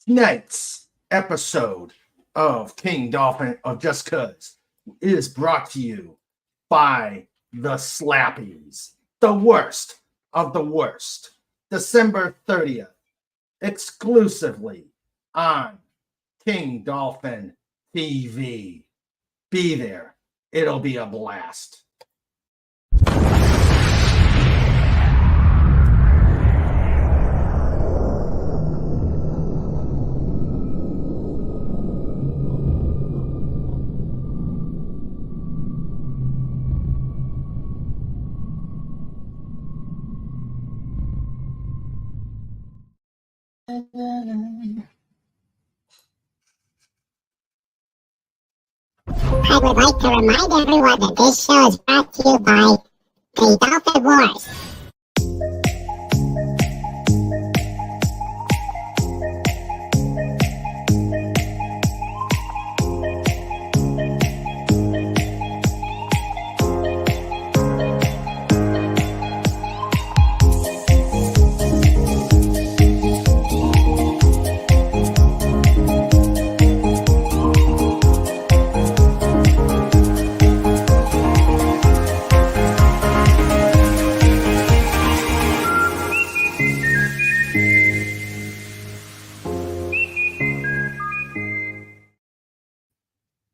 Tonight's episode of King Dolphin of Just Cuz is brought to you by the Slappies, the worst of the worst. December 30th, exclusively on King Dolphin TV. Be there. It'll be a blast. I would like to remind everyone that this show is brought to you by the Dolphin Wars.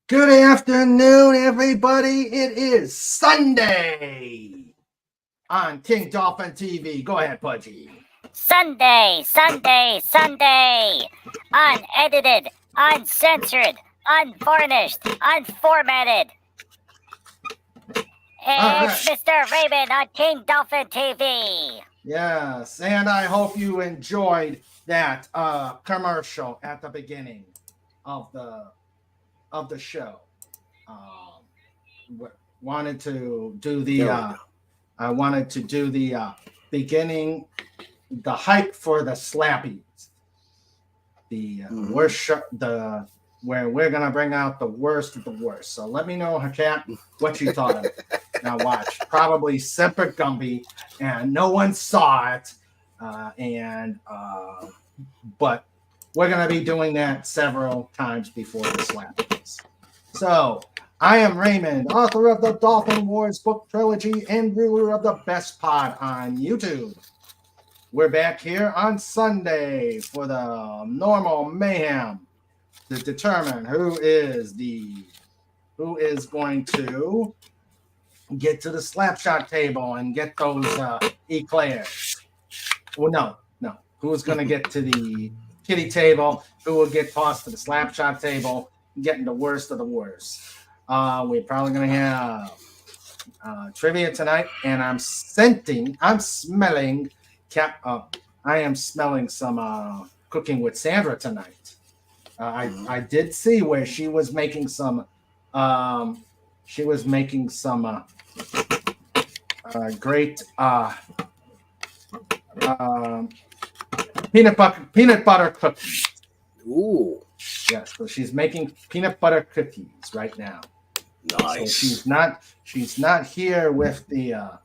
Good afternoon, everybody. It is Sunday on King Dolphin TV. Go ahead, Pudgy. Sunday. Unedited, uncensored, unvarnished, unformatted. It's Mr. Raven on King Dolphin TV. Yes, and I hope you enjoyed that commercial at the beginning of the show. Wanted to do the I wanted to do the beginning, the hype for the Slappies, the worst where we're gonna bring out the worst of the worst. So let me know, chat, what you thought of it. Now watch, probably Semper Gumby, and no one saw it, but we're gonna be doing that several times before the Slappies. So I am Raymond, author of the Dolphin Wars book trilogy and ruler of the best pod on YouTube. We're back here on Sunday for the normal mayhem to determine who is going to get to the slapshot table and get those eclairs. Well, no. Who's going to get to the kitty table? Who will get tossed to the slapshot table? Getting the worst of the worst. We're probably going to have trivia tonight, and I am smelling some cooking with Sandra tonight. I did see where she was making some great peanut butter cookies. Ooh. Yes, so she's making peanut butter cookies right now. Nice. So she's not here with the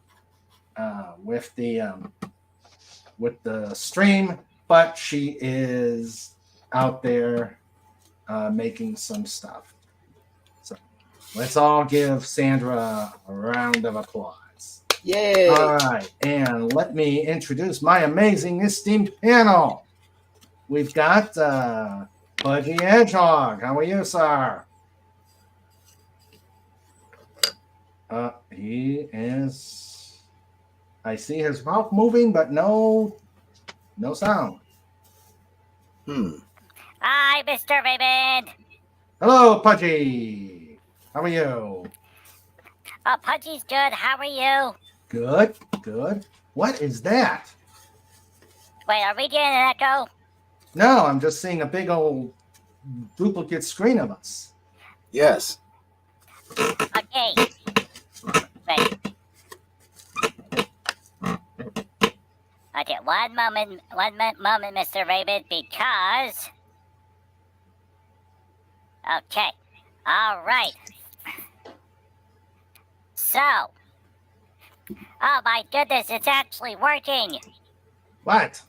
stream, but she is out there making some stuff. So let's all give Sandra a round of applause. Yay! All right, and let me introduce my amazing esteemed panel. We've got Pudgy Hedgehog. How are you, sir? He is. I see his mouth moving, but no sound. Hi, Mr. Raven. Hello, Pudgy. How are you? Pudgy's good. How are you? Good. What is that? Wait, are we getting an echo? No, I'm just seeing a big old duplicate screen of us. Yes. Okay. Wait. Okay, one moment, Mr. Raven, because... Okay. All right. So... Oh my goodness, it's actually working. What?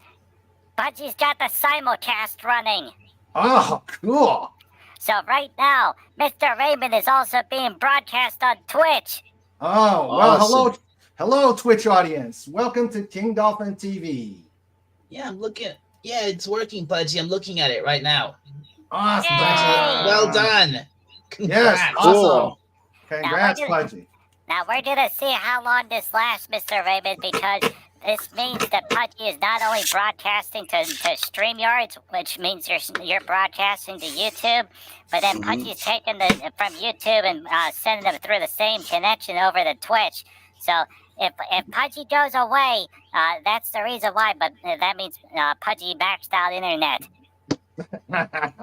Pudgy's got the simulcast running. Oh, cool. So right now, Mr. Raymond is also being broadcast on Twitch. Oh, well, Awesome. hello, Twitch audience. Welcome to King Dolphin TV. Yeah, I'm looking. Yeah, it's working, Pudgy. I'm looking at it right now. Awesome. Yay! Well done. Congrats. Yes, Cool. awesome. Congrats, Now, we're Pudgy. Now we're gonna see how long this lasts, Mr. Raymond, because this means that Pudgy is not only broadcasting to StreamYard, which means you're broadcasting to YouTube, but then Pudgy's taking from YouTube and sending them through the same connection over to Twitch. So if Pudgy goes away, that's the reason why. But that means Pudgy maxed out internet.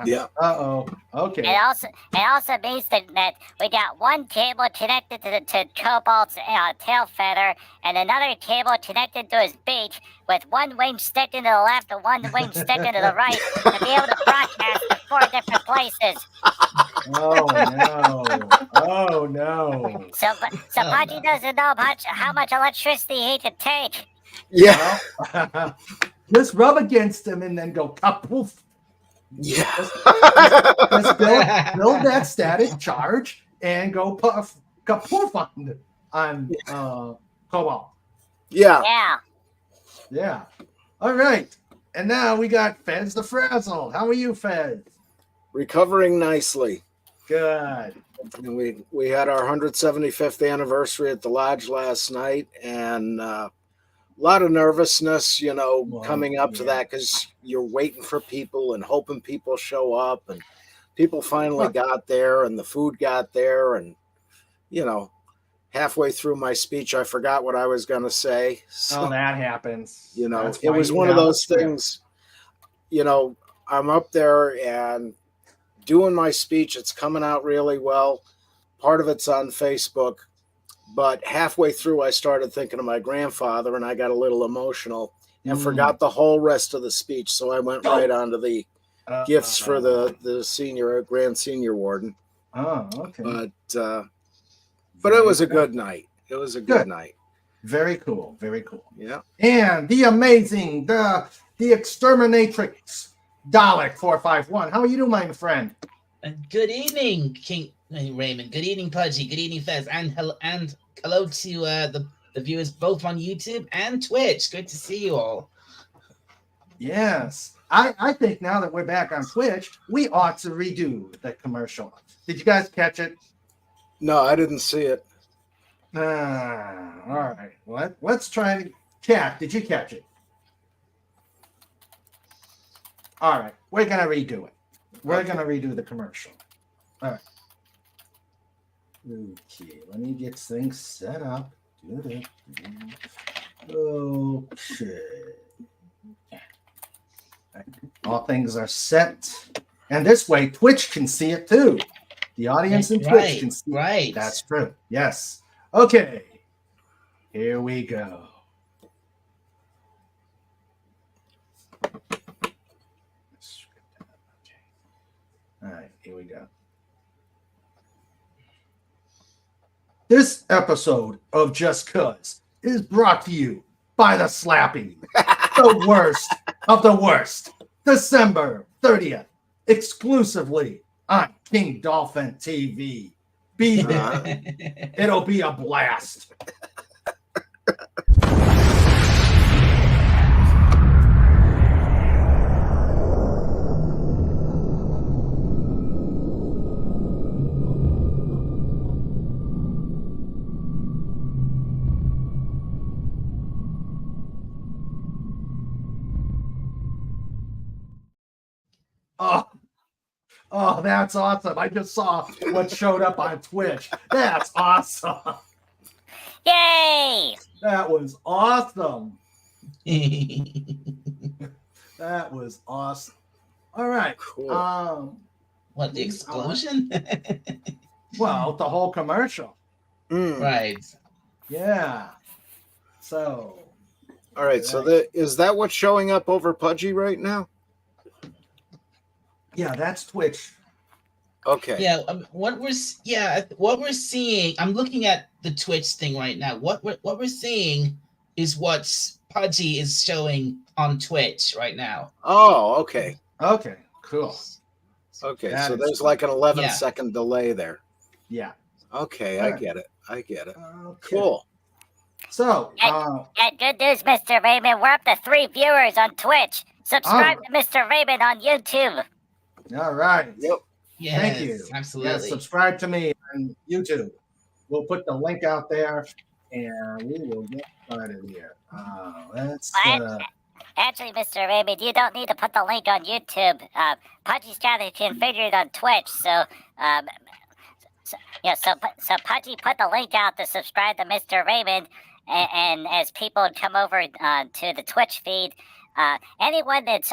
Yeah. Uh-oh. Okay. It also means that we got one cable connected to Cobalt's tail feather and another cable connected to his beak, with one wing sticking to the left and one wing sticking to the right to be able to broadcast to 4 different places. Oh no. Oh no. So Pudgy doesn't know how much electricity he can take. Yeah. Well, just rub against him and then go kapoof. Yeah. Just build that static charge and go puff kapoof on Cobalt. Yeah. Yeah. Yeah. All right. And now we got Fez the Frazzle. How are you, Fez? Recovering nicely. Good. And we had our 175th anniversary at the lodge last night, and a lot of nervousness, Well, coming up to yeah. that, because you're waiting for people and hoping people show up, and people finally got there, and the food got there, and halfway through my speech, I forgot what I was going to say. So, Oh, that happens. That's it why was you one of have a those script. things. I'm up there and doing my speech. It's coming out really well. Part of it's on Facebook, but halfway through, I started thinking of my grandfather, and I got a little emotional and forgot the whole rest of the speech. So I went right on to the gifts for the grand senior warden. Oh, okay. But it was a good night. It was a good night. Very cool. Very cool. Yeah. And the amazing, the exterminatrix, Dalek 451. How are you doing, my friend? Good evening, King Raymond. Good evening, Pudgy. Good evening, Fez. And hello to the viewers both on YouTube and Twitch. Good to see you all. Yes. I think now that we're back on Twitch, we ought to redo the commercial. Did you guys catch it? No, I didn't see it. All right. Let's try to Cat, did you catch it? All right. We're going to redo it. We're going to redo the commercial. All right. Okay. Let me get things set up. Okay. All things are set. And this way, Twitch can see it too. The audience in Twitch can see it. Right. That's true. Yes. Okay. Here we go. All right, here we go. This episode of Just Cuz is brought to you by the Slappy, the worst of the worst. December 30th, exclusively on King Dolphin TV. Be there. It'll be a blast. Oh, that's awesome. I just saw what showed up on Twitch. That's awesome. Yay! That was awesome. That was awesome. All right. Cool. What, the explosion? Well, the whole commercial. Right. Yeah. So. All right. So is that what's showing up over Pudgy right now? Yeah, that's Twitch. Okay. Yeah. What we're seeing. I'm looking at the Twitch thing right now. What we're seeing is what Pudgy is showing on Twitch right now. Oh, okay. Okay. Cool. Okay, That so is there's cool. like an 11 Yeah. second delay there. Yeah. Okay, All I right. get it. I get it. Okay. Cool. So, And good news, Mr. Raymond. We're up to 3 viewers on Twitch. Subscribe to Mr. Raymond on YouTube. all right. Yep. Yes, Thank you. absolutely. Yes, subscribe to me on YouTube. We'll put the link out there, and we will get started here. Let's. Actually, Mr. Raymond, you don't need to put the link on YouTube. Pudgy's got it configured on Twitch, so so Pudgy put the link out to subscribe to Mr. Raymond, and as people come over to the Twitch feed, anyone that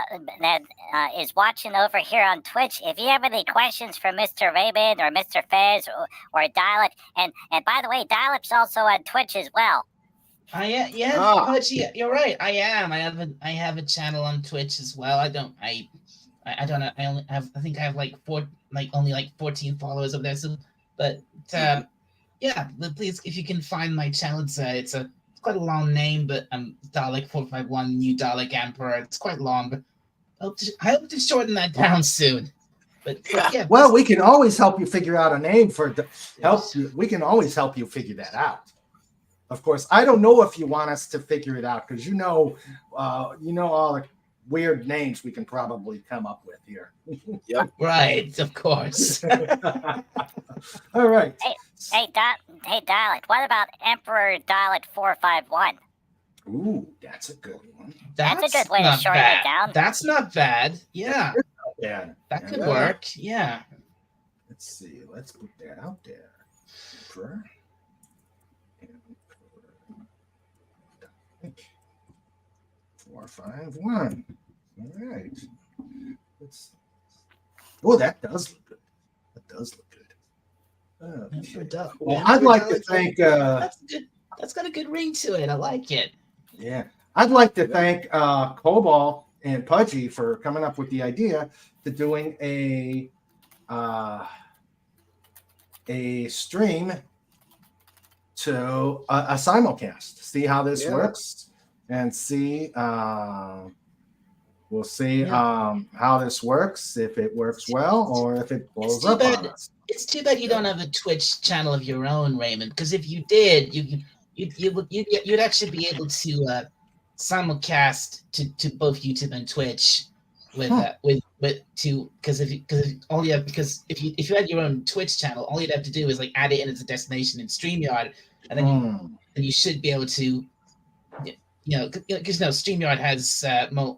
is watching over here on Twitch, if you have any questions for Mr. Raymond or Mr. Fez or Dialect, and by the way, Dialect's also on Twitch as well. Pudgy, you're right. I am. I have a channel on Twitch as well. I don't know. I think I have only 14 followers over there. So, but yeah, please, if you can find my channel, it's quite a long name, but Dalek 451 New Dalek Emperor. It's quite long, but I hope to shorten that down soon. But yeah. Well, we can always help you figure out a name we can always help you figure that out. Of course, I don't know if you want us to figure it out because you know all the weird names we can probably come up with here. Yep. Right, of course. All right. Hey, Dialect, what about Emperor Dialect 451? Ooh, that's a good one. That's a good way to shorten it down. That's not bad. Yeah. Yeah. That could work. Yeah. Let's see. Let's put that out there. Emperor. 451. All right. That does look good. That does look good. Okay. Well, I'd like to thank. That's good. That's got a good ring to it. I like it. Yeah, I'd like to thank Cobalt and Pudgy for coming up with the idea to doing a stream to a simulcast. See how this works. And see, we'll see how this works, if it works well or if it blows up on us. It's too bad you don't have a Twitch channel of your own, Raymond. Because if you did, you'd actually be able to simulcast to both YouTube and Twitch because if you had your own Twitch channel, all you'd have to do is add it in as a destination in StreamYard, and then you should be able to. Because StreamYard has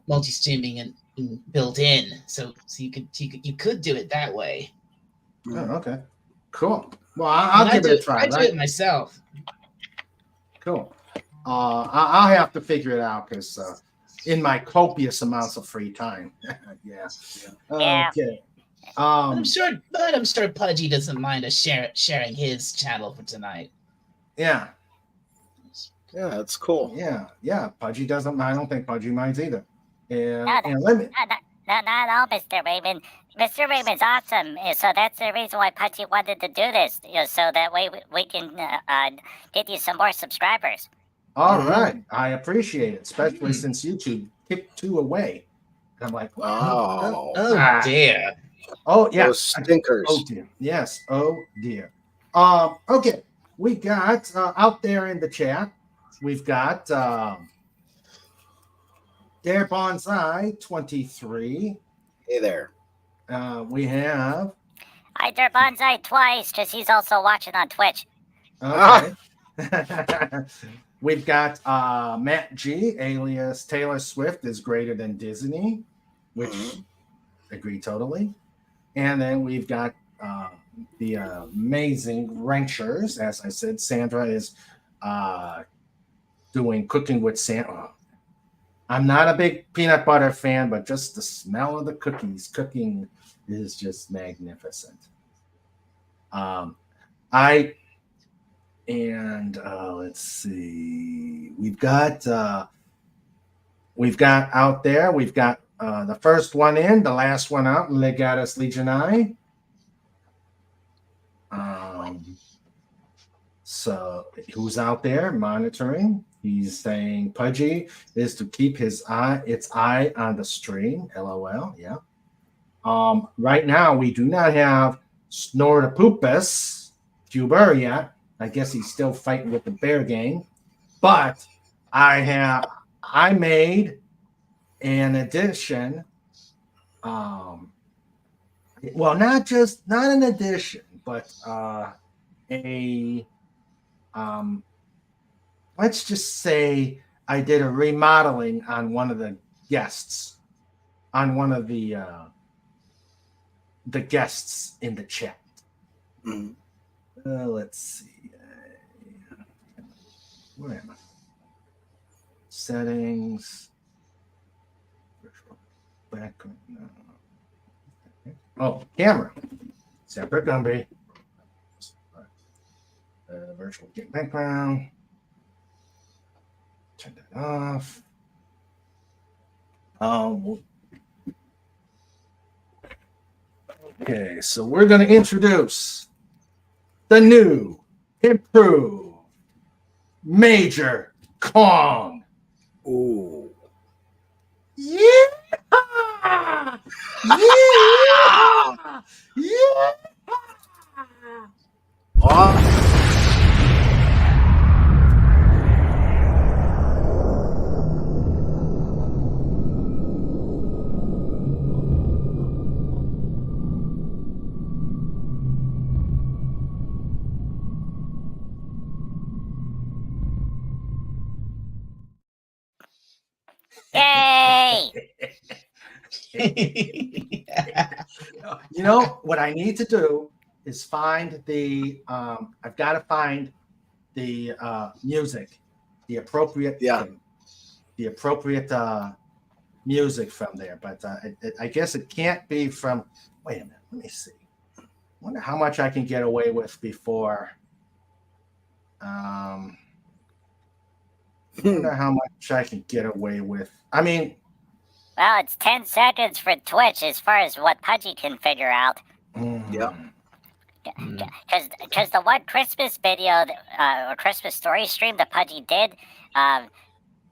multi-streaming and built in, so you could do it that way. Oh, okay, cool. Well, I'll give it a try. I do it myself. Cool. I'll have to figure it out because in my copious amounts of free time. Yeah. Okay. I'm sure Pudgy doesn't mind us sharing his channel for tonight. Yeah. Yeah, that's cool. Yeah. Pudgy doesn't. I don't think Pudgy minds either. Not all, Mr. Raymond. Mr. Raymond's awesome, so that's the reason why Pudgy wanted to do this, so that way we can get you some more subscribers. All right, I appreciate it, especially since YouTube kicked 2 away. I'm like, oh dear. Oh yeah, those stinkers. Oh dear. Yes. Oh dear. Okay, we got out there in the chat. We've got Dare Bonsai 23. Hey there. We have. I Dare Bonsai twice because he's also watching on Twitch. Okay. We've got Matt G, alias Taylor Swift is greater than Disney, which agree totally. And then we've got the amazing Wrenchers. As I said, Sandra is doing Cooking with Sandra. I'm not a big peanut butter fan, but just the smell of the cookies cooking is just magnificent. Let's see. We've got out there. We've got the first one in, the last one out. Legatus Legionii. So who's out there monitoring? He's saying Pudgy is to keep its eye on the stream. LOL. Yeah. Right now, we do not have Snortopupus Cuber yet. I guess he's still fighting with the bear gang. But I made an addition. Well, not an addition, but a let's just say I did a remodeling on one of the guests, on one of the guests in the chat. Mhm. Let's see. Where am I? Settings. Background. Oh, camera. Separate Gumby. Virtual game background. Turn that off. Okay, so we're going to introduce the new, improved Major Kong. Ooh. Yeah! Yeah! Yeah! Oh. Yay! You know what I need to do is find the I've got to find the music, the appropriate the appropriate music from there. But I guess it can't be from. Wait a minute, let me see. Wonder how much I can get away with before. Wonder how much I can get away with. I mean, Well, it's 10 seconds for Twitch as far as what Pudgy can figure out. Yep. Because the one Christmas video or Christmas story stream that Pudgy did,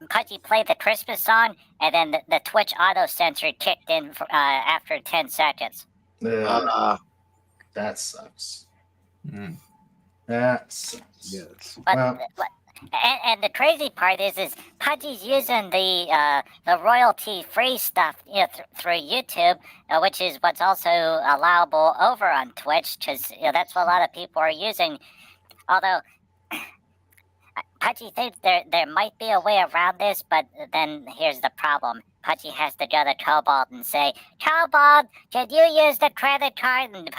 Pudgy played the Christmas song, and then the Twitch auto censor kicked in after 10 seconds. That sucks. That sucks. Yes. But, and the crazy part is Pudgy's using the royalty-free stuff, through YouTube, which is what's also allowable over on Twitch, because that's what a lot of people are using. Although Pudgy thinks there might be a way around this, but then here's the problem. Pudgy has to go to Cobalt and say, "Cobalt, can you use the credit card?" And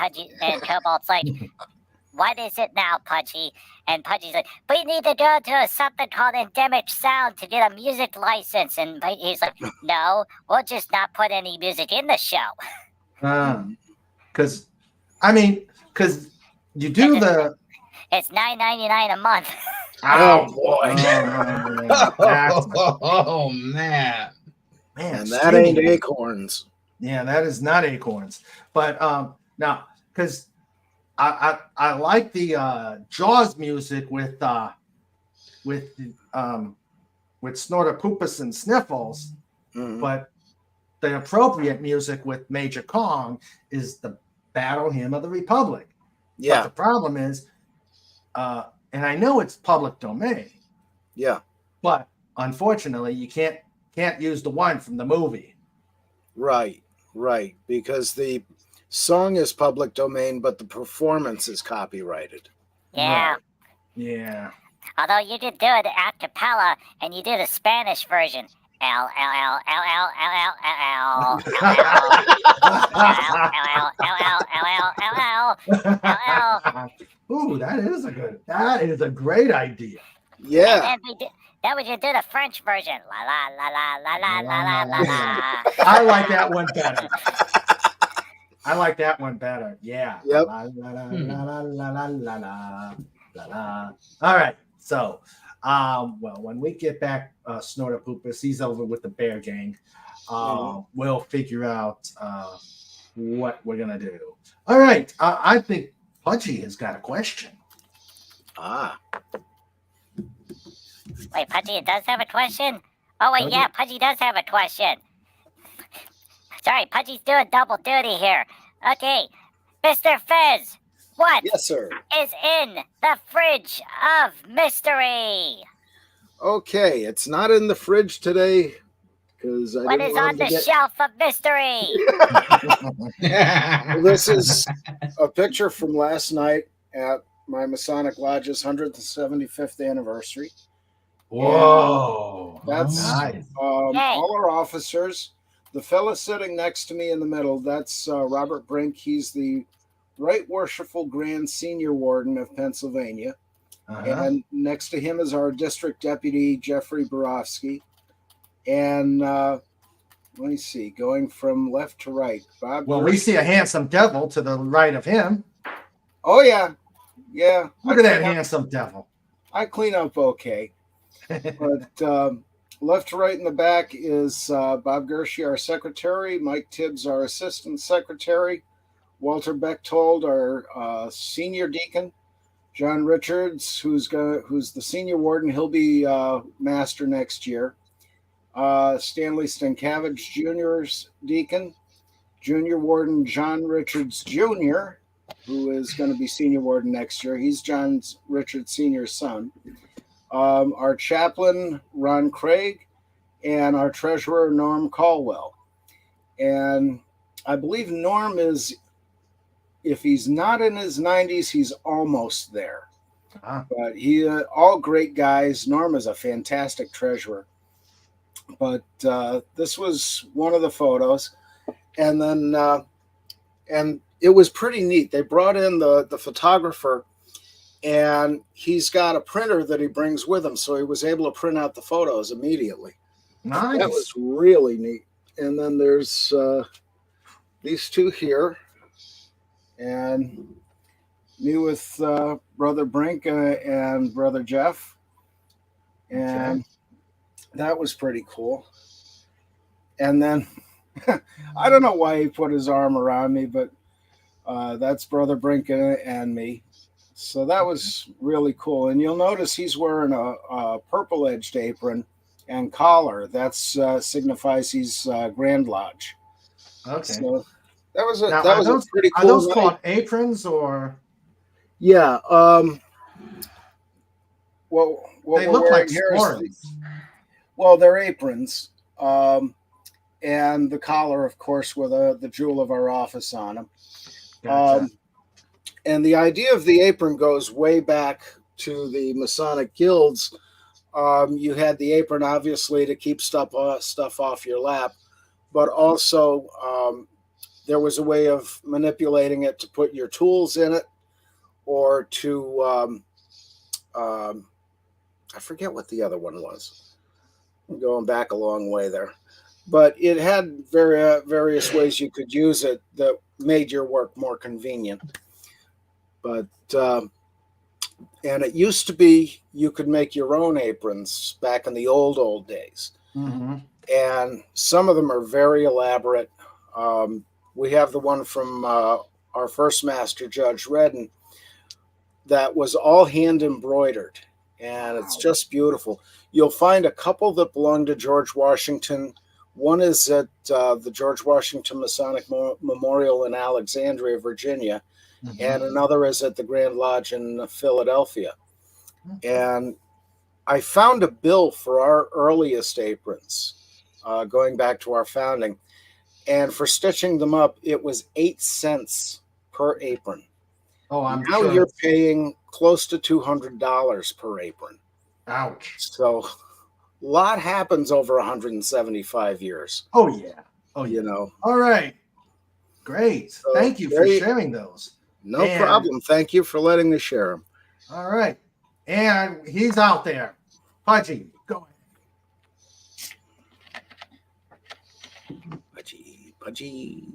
Cobalt's like, "What is it now, Pudgy?" And Pudgy's like, "We need to go to something called Endemic Sound to get a music license." And he's like, "No, we'll just not put any music in the show." Because you do the. It's $9.99 a month. Oh boy! Oh man! And that ain't acorns. Yeah, that is not acorns. But now, because I like the Jaws music with Snortopupus and Sniffles, but the appropriate music with Major Kong is the Battle Hymn of the Republic. Yeah. But the problem is, and I know it's public domain. Yeah. But unfortunately, you can't use the one from the movie. Right. Because the song is public domain, but the performance is copyrighted. Yeah. Right. Yeah. Although you did do it a cappella, and you did a Spanish version. L L L L L L L L L L. Ooh, that is a great idea. Yeah. Then we did the French version. La la la la la la la la la la. I like that one better. Yeah. Yep. La la la la la la la la la. All right. So, well, when we get back, Snortopupus, he's over with the bear gang. We'll figure out what we're gonna do. All right. I think Pudgy has got a question. Wait, Pudgy does have a question? Oh, wait, yeah, Pudgy does have a question. Sorry, Pudgy's doing double duty here. Okay, Mr. Fez, what Yes, sir. is in the fridge of mystery? Okay, it's not in the fridge today because I What didn't is want on him to the get. shelf of mystery? Well, this is a picture from last night at my Masonic Lodge's 175th anniversary. Whoa. That's Nice. Hey. all our officers. The fella sitting next to me in the middle, that's Robert Brink. He's the Right Worshipful Grand Senior Warden of Pennsylvania. And next to him is our District Deputy, Jeffrey Borofsky. And let me see, going from left to right. Bob. Well, we see a handsome devil to the right of him. Oh, yeah. Yeah. Look at that handsome devil. I clean up okay. But left to right in the back is Bob Gershie, our secretary, Mike Tibbs, our assistant secretary, Walter Bechtold, our senior deacon, John Richards, who's the senior warden. He'll be master next year. Stanley Stankavich Jr.'s deacon, junior warden John Richards Jr., who is going to be senior warden next year. He's John Richards Sr.'s son. Our chaplain, Ron Craig, and our treasurer, Norm Caldwell. And I believe Norm is, if he's not in his 90s, he's almost there. But he, all great guys. Norm is a fantastic treasurer. But this was one of the photos. And then, and it was pretty neat. They brought in the photographer, and he's got a printer that he brings with him, so he was able to print out the photos immediately. Nice. That was really neat. And then there's these two here, and me with Brother Brink and Brother Jeff, and that was pretty cool. And then I don't know why he put his arm around me, but that's Brother Brink and me. So that was really cool. And you'll notice he's wearing a purple-edged apron and collar. That signifies he's Grand Lodge. Okay. So that was a pretty cool. Are those night. called aprons or? Yeah. Well, what They we're look like wearing here is sports. well, they're aprons, and the collar, of course, with the jewel of our office on them. Gotcha. And the idea of the apron goes way back to the Masonic guilds. You had the apron, obviously, to keep stuff off your lap, but also there was a way of manipulating it to put your tools in it, or to I forget what the other one was. I'm going back a long way there, but it had various ways you could use it that made your work more convenient. But and it used to be you could make your own aprons back in the old days. Mm-hmm. And some of them are very elaborate. We have the one from our first master, Judge Redden, that was all hand embroidered, and it's just beautiful. You'll find a couple that belong to George Washington. One is at the George Washington Masonic Memorial in Alexandria, Virginia, and another is at the Grand Lodge in Philadelphia. And I found a bill for our earliest aprons, going back to our founding, and for stitching them up, it was 8 cents per apron. Oh, I'm now sure. You're paying close to $200 per apron. Ouch. So a lot happens over 175 years. Oh yeah. Oh, you know. All right. Great. So Thank you for sharing those. No problem. Thank you for letting me share them. All right. And he's out there. Pudgy, go ahead. Pudgy.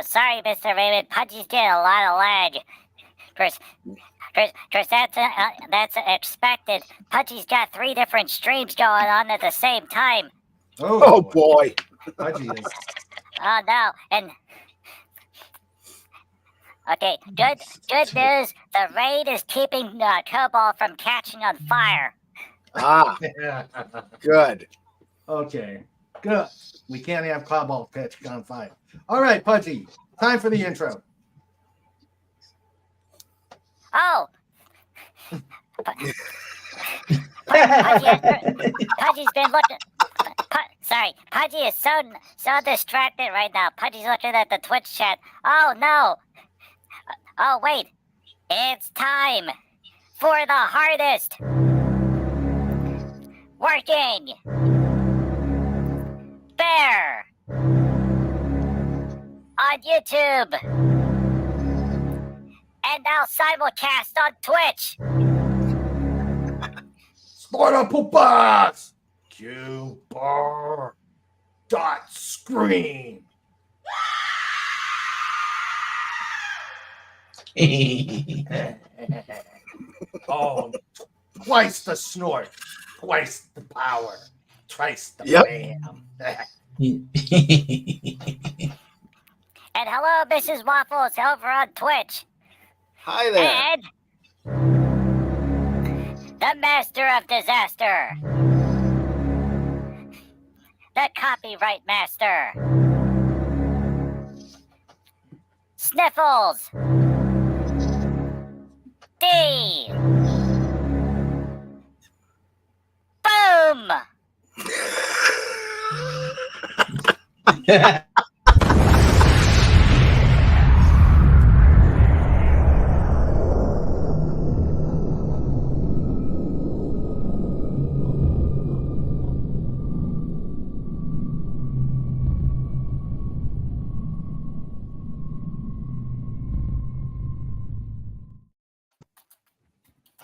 Sorry, Mr. Raymond. Pudgy's getting a lot of lag. Chris, that's expected. Pudgy's got 3 different streams going on at the same time. Oh boy. Pudgy is. Oh no! And okay, good news. The raid is keeping Cobalt from catching on fire. Ah, good. Okay, good. We can't have Cobalt Pitch on fire. All right, Pudgy, time for the intro. Oh, Pudgy's been looking. Sorry, Pudgy is so distracted right now. Pudgy's looking at the Twitch chat. Oh no! Oh wait, it's time for the hardest working bear on YouTube and now simulcast on Twitch. Snorta Poopas! Q-bar dot scream. Oh, twice the snort, twice the power, twice the bam. And hello, Mrs. Waffles over on Twitch. Hi there. And the master of disaster. The copyright master. Sniffles. D. Boom.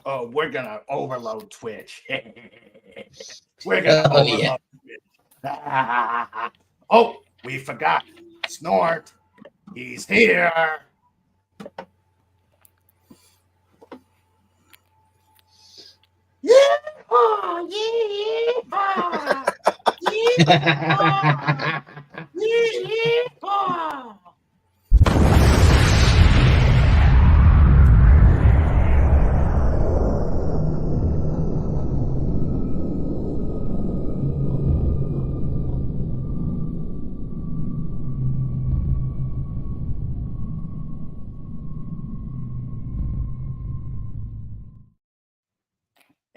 Oh, we're gonna overload Twitch. We're gonna overload Twitch. Oh, we forgot. Snort. He's here. Yeehaw! Yeehaw! Yeehaw! Yeehaw!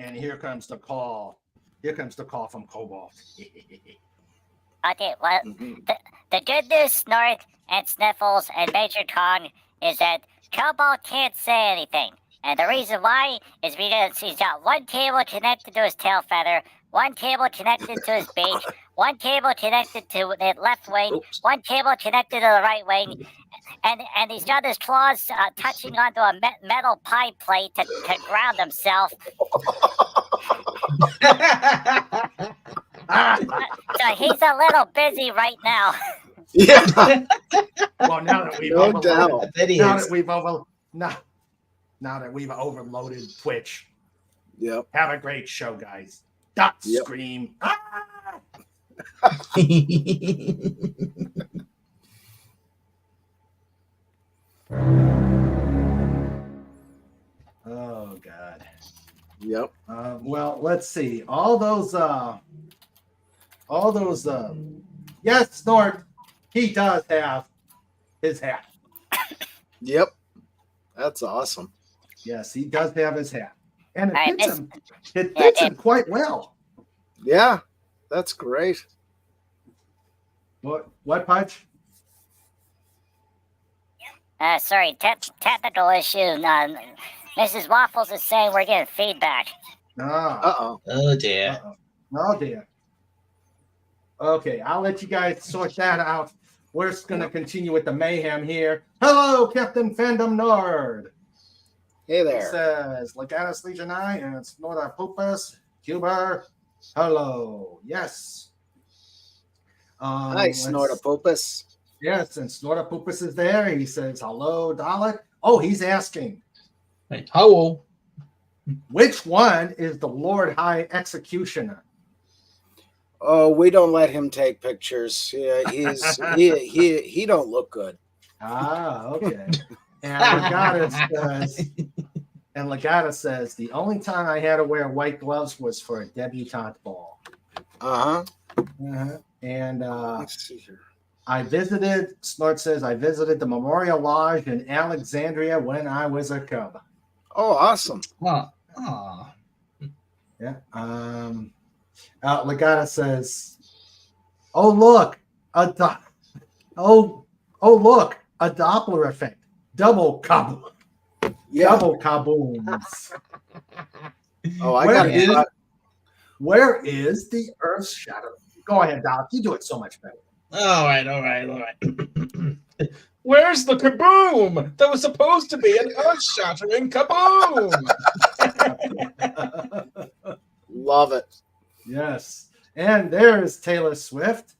And here comes the call. Here comes the call from Cobalt. Okay, well, the good news, Snort and Sniffles and Major Kong, is that Cobalt can't say anything. And the reason why is because he's got one cable connected to his tail feather, one cable connected to his beak, one cable connected to the left wing, one cable connected to the right wing, and he's got his claws touching onto a metal pie plate to ground himself. So he's a little busy right now. Yeah. Well, now that we've No doubt. now that we've overloaded Twitch. Yep. Have a great show, guys. Dot Yep. scream. Ah! Oh God. Yep. Well, let's see. All those. Yes, Snort. He does have his hat. Yep. That's awesome. Yes, he does have his hat, and it All right, fits him. It fits him quite well. Yeah. That's great. What, Pudge? Sorry, technical issue. Mrs. Waffles is saying we're getting feedback. Oh. Oh dear. Oh dear. Okay, I'll let you guys sort that out. We're just going to continue with the mayhem here. Hello, Captain Fandom Nord. Hey He there. says, Legatus Legion I and Snorta Pupus, Cuber. Hello. Yes. Hi, Snortopopus. Yes, and Snorta Pupus is there. He says, hello, Dalek. Oh, he's asking, Wait, hello. which one is the Lord High Executioner? Oh, we don't let him take pictures. Yeah, he don't look good. Ah, okay. And And Legata says the only time I had to wear white gloves was for a debutante ball. Uh-huh. And Let's see here. Snort says, I visited the Memorial Lodge in Alexandria when I was a cub. Oh, awesome. Well, aw. Yeah. Legata says, oh, look, look, a Doppler effect. Double kaboom. Yeah. Double kabooms. Oh, I got it. Where is the Earth's shadow? Go ahead, Doc. You do it so much better. All right. Where's the kaboom? That was supposed to be an earth-shattering kaboom. Love it. Yes. And there's Taylor Swift,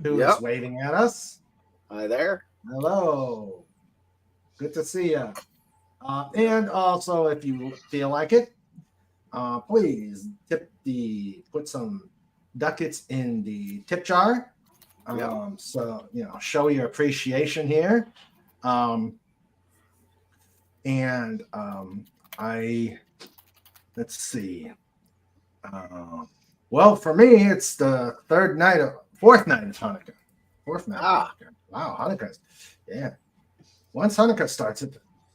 who is waving at us. Hi there. Hello. Good to see you. And also, if you feel like it, please put some ducats in the tip jar. So, show your appreciation here. Let's see. Well, for me, it's the fourth night of Hanukkah. Of Hanukkah. Wow, Hanukkah. Yeah. Once Hanukkah starts,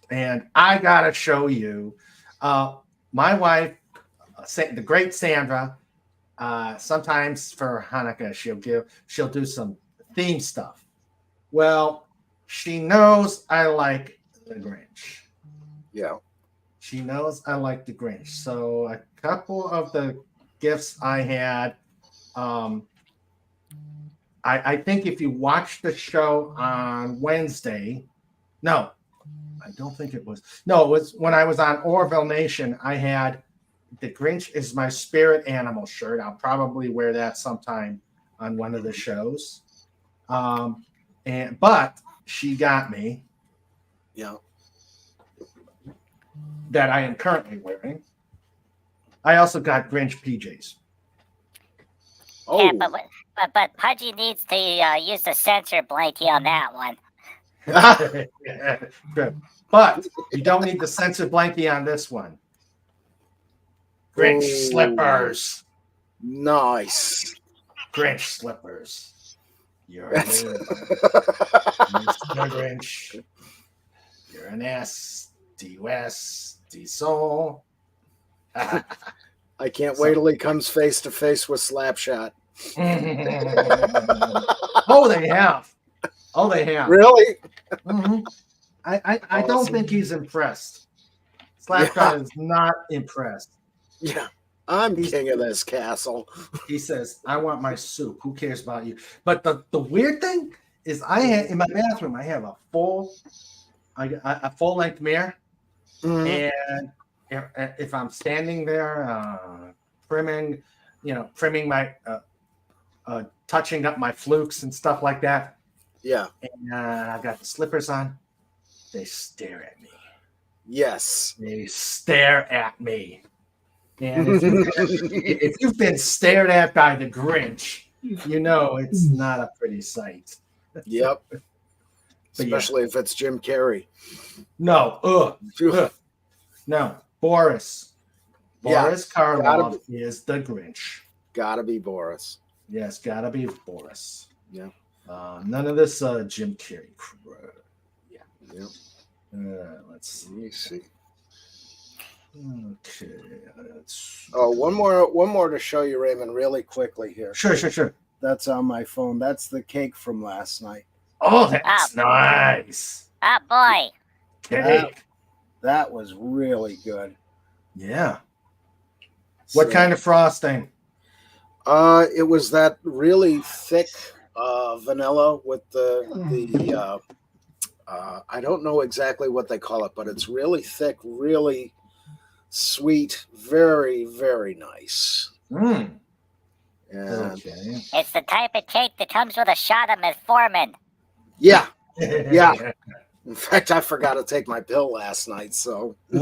and I got to show you my wife, the great Sandra, sometimes for Hanukkah, she'll do some theme stuff. Well, she knows I like the Grinch. Yeah. She knows I like the Grinch. So a couple of the gifts I had, I think if you watch the show on Wednesday, no, I don't think it was. No, it was when I was on Orville Nation. I had the Grinch is my spirit animal shirt. I'll probably wear that sometime on one of the shows. But she got me. Yeah. That I am currently wearing. I also got Grinch PJs. Oh. Yeah, but Pudgy needs to use the censor blankie on that one. But you don't need the censor blankie on this one. Grinch slippers. Nice. Grinch slippers. You're a Grinch. You're an nasty soul. I can't wait till he comes face to face with Slapshot. Oh, they have. Really? Mm-hmm. I don't think he's impressed. Slapshot is not impressed. Yeah. I'm king of this castle. He says, I want my soup. Who cares about you? But the weird thing is in my bathroom, I have a full length mirror. Mm-hmm. And if I'm standing there trimming my touching up my flukes and stuff like that. Yeah. And I've got the slippers on. They stare at me. Yes. They stare at me. And if you've been stared at by the Grinch, it's not a pretty sight. Yep. Especially if it's Jim Carrey. No. No. Boris. Boris Karloff is the Grinch. Gotta be Boris. Yes, gotta be Boris. Yeah. None of this Jim Carrey. Yeah. Yep. Let's see. Let me see. Okay. One more to show you, Raymond, really quickly here. Sure. That's on my phone. That's the cake from last night. Oh, that's nice. Oh boy. Cake. That was really good. Yeah. What kind of frosting? It was that really thick vanilla with the I don't know exactly what they call it, but it's really thick, really sweet, very, very nice. Okay. It's the type of cake that comes with a shot of metformin. Yeah. In fact, I forgot to take my pill last night, so. But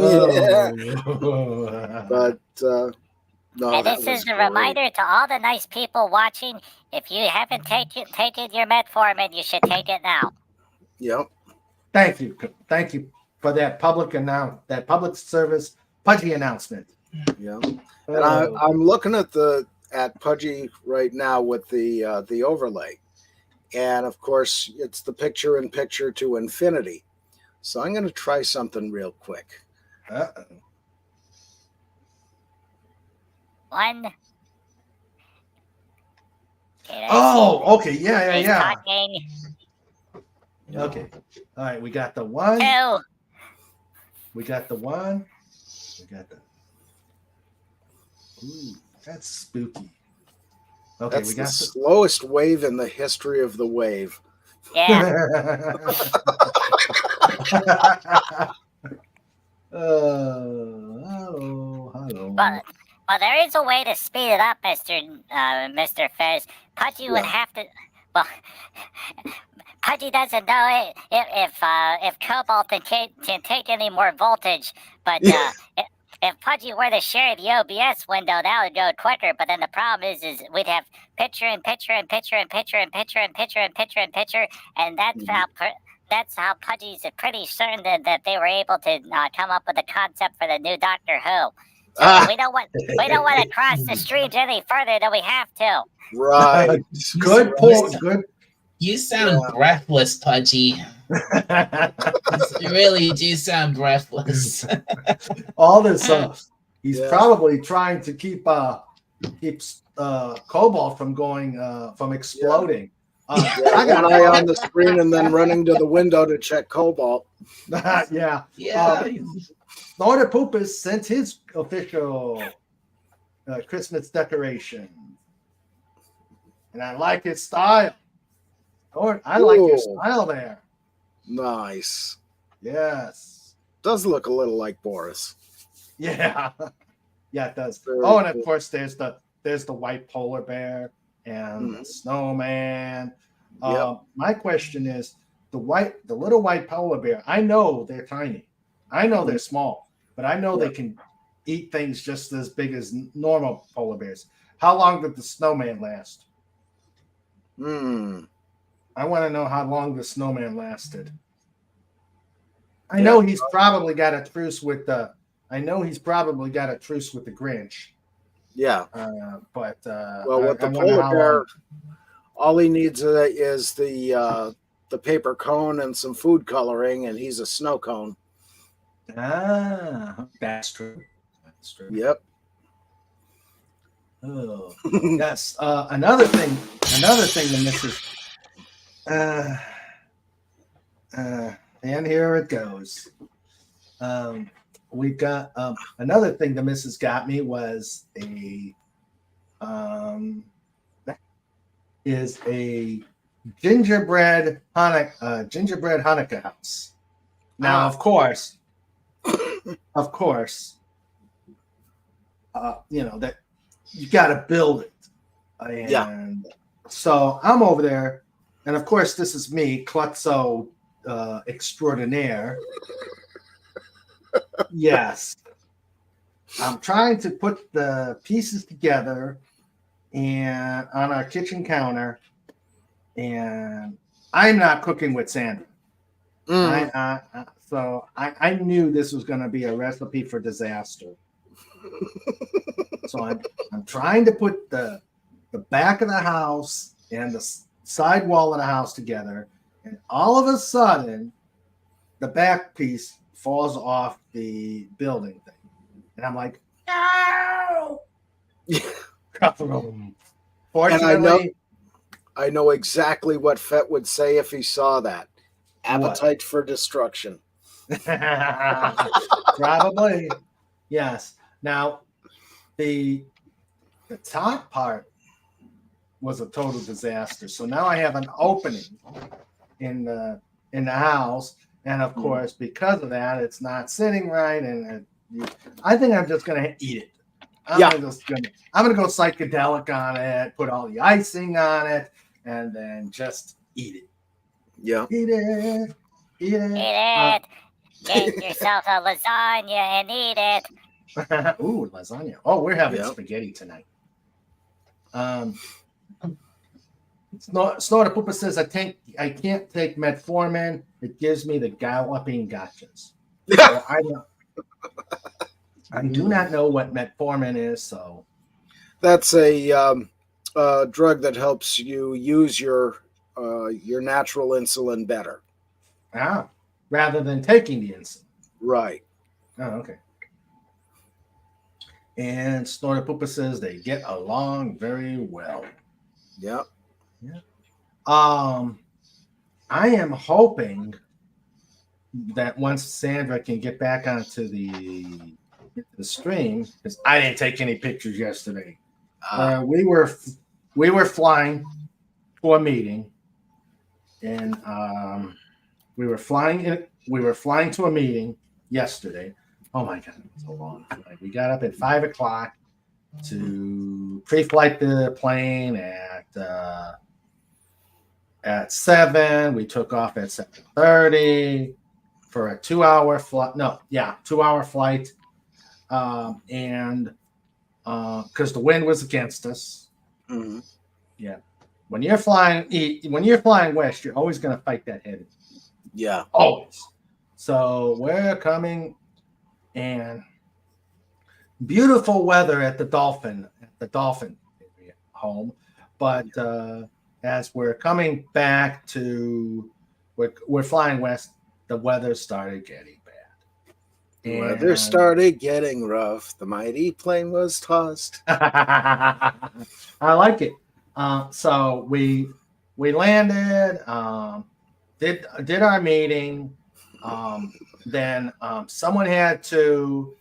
no. And this is a reminder to all the nice people watching: if you haven't taken your metformin, you should take it now. Yep. Thank you for that public service Pudgy announcement. Yeah. And I'm looking at Pudgy right now with the overlay. And of course, it's the picture-in-picture to infinity. So I'm going to try something real quick. Uh-oh. One. Okay, Oh, okay. Yeah. he's talking. Okay. All right. We got the one. 2. We got the one. We got the. Ooh, that's spooky. Okay, That's we the got slowest wave in the history of the wave. Yeah. Hello. Well, there is a way to speed it up, Mr. Fez. Pudgy would have to. Well, Pudgy doesn't know if Cobalt can take any more voltage, but if Pudgy were to share the OBS window, that would go quicker. But then the problem is we'd have picture and picture and picture and picture and picture and picture and picture and picture, and that's how Pudgy's pretty certain that they were able to come up with a concept for the new Doctor Who. So we don't want to cross the streams any further than we have to. Right. Good point. Good. You sound breathless, Pudgy. You really do sound breathless. All this, he's probably trying to keep Cobalt from from exploding. I got an eye on the screen and then running to the window to check Cobalt. Yeah. Lord Poopus sent his official Christmas decoration, and I like his style. Lord, I like your style there. Nice. Yes. Does look a little like Boris. Yeah. Yeah, it does. Very and of cool. course there's the white polar bear and the snowman. My question is the little white polar bear. I know they're tiny. I know they're small, but I know they can eat things just as big as normal polar bears. How long did the snowman last? I want to know how long the snowman lasted. I know he's probably got a truce with the Grinch. Yeah. But with the polar bear, all he needs is the paper cone and some food coloring, and he's a snow cone. That's true. Yep. Oh, yes. Another thing the missus. And here it goes. We got another thing the missus got me was a gingerbread Hanukkah house. Now, of course, that you got to build it, and so I'm over there, and of course, this is me, klutzo extraordinaire. Yes, I'm trying to put the pieces together and on our kitchen counter, and I'm not cooking with Sandra. So I knew this was going to be a recipe for disaster. So I'm trying to put the back of the house and the side wall of the house together, and all of a sudden, the back piece falls off the building thing, and I'm like, no. Fortunately, and I know exactly what Fett would say if he saw that. Appetite for destruction. Probably, yes. Now, the top part was a total disaster. So now I have an opening in the house, and of course, because of that, it's not sitting right. And I think I'm just gonna eat it. I'm gonna go psychedelic on it, put all the icing on it, and then just eat it. Yeah. Eat it. Eat it. Get yourself a lasagna and eat it. Ooh, lasagna. Oh, we're having spaghetti tonight. Snorter Poopa says I can't take metformin. It gives me the galloping gotchas. So I do not know what metformin is, so That's a drug that helps you use your natural insulin better. rather than taking the insulin. Right. Oh, okay. And Snorter Poopa says they get along very well. Yep. Yeah. I am hoping that once Sandra can get back onto the stream, because I didn't take any pictures yesterday. We were flying for a meeting, and we were flying to a meeting yesterday. Oh my god, it was a long flight. We got up at 5:00 to pre-flight the plane at 7. We took off at 7:30 for a 2-hour flight. 2-hour flight. And because the wind was against us. Mm-hmm. Yeah. When you're flying west, you're always going to fight that head. Yeah. Always. So we're coming, and beautiful weather at the Dolphin home. But as we're coming back to, we're flying west, the weather started getting bad. The weather started getting rough. The mighty plane was tossed. I like it. So we landed, did our meeting. Then someone had to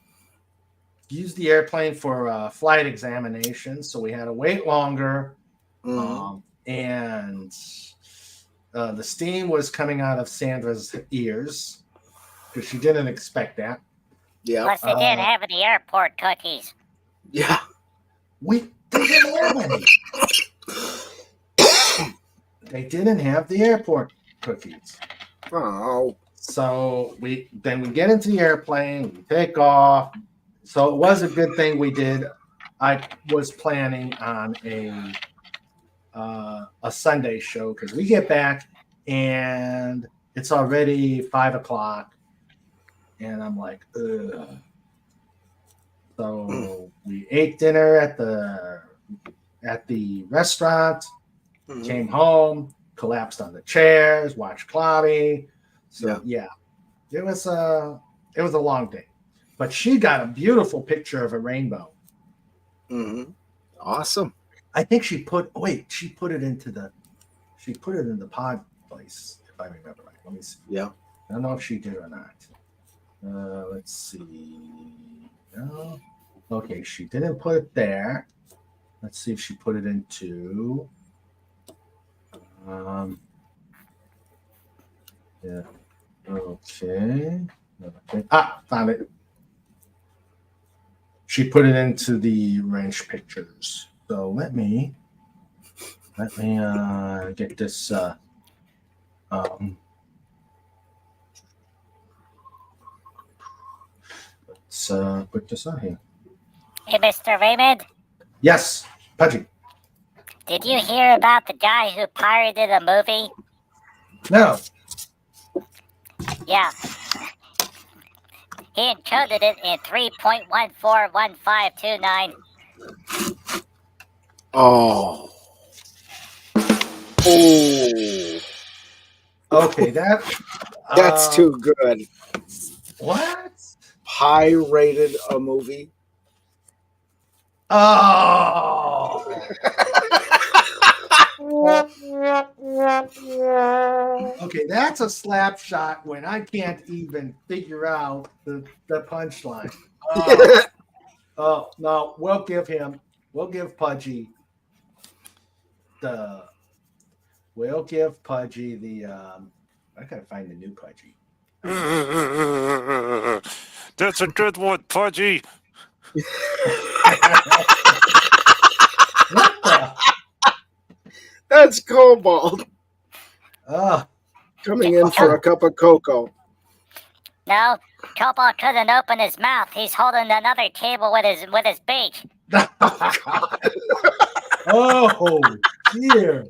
use the airplane for flight examination, so we had to wait longer. Mm-hmm. And the steam was coming out of Sandra's ears because she didn't expect that. Yeah. Plus, they didn't have any airport cookies. Yeah. We didn't have any. They didn't have the airport cookies. Oh. So we get into the airplane, we take off. So it was a good thing we did. I was planning on a Sunday show because we get back and it's already 5:00, and I'm like, ugh. So we ate dinner at the restaurant, came home, collapsed on the chairs, watched Clobby. So yeah, it was a long day, but she got a beautiful picture of a rainbow. Mm-hmm. Awesome. I think she put it into the pod place, if I remember right. Let me see. Yeah. I don't know if she did or not. Let's see. No. Okay, she didn't put it there. Let's see if she put it into. Yeah. Okay. Found it. She put it into the range pictures. So let me get this. Let's put this on here. Hey, Mr. Raymond, Yes, Pudgy. did you hear about the guy who pirated a movie? No. Yeah. He encoded it in 3.141529. Oh. Oh. Okay, That's too good. What? Pirated a movie. Oh. Okay, that's a slap shot when I can't even figure out the punchline. Oh no, we'll give Pudgy the I gotta find the new Pudgy. That's a good one, Pudgy. What the? That's Cobalt Oh, coming in for a cup of cocoa. No, Cobalt couldn't open his mouth. He's holding another cable with his beak. oh dear.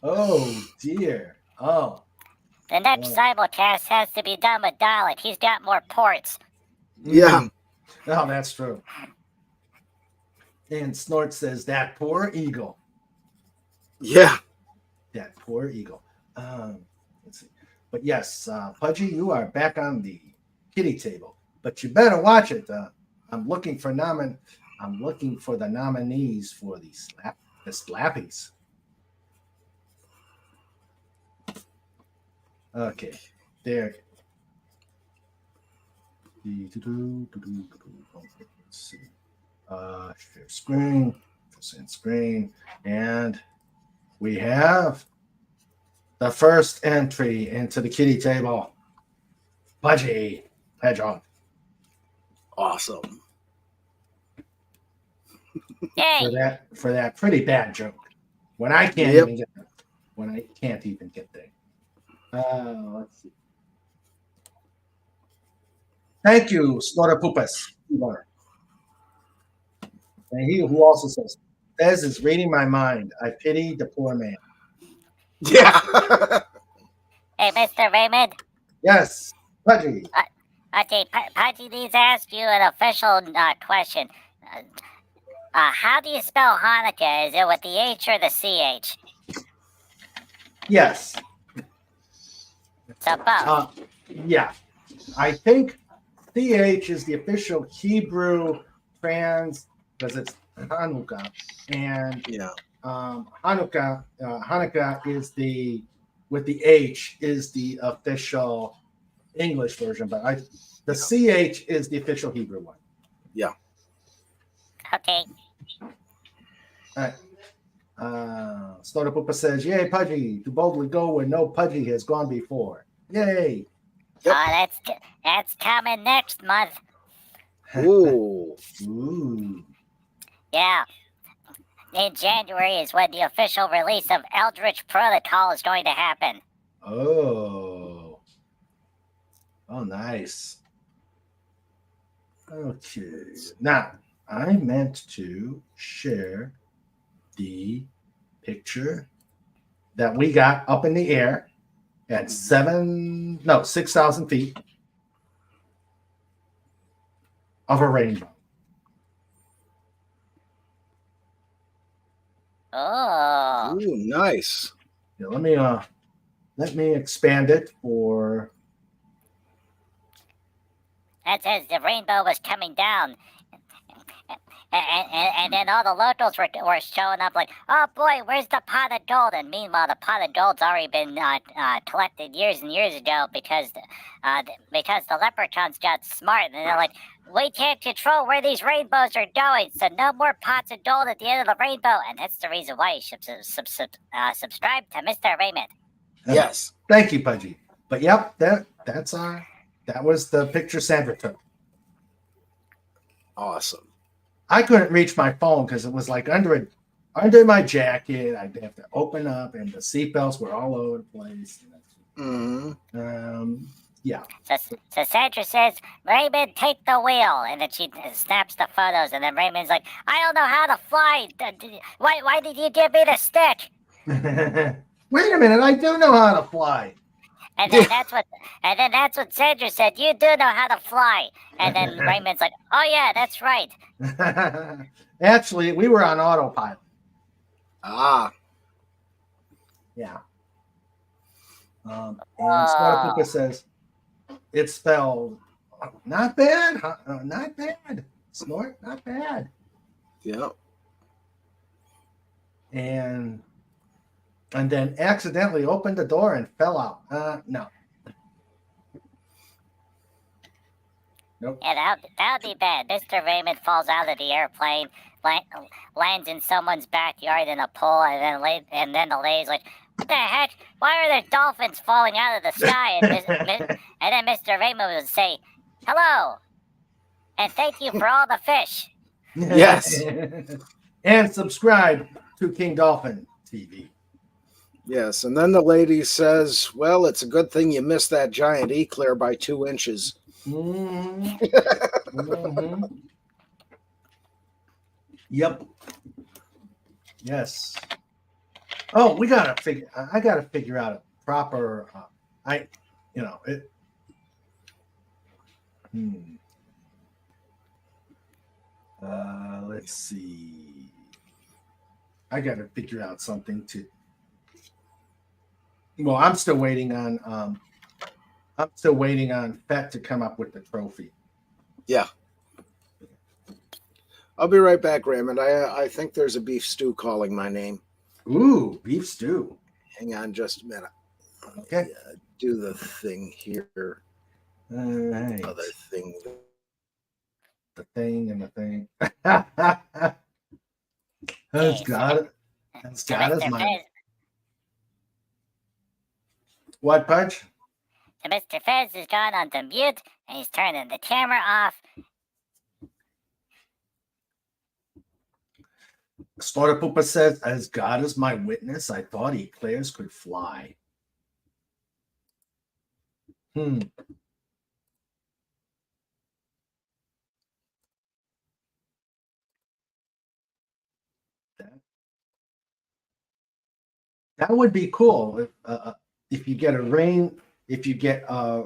Oh dear. Oh. The next simulcast has to be done with Dalek. He's got more ports. Yeah. No, that's true. And Snort says, that poor eagle. Yeah. That poor eagle. Let's see. But yes, Pudgy, you are back on the kitty table. But you better watch it. I'm looking for the nominees for the slappies. Okay, there. Let's see. Share screen, percent screen, and we have the first entry into the kitty table. Pudgy Hedgehog. Awesome. Yay! For that pretty bad joke. When I can't Yep. even get there. Let's see. Thank you, Snortopoopas. And he who also says, Fez is reading my mind. I pity the poor man. Yeah. Hey, Mr. Raymond. Yes, Pudgy. Okay, Pudgy needs to ask you an official question. How do you spell Hanukkah? Is it with the H or the CH? Yes. So both. Yeah. I think CH is the official Hebrew trans because it's Hanukkah, and Yeah. Hanukkah is with the H is the official English version, but the CH is the official Hebrew one. Yeah. Okay. All right. Snortopoopa says, "Yay, Pudgy! To boldly go where no Pudgy has gone before. Yay!" Yep. That's coming next month. Ooh. Ooh. Yeah. In January is when the official release of Eldritch Protocol is going to happen. Oh, nice. Okay. Now, I meant to share the picture that we got up in the air at 6,000 feet of a rainbow. Oh. Ooh, nice. Yeah, let me expand it for. That says the rainbow was coming down. And then all the locals were showing up like, oh boy, where's the pot of gold? And meanwhile, the pot of gold's already been collected years and years ago because the leprechauns got smart. And they're like, we can't control where these rainbows are going, so no more pots of gold at the end of the rainbow. And that's the reason why you should subscribe to Mr. Raymond. Yes. Thank you, Pudgy. But yep, that was the picture Sandra took. Awesome. I couldn't reach my phone because it was like under my jacket. I'd have to open up, and the seatbelts were all over the place. Mm-hmm. Yeah. So Sandra says, Raymond, take the wheel. And then she snaps the photos. And then Raymond's like, I don't know how to fly. Why did you give me the stick? Wait a minute, I do know how to fly. And then that's what Sandra said. You do know how to fly. And then Raymond's like, oh yeah, that's right. Actually, we were on autopilot. Ah. Yeah. And Snortopoopa says it's spelled not bad, not bad. Snort, not bad. Yeah. And then accidentally opened the door and fell out. No. Nope. Yeah, that would be bad. Mr. Raymond falls out of the airplane, lands in someone's backyard in a pool, and then the lady's like, what the heck? Why are there dolphins falling out of the sky? And then Mr. Raymond would say, hello, and thank you for all the fish. Yes. And subscribe to King Dolphin TV. Yes. And then the lady says, well, it's a good thing you missed that giant eclair by 2 inches. Mm-hmm. Mm-hmm. Yep. Yes. Oh, I gotta figure out a proper. let's see. I got to figure out something to. Well, I'm still waiting on. I'm still waiting on Fett to come up with the trophy. Yeah. I'll be right back, Raymond. I think there's a beef stew calling my name. Ooh, beef stew. Hang on just a minute. Okay. Do the thing here. All right. Other thing. The thing and the thing. Has got it. Has got his mind. What, Pudge? So Mr. Fez has gone on to mute, and he's turning the camera off. Slaughter Poopa says, as God is my witness, I thought eclairs could fly. That would be cool if you get a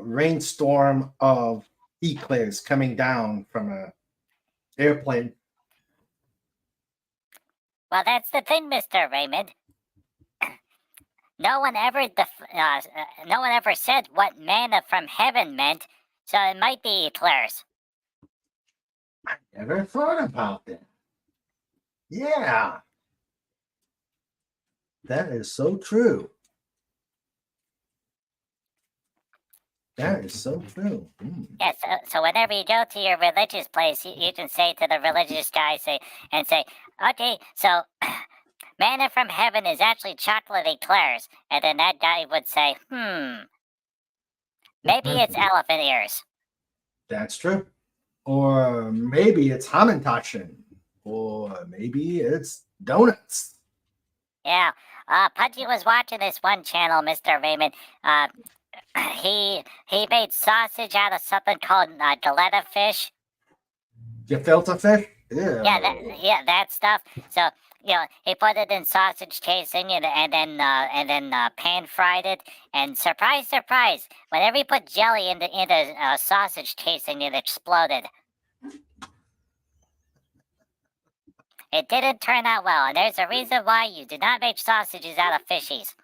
rainstorm of eclairs coming down from a airplane. Well, that's the thing, Mr. Raymond. No one ever said what manna from heaven meant, so it might be eclairs. I never thought about that. Yeah. That is so true. That is so true. Yeah, so whenever you go to your religious place, you can say to the religious guy, say, okay, so manna from heaven is actually chocolate eclairs. And then that guy would say, maybe it's elephant ears. That's true. Or maybe it's hamantaschen. Or maybe it's donuts. Yeah, Pudgy was watching this one channel, Mr. Raymond. He made sausage out of something called galetta fish. Gefilte fish? Ew. Yeah, that stuff. So he put it in sausage casing and then pan fried it. And surprise, surprise! Whenever he put jelly into sausage casing, it exploded. It didn't turn out well, and there's a reason why you do not make sausages out of fishies.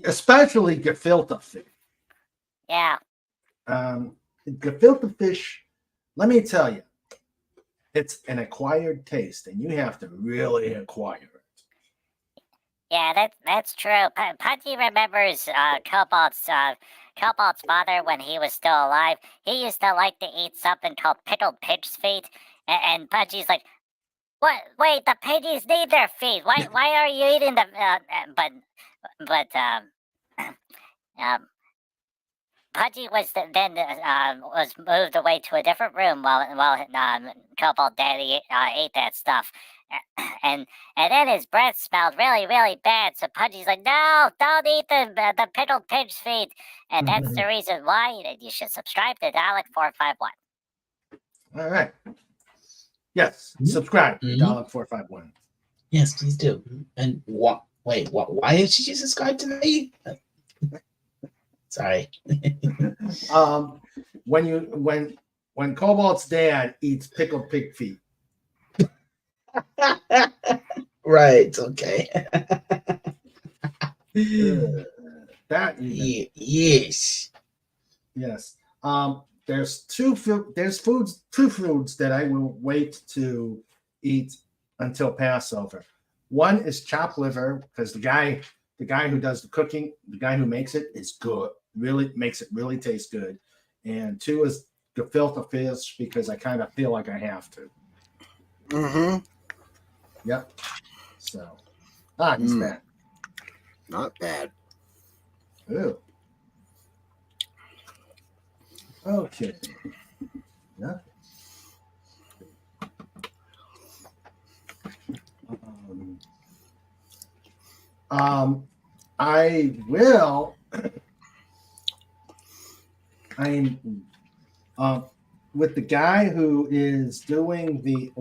Especially gefilte fish. Yeah. Gefilte fish, let me tell you, it's an acquired taste, and you have to really acquire it. Yeah, that's true. Pudgy remembers Cobalt's father when he was still alive. He used to like to eat something called pickled pig's feet, and Pudgy's like, "What? Wait, the piggies need their feet. Why are you eating the?" Pudgy was was moved away to a different room while Cobalt Daddy ate that stuff, and then his breath smelled really, really bad. So Pudgy's like, "No, don't eat the pickled pig's feet," and that's the reason why you should subscribe to Dalek451. All right. Yes, subscribe to Dalek451. Yes, please do. And what? Wait, what? Why did you subscribe to me? Sorry. When Cobalt's dad eats pickled pig feet. Right. Okay. That yes. Yes. There's two foods that I will wait to eat until Passover. One is chopped liver, because the guy who does the cooking, the guy who makes it is good. Really makes it really taste good. And two is gefilte fish, because I kind of feel like I have to. Mm-hmm. Yep. So, he's bad. Not bad. Ooh. Okay. Yeah. I will. I'm with the guy who is doing the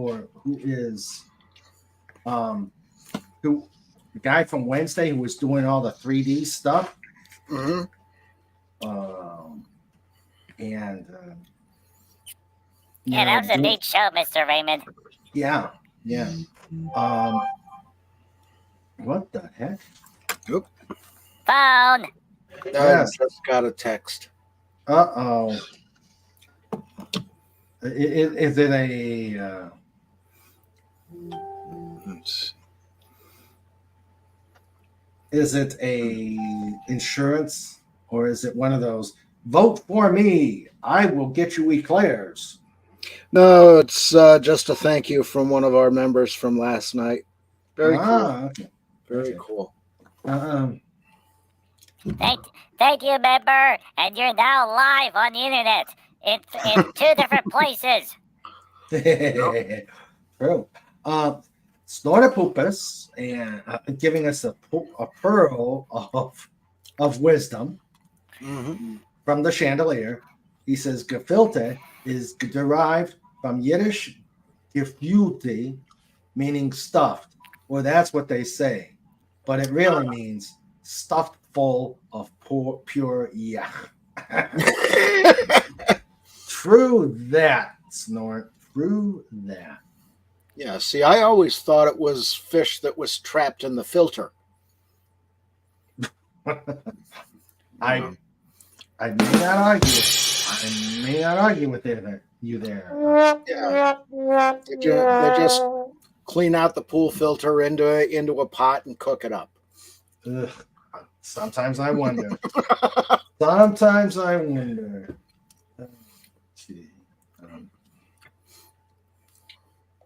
guy from Wednesday who was doing all the 3D stuff. Mm-hmm. Yeah, that was a neat show, Mr. Raymond. Yeah, yeah. What the heck? Oop. Phone. Yes. Just got a text. Uh-oh. Is it a is it a insurance, or is it one of those vote for me, I will get you eclairs? No, it's just a thank you from one of our members from last night. Very cool. Okay. Very Okay. cool. Thank you, member. And you're now live on the internet in 2 different places. True. Snortopupus and giving us a pearl of wisdom from the chandelier. He says gefilte is derived from Yiddish gefülte, meaning stuffed. Well, that's what they say, but it really means stuffed full of pure yuck. True that, Snort. True that. Yeah, see, I always thought it was fish that was trapped in the filter. I may not argue. I may not argue with you there. Yeah. They just clean out the pool filter into a pot and cook it up. Ugh. Sometimes I wonder. Sometimes I wonder. Gee.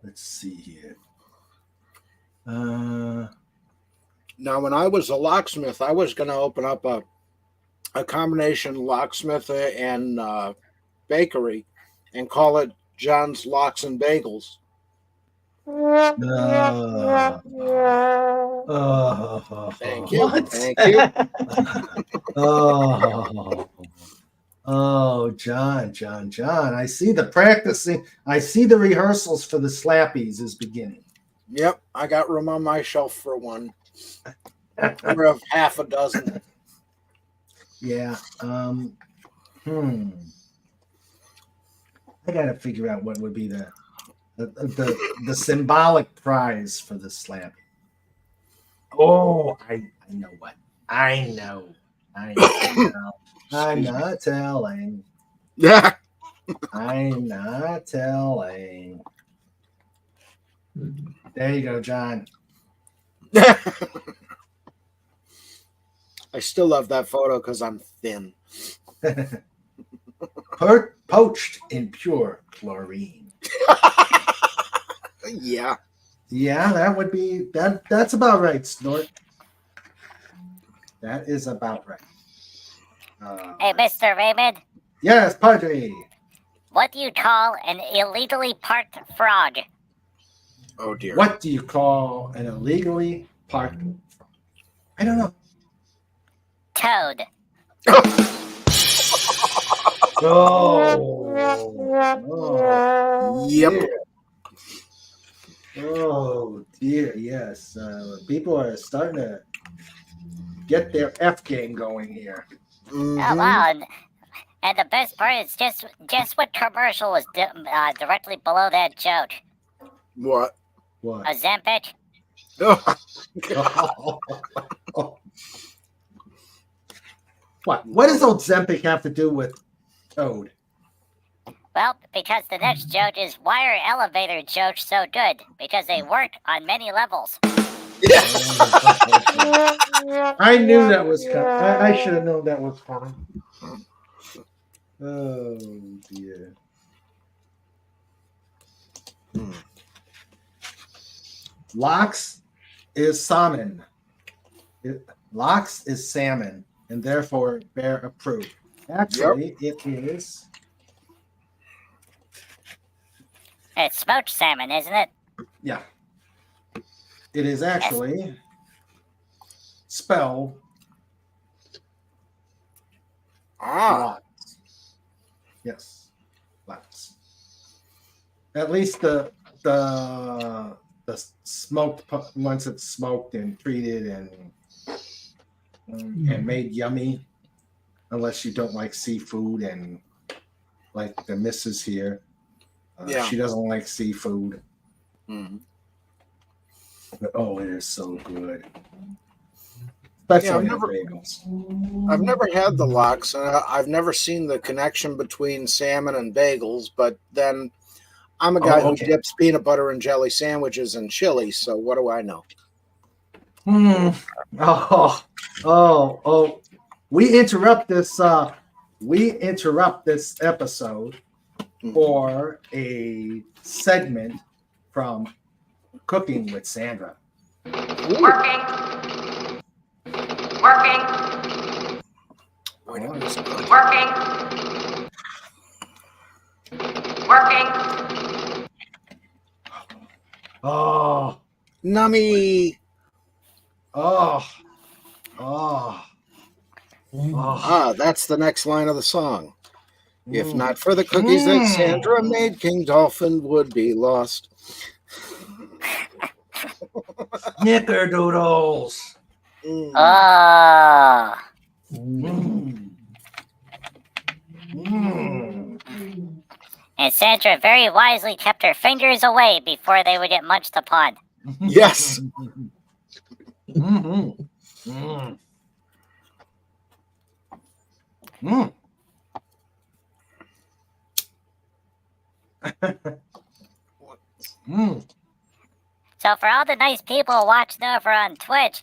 Let's see here. Now, when I was a locksmith, I was going to open up a combination locksmith and bakery and call it John's Locks and Bagels. Thank you. What? Thank you. John. I see the practicing. I see the rehearsals for the slappies is beginning. Yep, I got room on my shelf for one. Or of half a dozen. Yeah. I gotta figure out what would be the symbolic prize for the slappy. Oh, I know what. I know. I'm not telling. Yeah. I'm not telling. There you go, John. I still love that photo because I'm thin. Poached in pure chlorine. Yeah. Yeah, that would be that. That's about right, Snort. That is about right. Hey, Mr. Raymond, Yes, Padre. what do you call an illegally parked frog? Oh dear. What do you call an illegally parked? I don't know. Toad. Yep. Dear. Oh dear, yes. People are starting to get their F game going here. Mhm. Oh, wow. And the best part is just what commercial was directly below that joke. What? What? Ozempic? What does Ozempic have to do with Toad? Well, because the next joke is why are elevator jokes so good? Because they work on many levels. I knew that was coming. I should have known that was coming. Oh dear. Lox is salmon. Lox is salmon, and therefore bear approved. Actually, it is. It's smoked salmon, isn't it? Yeah. It is actually spelled Lox. Yes, Lox. At least the smoked once it's smoked and treated and made yummy, unless you don't like seafood and like the missus here. She doesn't like seafood. Mhm. Oh, it is so good. Yeah, Especially the bagels. I've never had the lox, and I've never seen the connection between salmon and bagels. But then I'm a guy who okay. dips peanut butter and jelly sandwiches in chili, so what do I know? Oh. We interrupt this episode for a segment from Cooking with Sandra. Working. Oh. Nummy. Oh. That's the next line of the song. If not for the cookies that Sandra made, King Dolphin would be lost. Snickerdoodles. Oh. And Sandra very wisely kept her fingers away before they would get munched upon. Yes. So for all the nice people watching over on Twitch,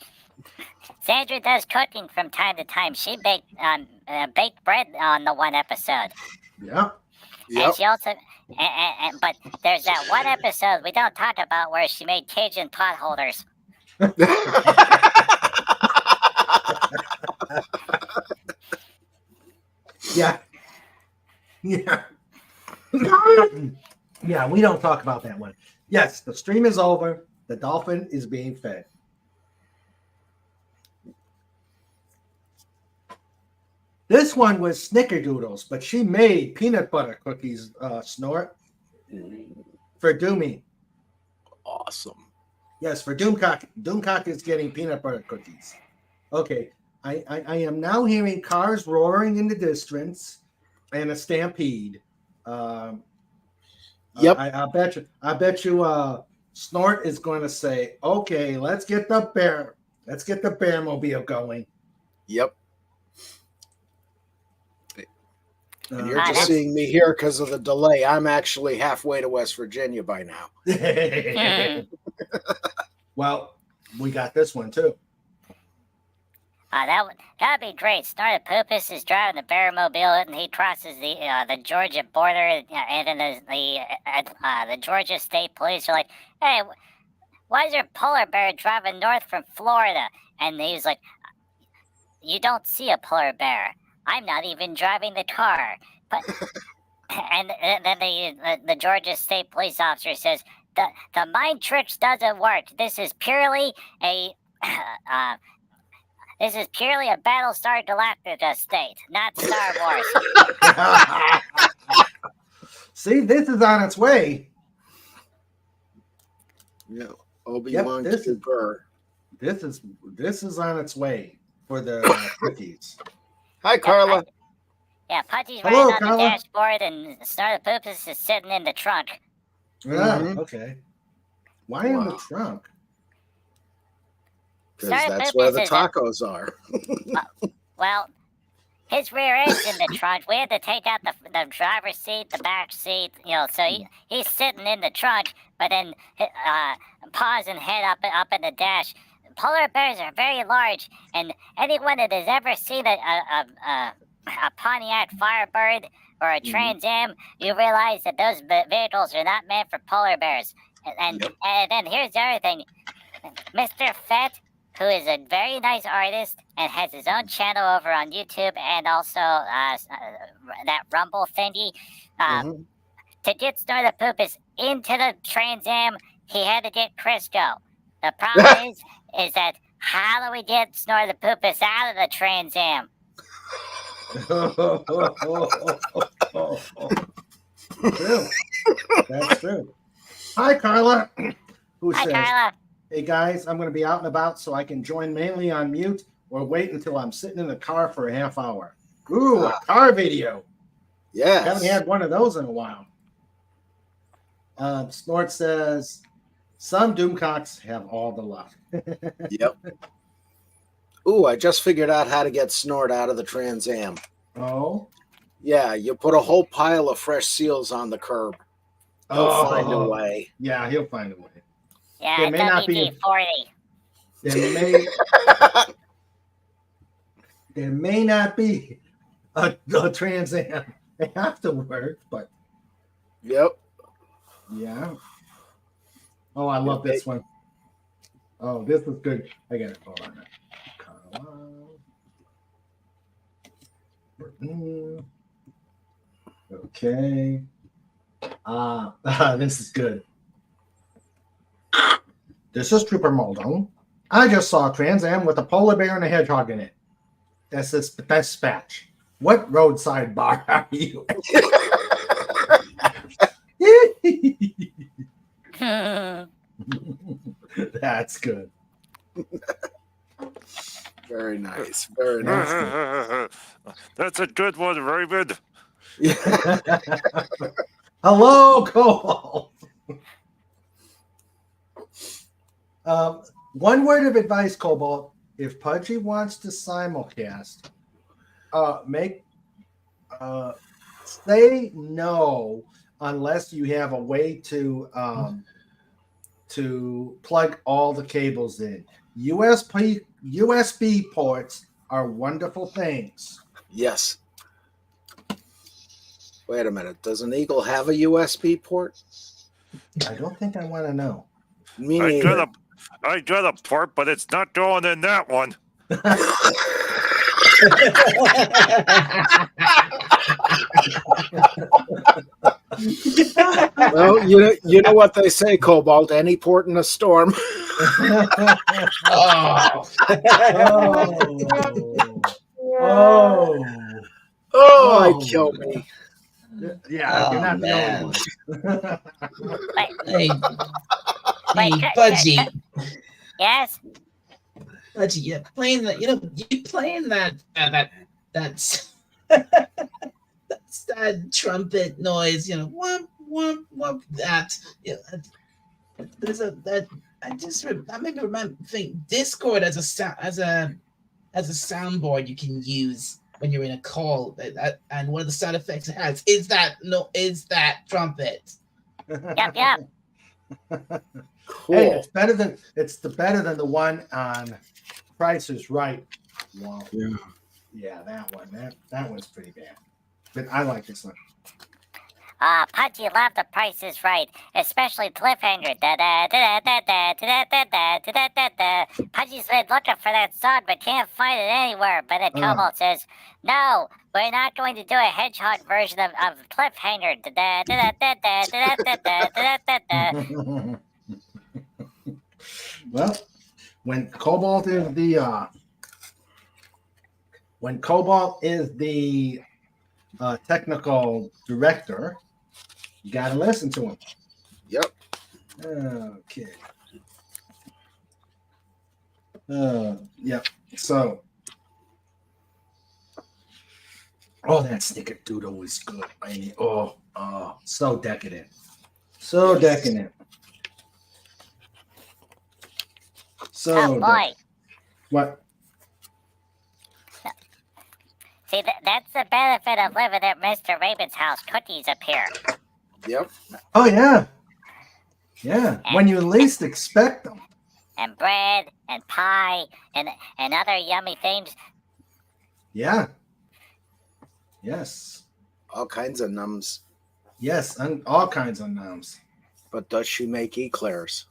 Sandra does cooking from time to time. She baked bread on the one episode. Yeah. And she also, but there's that one episode we don't talk about where she made Cajun pot holders. Yeah. Yeah, we don't talk about that one. Yes, the stream is over. The dolphin is being fed. This one was snickerdoodles, but she made peanut butter cookies, Snort, for Doomy. Awesome. Yes, for Doomcock. Doomcock is getting peanut butter cookies. Okay, I am now hearing cars roaring in the distance and a stampede. Yep. I bet you Snort is going to say, "Okay, let's get the bearmobile going." Yep. And you're just seeing me here because of the delay. I'm actually halfway to West Virginia by now. Well, we got this one too. That'd be great. Snortopopus is driving the bearmobile and he crosses the Georgia border, and then the Georgia State Police are like, "Hey, why is your polar bear driving north from Florida?" And he's like, "You don't see a polar bear. I'm not even driving the car." But and then the Georgia State Police officer says, "The mind tricks doesn't work. This is purely a Battlestar Galactica state, not Star Wars." See, this is on its way. Yeah, Obi-Wan this is on its way for the cookies. Hi, Carla. Pudgy's Hello, riding on Carla. the dashboard and Snortopopus is sitting in the trunk. Okay. Why in the trunk? Because that's where the tacos are. Well, his rear end's in the trunk. We had to take out the driver's seat, the back seat, so he's sitting in the trunk, but then paws and head up in the dash. Polar bears are very large, and anyone that has ever seen a Pontiac Firebird or a Trans Am, you realize that those vehicles are not meant for polar bears. And then here's the other thing. Mr. Fett, who is a very nice artist and has his own channel over on YouTube and also that Rumble thingy, to get Snortopopus into the Trans Am, he had to get Crisco. The problem is that how do we get Snortopopus out of the Trans Am? True. That's true. Hi, Carla. Hi, Carla. "Hey guys, I'm going to be out and about, so I can join mainly on mute or wait until I'm sitting in the car for a half hour." Ooh, a car video. Yes. Haven't had one of those in a while. Snort says, Some Doomcocks have all the luck. Yep. Ooh, I just figured out how to get Snort out of the Trans Am. Oh. Yeah, you put a whole pile of fresh seals on the curb. He'll find a way. Yeah, he'll find a way. Yeah, There may not be. WD-40. There may not be a Trans Am. They have to work, but Yep. yeah. Oh, I love this one. Oh, this is good. I got it. Hold on. Okay. This is good. This is Trooper Muldoon. I just saw a Trans Am with a polar bear and a hedgehog in it. That's dispatch. What roadside bar are you? That's good. Very nice. Very nice. That's a good one, Raymond. Hello, Cobalt. One word of advice, Cobalt. If Pudgy wants to simulcast, say no unless you have a way to plug all the cables in. USB ports are wonderful things. Yes. Wait a minute. Does an Eagle have a USB port? I don't think I want to know. Me neither. I got a port, but it's not going in that one. Well, you know what they say, Cobalt. Any port in a storm. Oh, he killed me. Yeah, you're not man. the only one. Hey, Pudgy. Yes? Pudgy, yeah, playing that. You playing that that's that trumpet noise. Whoop whoop whoop. That. There's that. I maybe think Discord as a soundboard you can use when you're in a call, and one of the sound effects it has is that trumpet. Yep. Cool. Hey, it's better than the one on Price is Right. Wow. Yeah, that one. That one's pretty bad. But I like this one. Pudgy love The Price is Right, especially Cliffhanger. Pudgy's been looking for that song but can't find it anywhere. But then Cobalt says, "No, we're not going to do a hedgehog version of Cliffhanger." Well, when Cobalt is the technical director, you gotta listen to him. Yep. Okay. Yep. So, that snickerdoodle was good. So decadent. So decadent. So Oh boy. What? See, that's the benefit of living at Mr. Raven's house. Cookies appear. Yep. Oh yeah. Yeah. When you least expect them. And bread and pie and other yummy things. Yeah. Yes. All kinds of nums. Yes, and all kinds of nums. But does she make eclairs?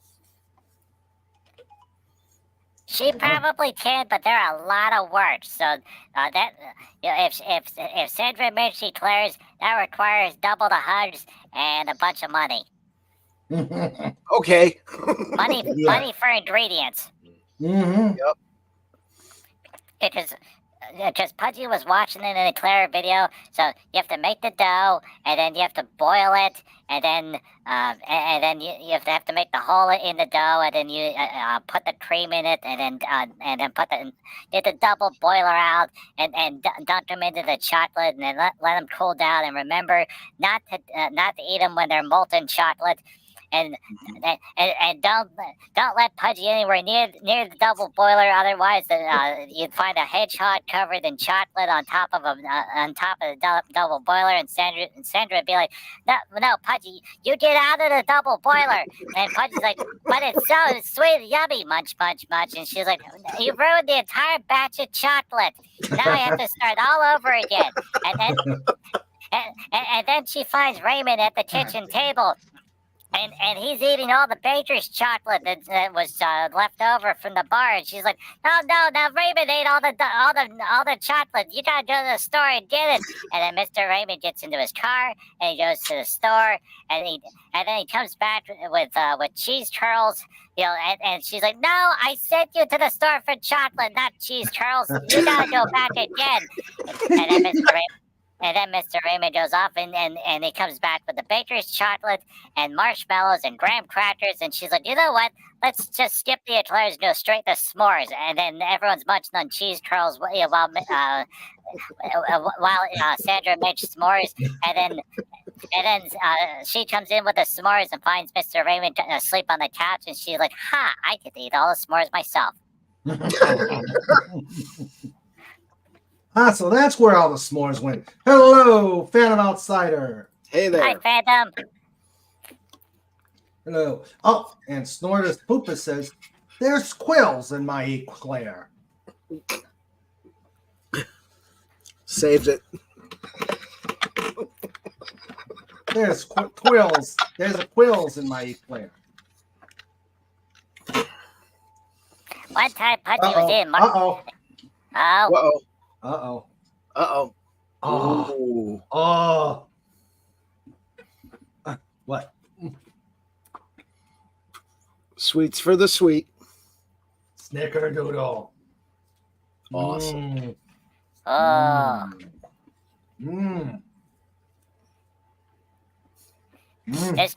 She probably can, but they're a lot of work. So if Sandra makes eclairs, that requires double the hugs and a bunch of money. Okay. Money for ingredients. Mm-hmm. Yep. Because Pudgy was watching an eclair video, so you have to make the dough, and then you have to boil it, and then you have to make the hole in the dough, and then you put the cream in it, and then get the double boiler out, and dunk them into the chocolate, and then let them cool down, and remember not to eat them when they're molten chocolate. and don't let Pudgy anywhere near the double boiler. Otherwise, you'd find a hedgehog covered in chocolate on top of the double boiler. And Sandra would be like, no, Pudgy, you get out of the double boiler. And Pudgy's like, but it's so sweet, yummy, munch, munch, munch. And she's like, you ruined the entire batch of chocolate. Now I have to start all over again. And then she finds Raymond at the kitchen table. And he's eating all the baker's chocolate that was left over from the bar, and she's like, "No, Raymond ate all the chocolate. You gotta go to the store and get it." And then Mr. Raymond gets into his car and he goes to the store, and then he comes back with cheese curls, and she's like, "No, I sent you to the store for chocolate, not cheese curls. You gotta go back again." And then Mr. Raymond goes off and he comes back with the baker's chocolate and marshmallows and graham crackers. And she's like, you know what? Let's just skip the eclairs and go straight to s'mores. And then everyone's munching on cheese curls while Sandra makes s'mores. And then she comes in with the s'mores and finds Mr. Raymond asleep on the couch. And she's like, I could eat all the s'mores myself. So that's where all the s'mores went. Hello, Phantom Outsider. Hey there. Hi, Phantom. Hello. Oh, and Snortus Poopa says, there's quills in my eclair. Saved it. There's quills. There's quills in my eclair. One time Pudgy was in. Uh-oh. Oh. Uh-oh. Uh-oh. Oh. Oh. What? Sweets for the sweet. Snickerdoodle. Awesome. Oh. This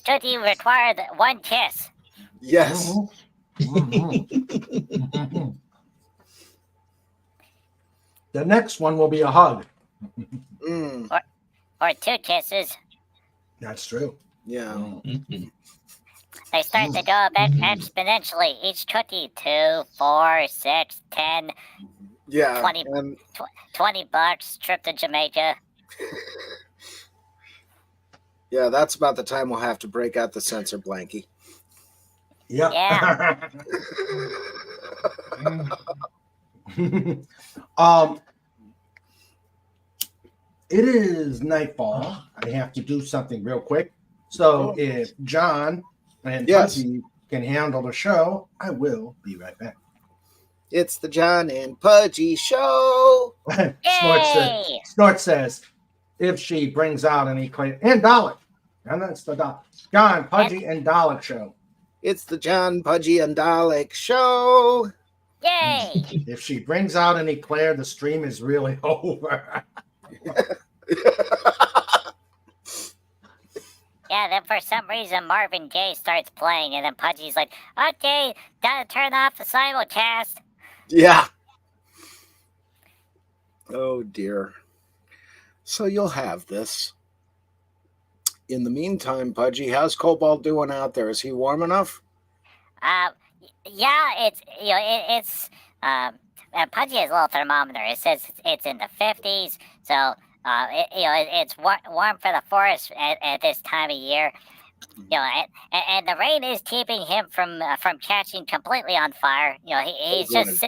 cookie required one kiss. Yes. The next one will be a hug. Or two kisses. That's true. Yeah. They start to go up exponentially. Each cookie, 2, 4, 6, 10, Yeah. 20, $20, trip to Jamaica. Yeah, that's about the time we'll have to break out the sensor blankie. Yep. Yeah. It is nightfall. I have to do something real quick. So if John and Pudgy can handle the show, I will be right back. It's the John and Pudgy Show. Snort says, if she brings out an eclair and Dalek, and that's the John, Pudgy, and Dalek show. It's the John, Pudgy, and Dalek Show. Yay! If she brings out an eclair, the stream is really over. Yeah, then for some reason Marvin Gaye starts playing, and then Pudgy's like, okay, gotta turn off the simulcast. Yeah. Oh, dear. So you'll have this. In the meantime, Pudgy, how's Cobalt doing out there? Is he warm enough? Yeah, it's Pudgy has a little thermometer. It says it's in the 50s, so it's warm for the forest at this time of year. And the rain is keeping him from catching completely on fire. He's just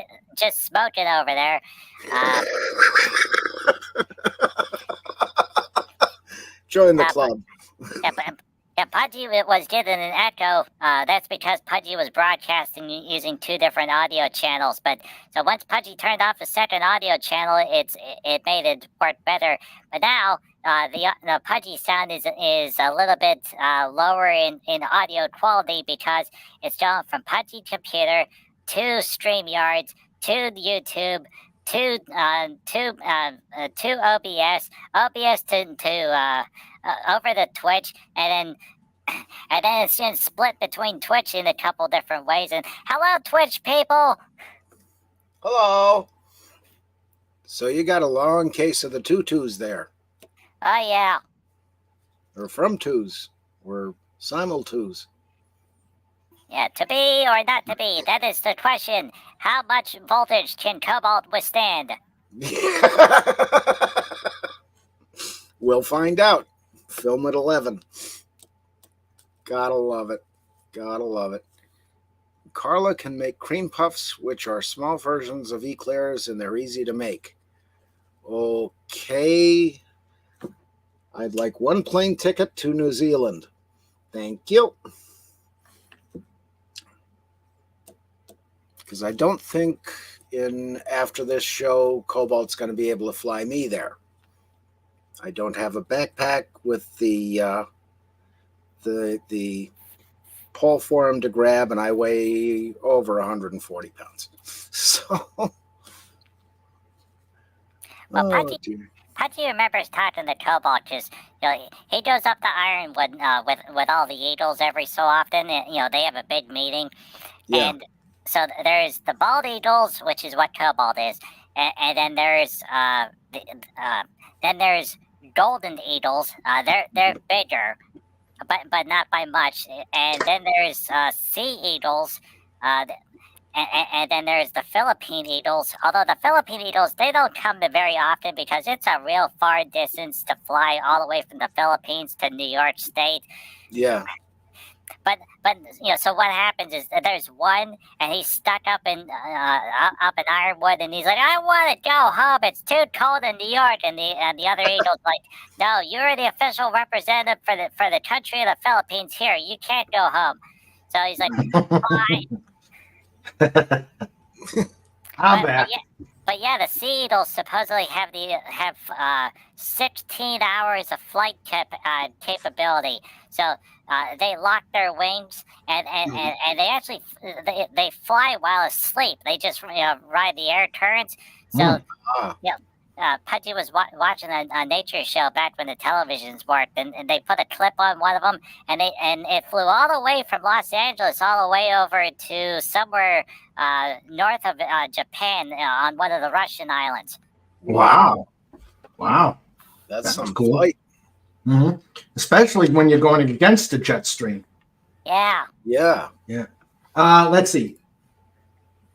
smoking over there. Join the club. Pudgy was getting an echo. That's because Pudgy was broadcasting using two different audio channels. But so once Pudgy turned off the second audio channel, it made it work better. But now the Pudgy sound is a little bit lower in audio quality because it's going from Pudgy computer to StreamYards to YouTube to OBS to over the Twitch, and then it's been split between Twitch in a couple different ways. And hello, Twitch people. Hello. So you got a long case of the tutus there. Oh yeah. Or from twos. We're Simultools. Yeah, to be or not to be, that is the question. How much voltage can cobalt withstand? We'll find out. Film at 11. Gotta love it. Gotta love it. Carla can make cream puffs, which are small versions of eclairs, and they're easy to make. Okay. I'd like one plane ticket to New Zealand. Thank you. Because I don't think after this show, Cobalt's going to be able to fly me there. I don't have a backpack with the pole for him to grab, and I weigh over 140 pounds. So, Well, Pudgy remembers talking to Cobalt because he goes up to Ironwood with all the Eagles every so often. And, they have a big meeting, and so there's the bald eagles, which is what Cobalt is, and then there's golden eagles. They're bigger, but not by much. And then there's sea eagles, and then there's the Philippine eagles. Although the Philippine eagles, they don't come very often because it's a real far distance to fly all the way from the Philippines to New York State. Yeah. But so what happens is that there's one, and he's stuck up in Ironwood, and he's like, I want to go home. It's too cold in New York. And the other eagle's like, no, you're the official representative for the country of the Philippines here. You can't go home. So he's like, fine. But the sea eagles supposedly have 16 hours of flight capability. So they lock their wings and they actually they fly while asleep. They just ride the air currents. So Pudgy was watching a nature show back when the televisions worked, and they put a clip on one of them, and it flew all the way from Los Angeles all the way over to somewhere north of Japan on one of the Russian islands. Wow. That's some cool. flight. Mm-hmm. Especially when you're going against the jet stream. Yeah. Let's see.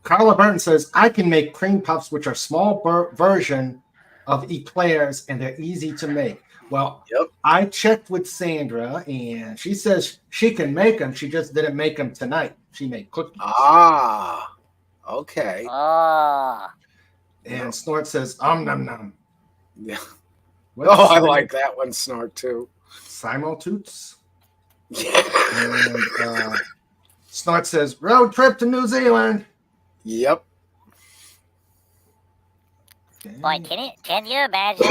Carla Burton says, I can make cream puffs, which are small version of eclairs, and they're easy to make. Well, I checked with Sandra, and she says she can make them. She just didn't make them tonight. She made cookies. Okay. And Snort says, nom nom. Yeah. I like that one, Snort, too. Simultoots. And Snort says, road trip to New Zealand. Yep. Boy, can you imagine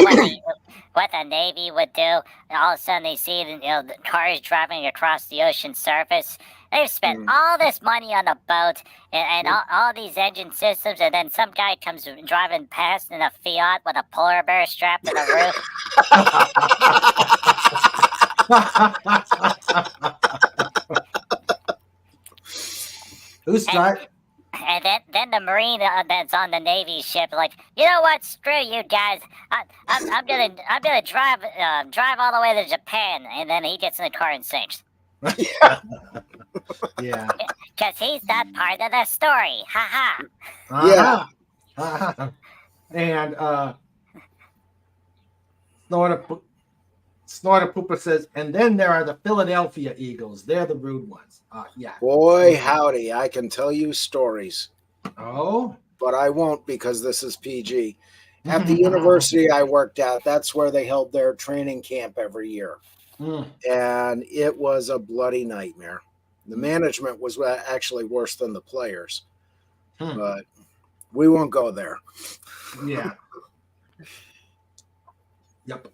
what the Navy would do? All of a sudden they see the cars driving across the ocean surface. They've spent all this money on a boat and all these engine systems, and then some guy comes driving past in a Fiat with a polar bear strapped to the roof. Who's driving? And then the Marine that's on the Navy ship, like, you know what? Screw you guys. I'm gonna drive all the way to Japan, and then he gets in the car and sinks. Yeah. Because he's not part of the story. Ha ha. And Snorter Pooper says, and then there are the Philadelphia Eagles. They're the rude ones. Boy, howdy. I can tell you stories. Oh? But I won't because this is PG. At the university I worked at, that's where they held their training camp every year. And it was a bloody nightmare. The management was actually worse than the players. But we won't go there. Yeah. Yep.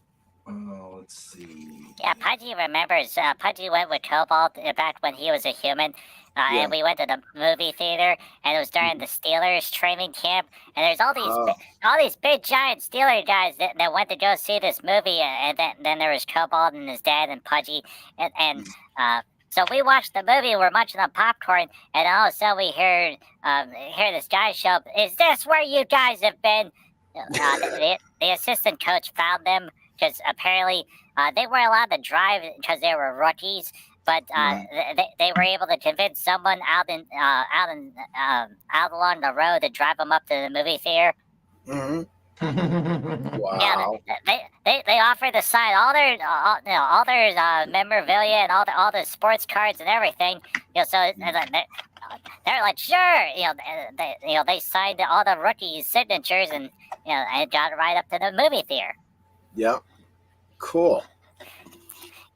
Oh, let's see. Yeah, Pudgy remembers. Pudgy went with Cobalt back when he was a human. And we went to the movie theater, and it was during the Steelers training camp. And there's all these big giant Steeler guys that went to go see this movie. And then there was Cobalt and his dad and Pudgy, and so we watched the movie. We're munching on popcorn, and all of a sudden we hear this guy show up. Is this where you guys have been? The assistant coach found them because apparently they weren't allowed to drive because they were rookies. but they were able to convince someone out along the road to drive them up to the movie theater. Mm-hmm. Yeah, Wow. they offered to sign all their memorabilia and all the sports cards and everything. So they're like, sure. They signed all the rookies' signatures and and got right up to the movie theater. Yep. Cool.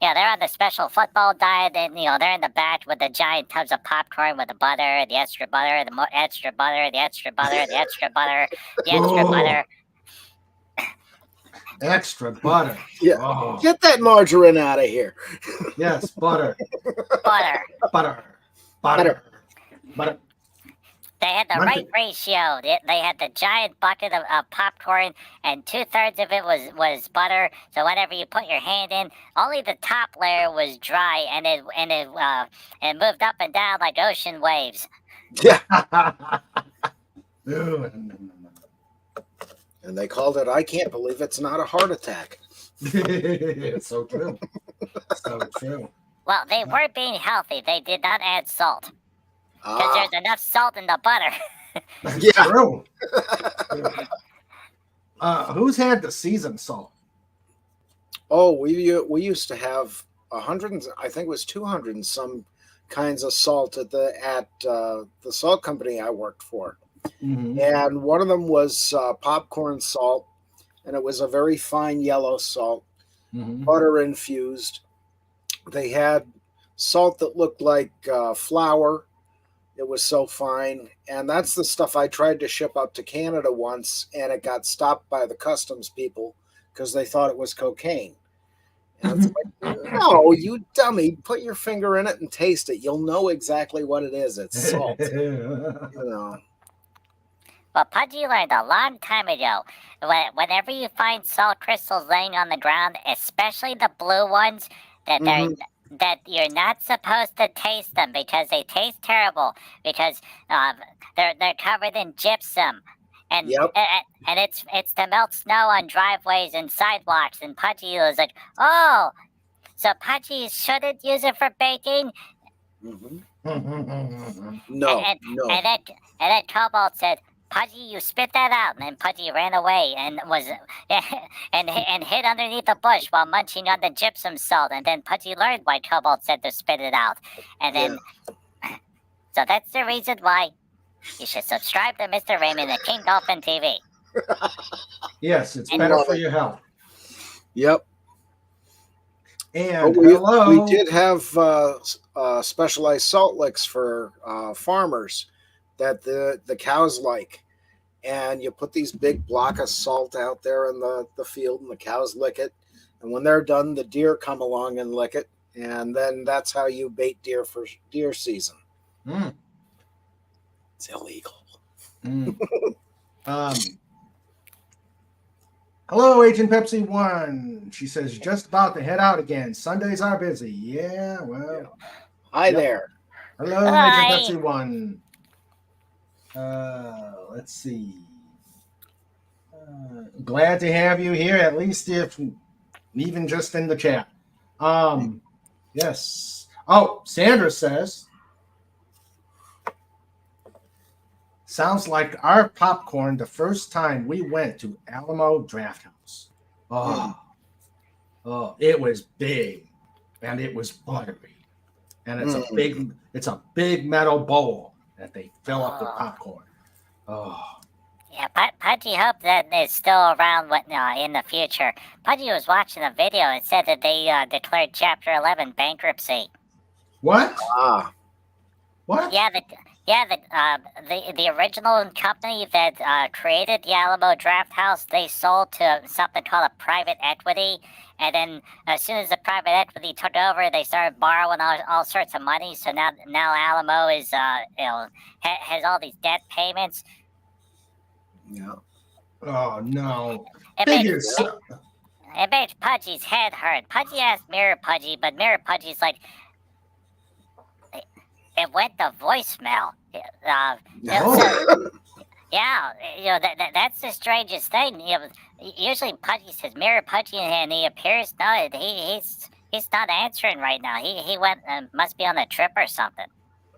Yeah, they're on the special football diet, and they're in the back with the giant tubs of popcorn with the butter, the extra butter, the extra butter, the extra butter, the extra butter, the extra butter. Extra butter. Yeah. Oh. Get that margarine out of here. Yes, butter. Butter. Butter. Butter. Butter. They had the right ratio. They had the giant bucket of popcorn, and 2/3 of it was butter. So whenever you put your hand in, only the top layer was dry, and it moved up and down like ocean waves. Yeah. And they called it, I can't believe it's not a heart attack. It's so true. So true. Well, they were being healthy. They did not add salt. Because there's enough salt in the butter. Yeah. True. Who's had the seasoned salt? Oh, we used to have 100, I think it was 200 and some kinds of salt at the salt company I worked for. Mm-hmm. And one of them was popcorn salt, and it was a very fine yellow salt, butter infused. They had salt that looked like flour. It was so fine, and that's the stuff I tried to ship up to Canada once, and it got stopped by the customs people because they thought it was cocaine. And it's like, no, you dummy! Put your finger in it and taste it. You'll know exactly what it is. It's salt. Well, Pudgy learned a long time ago, whenever you find salt crystals laying on the ground, especially the blue ones, that you're not supposed to taste them because they taste terrible because they're covered in gypsum. And and it's to melt snow on driveways and sidewalks. And Pudgy was like, oh, so Pudgy shouldn't use it for baking? No. And then Cobalt said, Pudgy, you spit that out. And then Pudgy ran away and and hid underneath a bush while munching on the gypsum salt. And then Pudgy learned why Cobalt said to spit it out. And then, so that's the reason why you should subscribe to Mr. Raymond at King Dolphin TV. Yes, it's better for your health. Yep. And we did have specialized salt licks for farmers that the cows like. And you put these big block of salt out there in the field, and the cows lick it. And when they're done, the deer come along and lick it. And then that's how you bait deer for deer season. It's illegal. Hello, Agent Pepsi 1. She says, just about to head out again. Sundays are busy. Yeah, well. Hi there. Hello, Hi. Agent Pepsi 1. Let's see. Glad to have you here, at least if even just in the chat. Yes. Oh, Sandra says, sounds like our popcorn the first time we went to Alamo Draft House. Oh, it was big and it was buttery. And it's a big metal bowl that they fill up with popcorn. Oh. Yeah, Pudgy hoped that it's still around in the future. Pudgy was watching a video and said that they declared Chapter 11 bankruptcy. What? What? Yeah, the original company that created the Alamo Draft House, they sold to something called a private equity. And then as soon as the private equity took over, they started borrowing all sorts of money. So now Alamo is has all these debt payments. Yeah. Oh no. It makes Pudgy's head hurt. Pudgy asked Mirror Pudgy, but Mirror Pudgy's like, it went to voicemail. Yeah, that's the strangest thing. Usually Pudgy says Mirror Pudgy, and he appears. No, He's not answering right now. He went must be on a trip or something.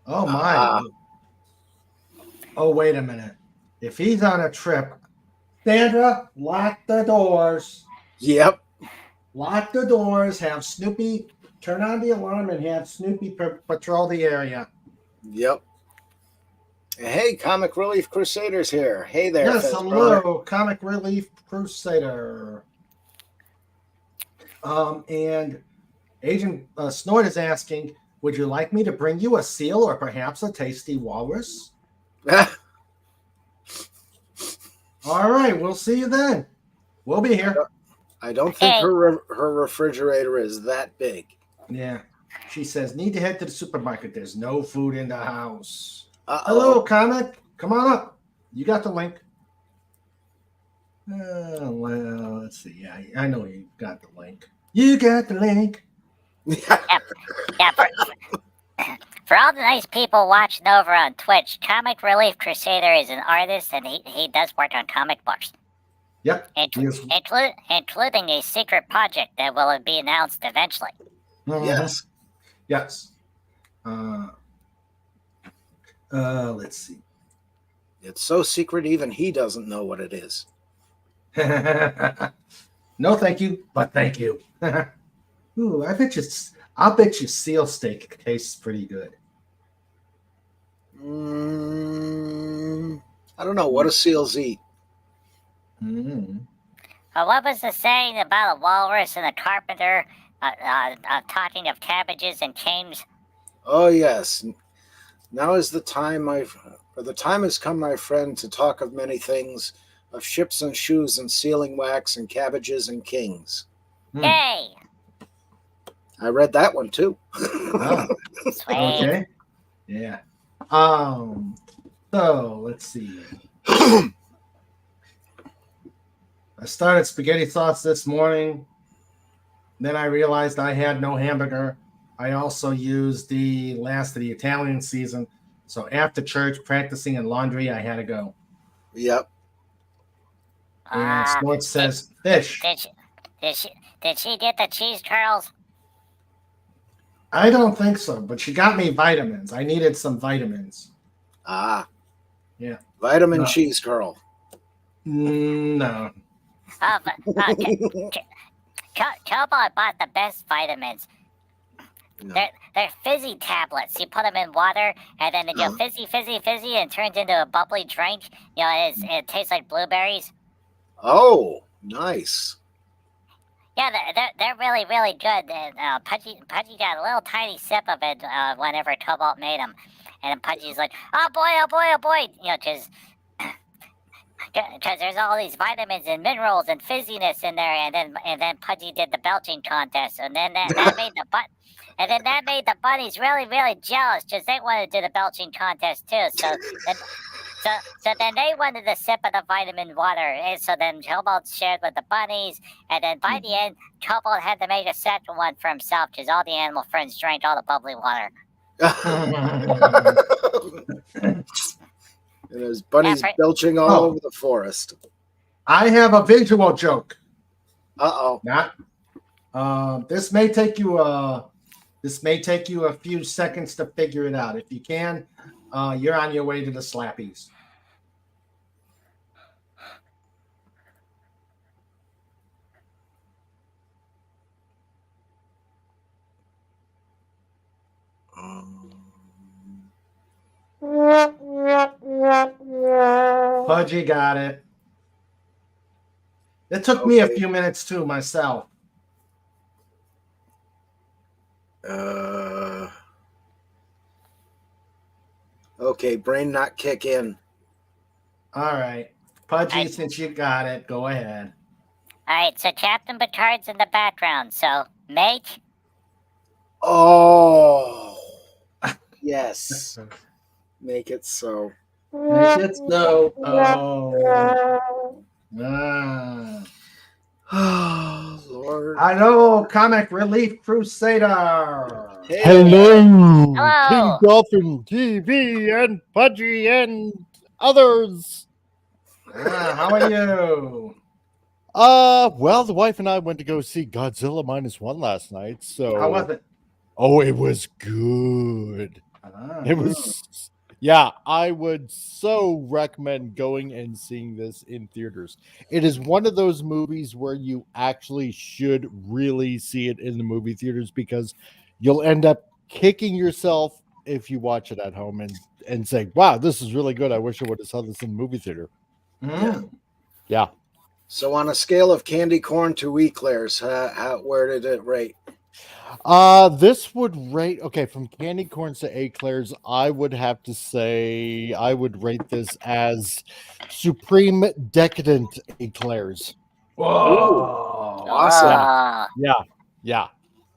Oh my. Ah. Oh, wait a minute. If he's on a trip, Sandra, lock the doors. Yep. Lock the doors. Have Snoopy turn on the alarm and have Snoopy patrol the area. Yep. Hey, Comic Relief Crusaders here. Hey there, Yes, Fez hello, brother. Comic Relief Crusader. And Agent Snort is asking, would you like me to bring you a seal or perhaps a tasty walrus? All right, we'll see you then. We'll be here. I don't think Hey. her refrigerator is that big. Yeah. She says, need to head to the supermarket. There's no food in the house. Uh-oh. Hello, Comic. Come on up. You got the link. Well, let's see. Yeah, I know you got the link. You got the link. Yeah, for all the nice people watching over on Twitch, Comic Relief Crusader is an artist and he does work on comic books. Yep. Yes. Including a secret project that will be announced eventually. Yes. Yes. Let's see. It's so secret even he doesn't know what it is. No, thank you, but thank you. Ooh, I'll bet you seal steak tastes pretty good. I don't know. What do seals eat? Mm. What was the saying about a walrus and a carpenter talking of cabbages and canes? Oh yes. Now is the time, the time has come, my friend, to talk of many things, of ships and shoes and sealing wax and cabbages and kings. Yay! I read that one too. Oh, Sweet. okay. Yeah. So let's see. I started spaghetti sauce this morning. Then I realized I had no hamburger. I also used the last of the Italian season. So after church, practicing and laundry, I had to go. Yep. And Snort says fish. Did she get the cheese curls? I don't think so, but she got me vitamins. I needed some vitamins. Ah. Yeah. Vitamin No. cheese curl. No. Cowboy bought the best vitamins. No. They're fizzy tablets. You put them in water, and then they go fizzy, fizzy, fizzy, and turns into a bubbly drink. You know, it tastes like blueberries. Oh, nice. Yeah, they're really, really good. And Pudgy got a little tiny sip of it whenever Cobalt made them. And Pudgy's like, oh boy, oh boy, oh boy. You know, because there's all these vitamins and minerals and fizziness in there. And then Pudgy did the belching contest. And then that made the bunnies really, really jealous because they wanted to do the belching contest too. So then they wanted a sip of the vitamin water. And so then Cobalt shared with the bunnies. And then by the end, Cobalt had to make a second one for himself because all the animal friends drank all the bubbly water. And there's bunnies belching all over the forest. I have a visual joke. Uh-oh. Not. This may take you a few seconds to figure it out. If you can, you're on your way to the Slappies. Pudgy got it. It took me a few minutes too, myself. Okay, brain not kick in. All right. Pudgy, since you got it, go ahead. All right, so Captain Picard's in the background. So make. Oh, yes. Make it so. Make it so. Oh. Oh, Lord. Hello, Comic Relief Crusader. Hey. Hello, Hello. King Dolphin TV and Pudgy and others. How are you? Well, the wife and I went to go see Godzilla -1 last night. So, How was it? oh, it was good. Ah, It was, yeah, I would so recommend going and seeing this in theaters. It is one of those movies where you actually should really see it in the movie theaters because you'll end up kicking yourself if you watch it at home and say, "Wow, this is really good. I wish I would have saw this in the movie theater." mm. Yeah. So on a scale of candy corn to eclairs, where did it rate? This would rate okay from candy corns to eclairs. I would have to say I would rate this as supreme decadent eclairs. Whoa. Awesome. Oh, Yeah.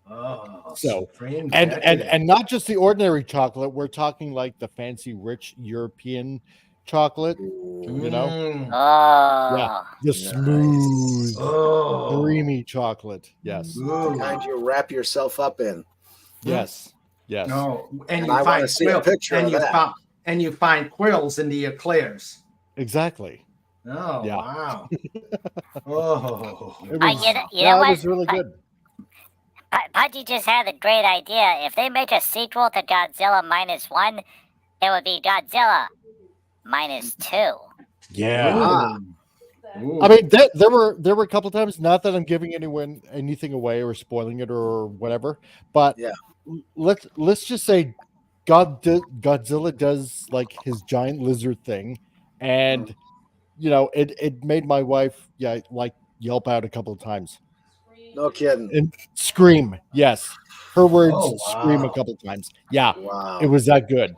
Oh, So, supreme and decadent. not just the ordinary chocolate. We're talking like the fancy, rich European chocolate. You know, Mm. yeah, oh. the smooth, Oh. creamy chocolate. Yes, The Ooh. kind you wrap yourself up in. yes, yes. No, and And you I find wanna see a quill- picture and of you that. found, and you find quills in the eclairs. Exactly. Oh Yeah. wow! Oh, It I was, get it. You yeah, know it what? was really good. Pudgy just had a great idea. If they make a sequel to Godzilla -1, it would be Godzilla -2. Yeah. Ah. Ooh. I mean, there were a couple times. Not that I'm giving anyone anything away or spoiling it or whatever, but Yeah. let's just say Godzilla does like his giant lizard thing, and it made my wife like yelp out a couple of times No kidding. and scream. Yes, her words, Oh, scream a wow. couple times. Yeah, Wow. it was that good.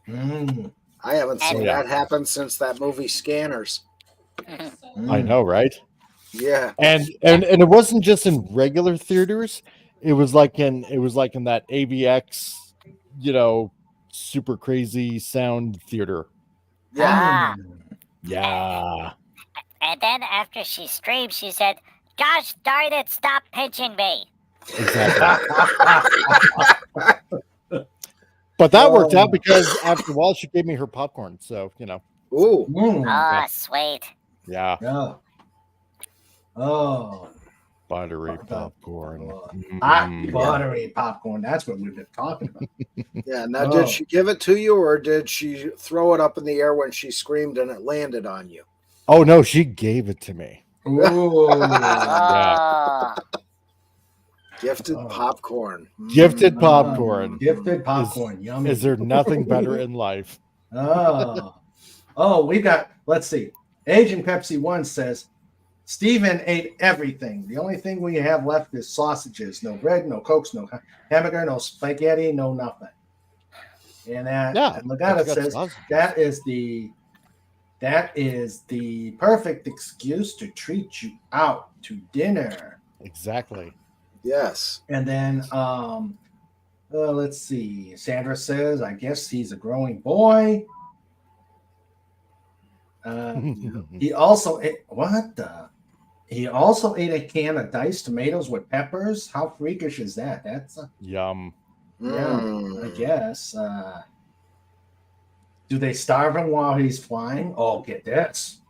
Mm. I haven't seen Oh, yeah. that happen since that movie Scanners. I know, right? Yeah. And it wasn't just in regular theaters. It was like in that AVX, super crazy sound theater. Yeah. Ah. Yeah. And then after she screamed, she said, "Gosh darn it, stop pinching me." Exactly. But that worked out Oh. because after a while she gave me her popcorn. So, Ooh. Mm. Oh, sweet. yeah. Yeah. Oh, Buttery The- popcorn. hot Mm. buttery popcorn. That's what we've been talking about. Yeah. Now, Oh. did she give it to you, or did she throw it up in the air when she screamed and it landed on you? Oh no, she gave it to me. Ooh. Oh. Gifted Oh. popcorn. Gifted Mm. popcorn. Gifted popcorn. Yummy. Is there nothing better in life? Oh, we got, let's see. Agent Pepsi 1 says, Steven ate everything. The only thing we have left is sausages. No bread, no Cokes, no hamburger, no spaghetti, no nothing. And that, Yeah, and Legata but you got says, sausages. that is the perfect excuse to treat you out to dinner. Exactly. Yes. And then, let's see. Sandra says, I guess he's a growing boy. He also ate, he also ate a can of diced tomatoes with peppers. How freakish is that? That's Yum. yeah, Mm. I guess. Do they starve him while he's flying? Oh, get this.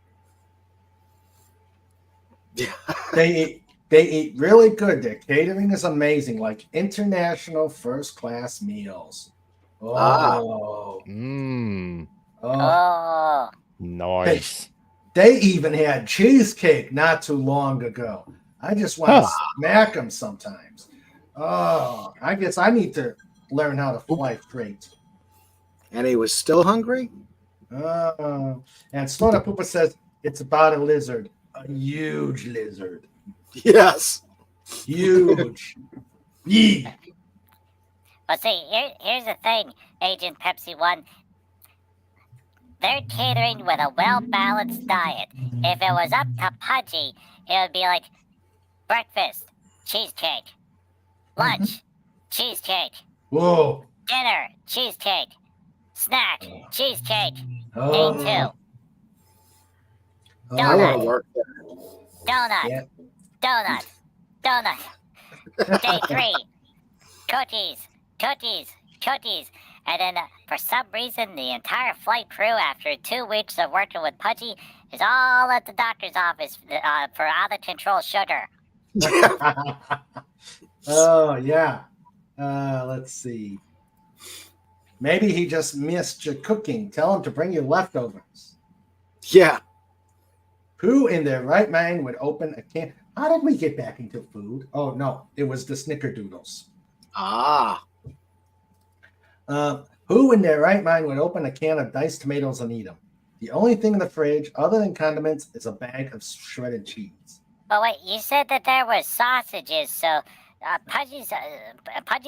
They eat really good. Their catering is amazing, like international first class meals. Oh, Ah. Mmm. Oh. Nice. They even had cheesecake not too long ago. I just want to smack them sometimes. Oh, I guess I need to learn how to fly freight. And he was still hungry? And Slona Poopa says it's about a lizard, a huge lizard. Yes. Huge. Yee. But see, here's the thing, Agent Pepsi 1. They're catering with a well-balanced diet. If it was up to Pudgy, it would be like breakfast, cheesecake, lunch, cheesecake, Whoa. dinner, cheesecake, snack, cheesecake, Oh. day 2, Oh. I want Donut. to work there. donut, Yeah. donut. Day 3, cookies. And then, for some reason, the entire flight crew, after 2 weeks of working with Pudgy, is all at the doctor's office for out of control sugar. Oh, yeah. Let's see. Maybe he just missed your cooking. Tell him to bring you leftovers. Yeah. Who in their right mind would open a can? How did we get back into food? Oh, no. It was the snickerdoodles. Ah. Who in their right mind would open a can of diced tomatoes and eat them? The only thing in the fridge, other than condiments, is a bag of shredded cheese. But wait, you said that there were sausages, so Pudgy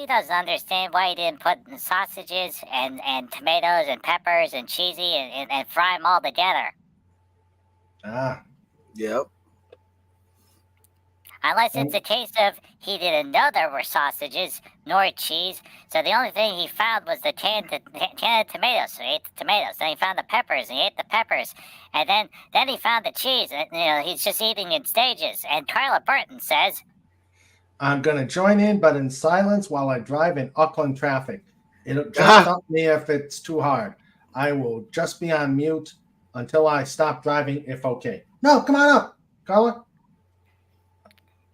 doesn't understand why he didn't put sausages and tomatoes and peppers and cheesy and fry them all together. Ah. Yep. Unless it's a case of he didn't know there were sausages nor cheese, so the only thing he found was the can of tomatoes. So he ate the tomatoes. Then he found the peppers, and he ate the peppers. And then he found the cheese. And, he's just eating in stages. And Carla Burton says, I'm going to join in, but in silence while I drive in Auckland traffic. It'll just stop me if it's too hard. I will just be on mute until I stop driving, if okay. No, come on up, Carla.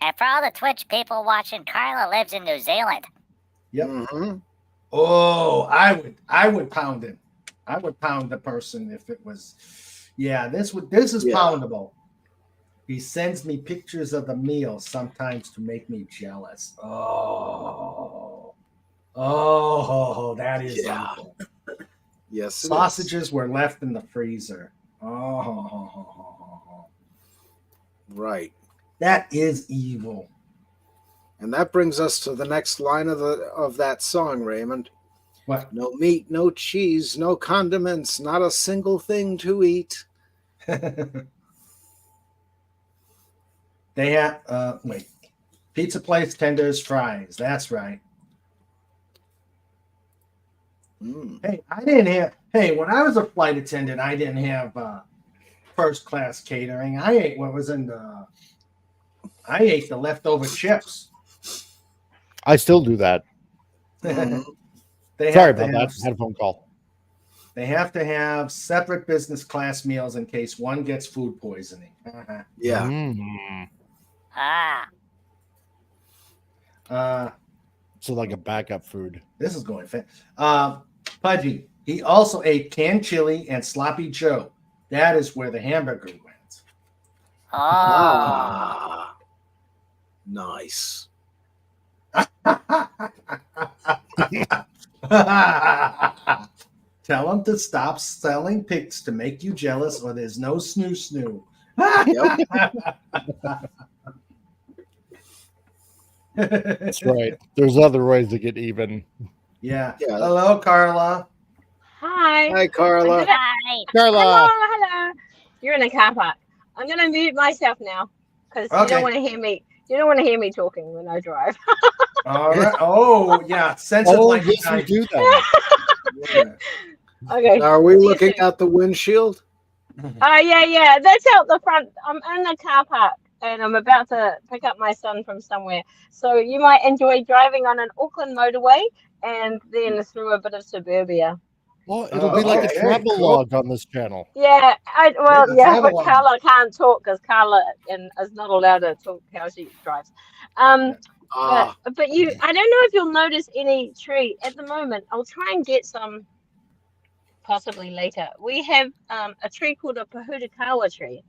and for all the Twitch people watching, Carla lives in New Zealand. Yep. Mm-hmm. Oh, I would pound him. I would pound the person if it was. Yeah, this is poundable. He sends me pictures of the meal sometimes to make me jealous. Oh, that is evil. Yes. Sausages were left in the freezer. Oh, right. That is evil. And that brings us to the next line of that song, Raymond. What? No meat, no cheese, no condiments, not a single thing to eat. They have pizza place, tenders, fries. That's right. Hey, when I was a flight attendant, I didn't have first class catering. I ate the leftover chips. I still do that. Sorry about that. I had a phone call. They have to have separate business class meals in case one gets food poisoning. Yeah. So like a backup food. This is going fast. Pudgy, he also ate canned chili and sloppy Joe. That is where the hamburger went. Ah. Nice. Tell him to stop selling pics to make you jealous, or there's no snoo. That's right. There's other ways to get even. Yeah. Hello, Carla. Hi. Hi, Carla. Hi. Carla. Hello. You're in a car park. I'm gonna mute myself now because you don't want to hear me. You don't want to hear me talking when I drive. All right. Oh, yeah. Sensitive like yes, we do that. Okay. Now, are we looking out the windshield? Yeah. That's out the front. I'm in the car park and I'm about to pick up my son from somewhere. So you might enjoy driving on an Auckland motorway and then through a bit of suburbia. Well, it'll be like a travel log on this channel. Yeah, but log. Carla can't talk because Carla is not allowed to talk how she drives. But I don't know if you'll notice any tree at the moment. I'll try and get some possibly later. We have a tree called a Pahutakawa tree,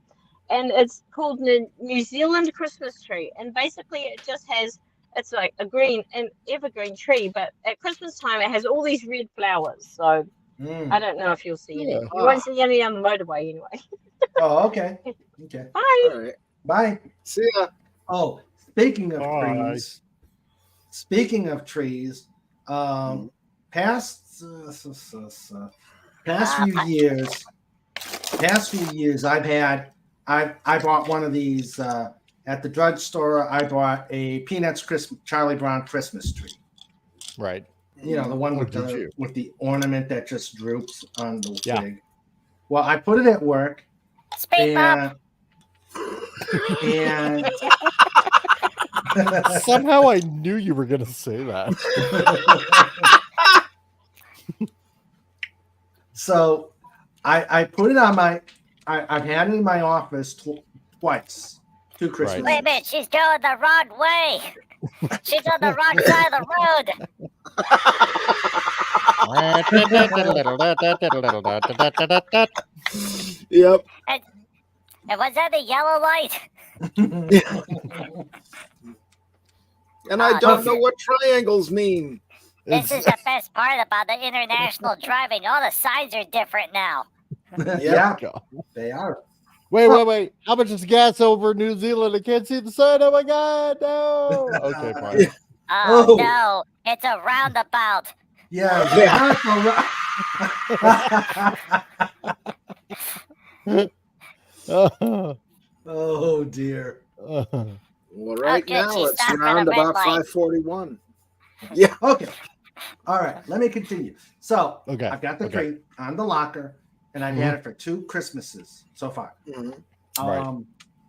and it's called the New Zealand Christmas tree. And basically, it's like a green and evergreen tree, but at Christmas time it has all these red flowers. So I don't know if you'll see any. You won't see any on the motorway anyway. Oh, okay. Okay. Bye. All right. Bye. See ya. Oh, speaking of trees, past few years, I bought one of these at the drugstore. I bought a Peanuts Charlie Brown Christmas tree. Right. You know, the one with the ornament that just droops on the twig. Well, I put it at work. And somehow I knew you were going to say that. So I put it on I've had it in my office twice, 2 Christmases. Wait a minute, she's going the wrong way. She's on the wrong side of the road. Yep. And was that the yellow light? And I don't know what triangles mean. This is the best part about the international driving. All the signs are different now. Yeah, they are. Wait. How much is gas over New Zealand? I can't see the sign. Oh my God, no. Okay, fine. Oh, no, it's a roundabout. Yeah. Oh dear. Well, right good, now she it's stopped for around the red about light. 541. Yeah. Okay. All right. Let me continue. So Okay. I've got the tree on the locker, and I've had it for 2 Christmases so far. Right.